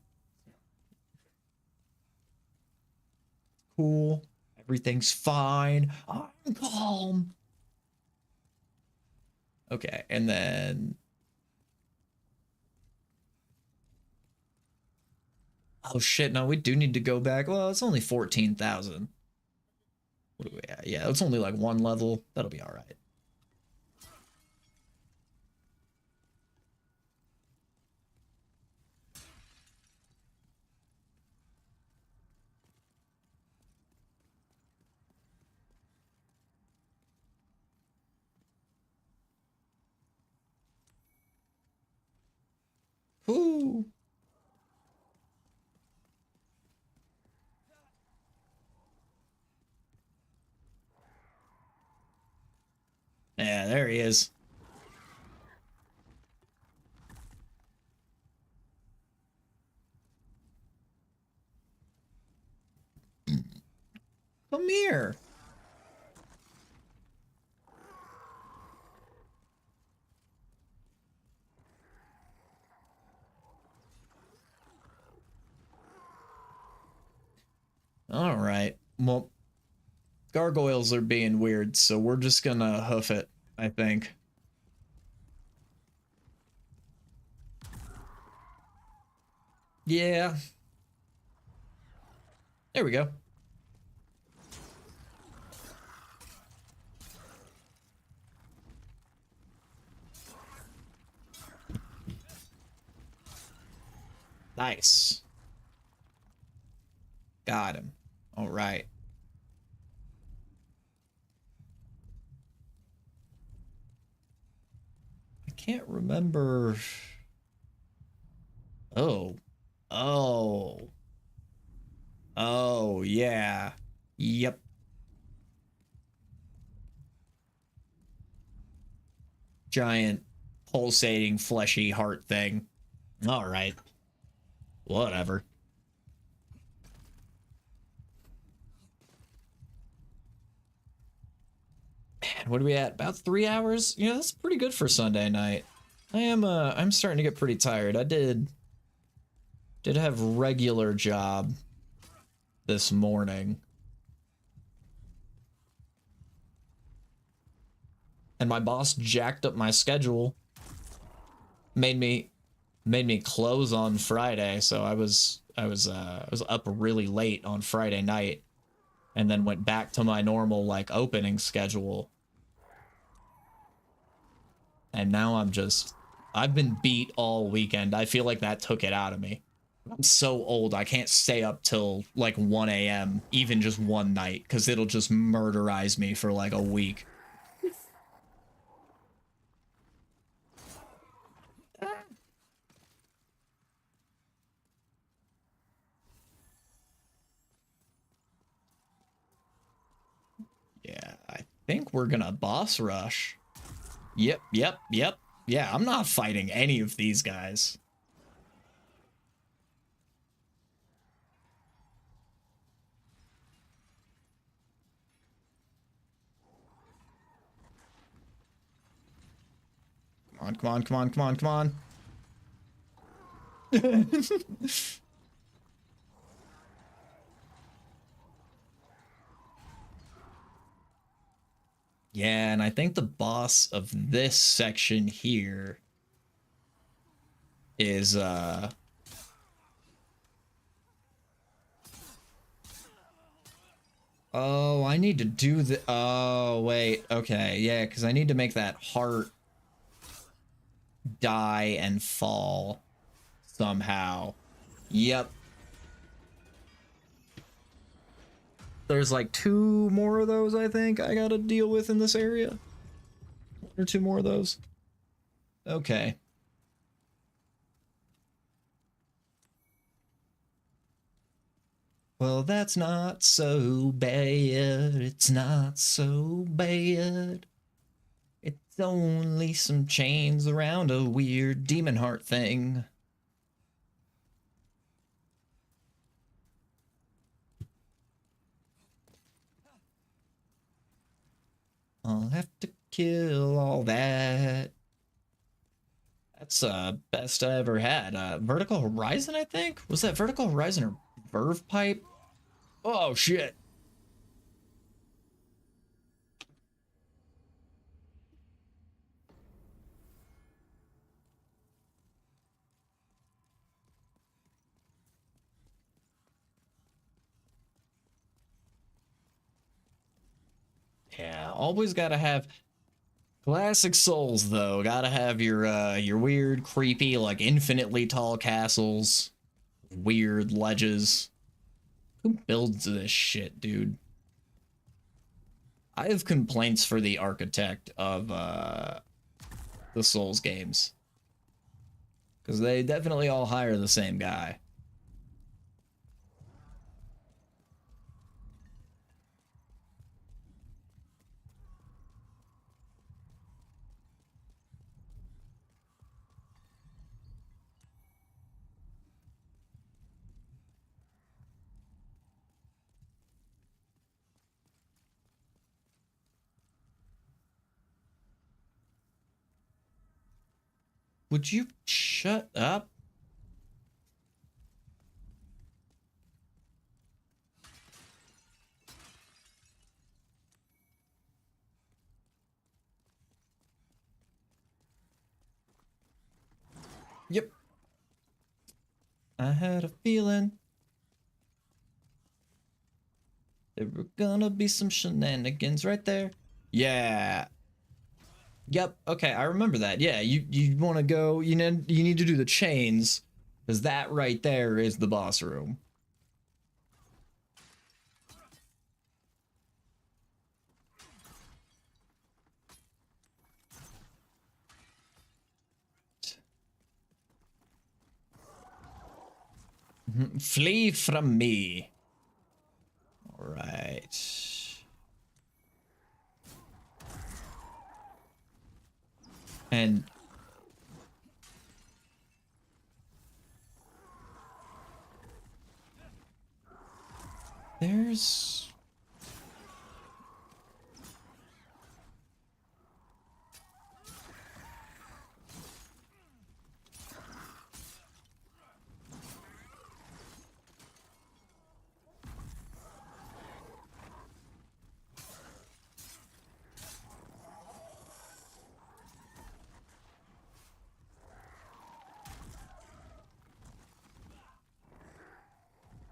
Cool. Everything's fine. I'm calm. Okay, and then... Oh shit, no, we do need to go back. Well, it's only 14,000. What are we at? Yeah, it's only like one level. That'll be all right. Ooh. Yeah, there he is. Come here. All right. Well, gargoyles are being weird, so we're just gonna hoof it, I think. Yeah. There we go. Nice. Got him. All right. I can't remember. Oh. Oh. Oh, yeah. Yep. Giant pulsating fleshy heart thing. All right. Whatever. Man, what are we at? About 3 hours? Yeah, that's pretty good for Sunday night. I'm starting to get pretty tired. I did have regular job this morning. And my boss jacked up my schedule. Made me close on Friday, so I was up really late on Friday night and then went back to my normal like opening schedule. And now I've been beat all weekend. I feel like that took it out of me. I'm so old, I can't stay up till like 1 a.m. even just one night, because it'll just murderize me for like a week. Yeah, I think we're gonna boss rush. Yep. Yeah, I'm not fighting any of these guys. Come on. Yeah, and I think the boss of this section here is oh, I need to do the oh wait, okay, yeah, because I need to make that heart die and fall somehow. Yep. There's like 2 more of those, I think, I gotta deal with in this area. 1 or 2 more of those. Okay. Well, that's not so bad. It's not so bad. It's only some chains around a weird demon heart thing. I'll have to kill all that. That's best I ever had. Vertical Horizon, I think? Was that Vertical Horizon or Verve Pipe? Oh shit. Yeah, always gotta have classic Souls though. Gotta have your weird, creepy, like infinitely tall castles, weird ledges. Who builds this shit, dude? I have complaints for the architect of the Souls games. Because they definitely all hire the same guy. Would you shut up? Yep. I had a feeling there were gonna be some shenanigans right there. Yeah. Yep. Okay, I remember that. Yeah, you want to go. You need to do the chains, because that right there is the boss room. Flee from me. All right. And there's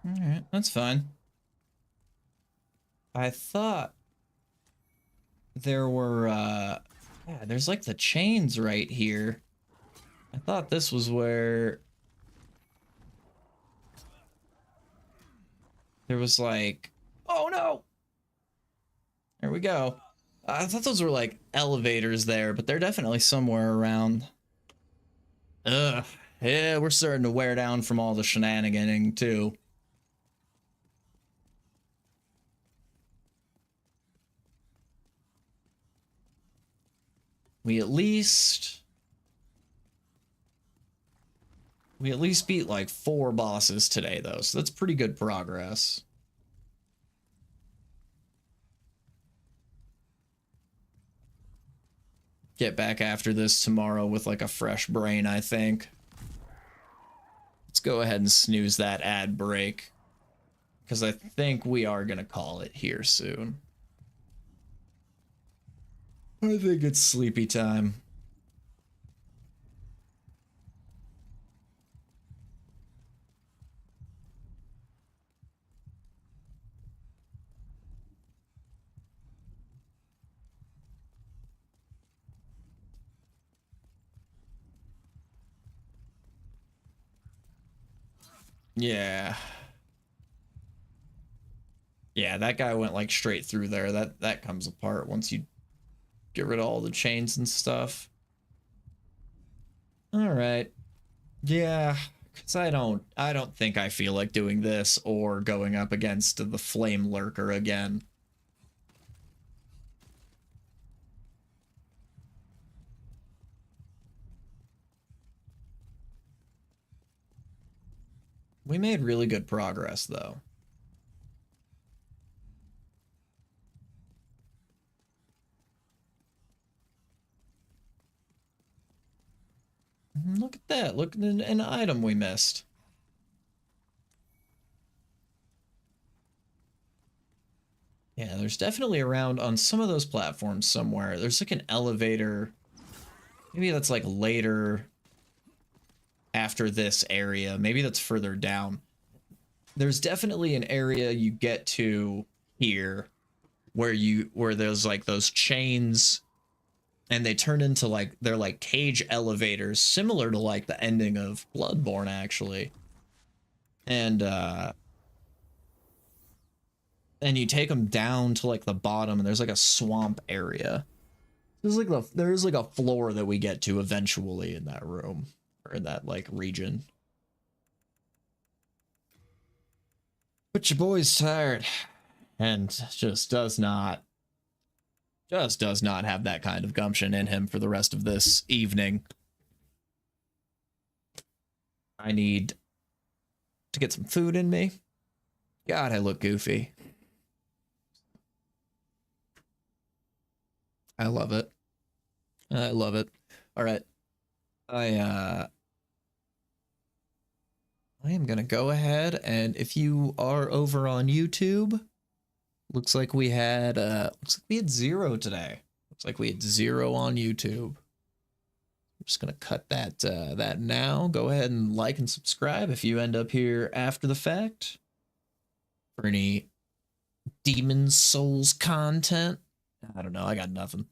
all right, that's fine. I thought there were yeah, there's like the chains right here. I thought this was where there was like, oh no. There we go. I thought those were like elevators there, but they're definitely somewhere around. Ugh. Yeah, we're starting to wear down from all the shenaniganing too. We at least beat like 4 bosses today though, so that's pretty good progress. Get back after this tomorrow with like a fresh brain, I think. Let's go ahead and snooze that ad break, because I think we are gonna call it here soon. I think it's sleepy time. Yeah. Yeah, that guy went like straight through there. That comes apart once you get rid of all the chains and stuff. All right. Yeah, cuz I don't think I feel like doing this or going up against the flame lurker again. We made really good progress though. Look at that. Look at an item we missed. Yeah, there's definitely around on some of those platforms somewhere. There's like an elevator. Maybe that's like later after this area. Maybe that's further down. There's definitely an area you get to here where there's like those chains and they turn into like they're like cage elevators, similar to like the ending of Bloodborne actually. And you take them down to like the bottom and there's like a swamp area. There's like a floor that we get to eventually in that room. or in that like region. But your boy's tired and just does not have that kind of gumption in him for the rest of this evening. I need to get some food in me. God, I look goofy. I love it. I love it. All right. I am going to go ahead, and if you are over on YouTube, looks like we had 0 today. Looks like we had 0 on YouTube. I'm just going to cut that now. Go ahead and like and subscribe if you end up here after the fact for any Demon's Souls content. I don't know. I got nothing.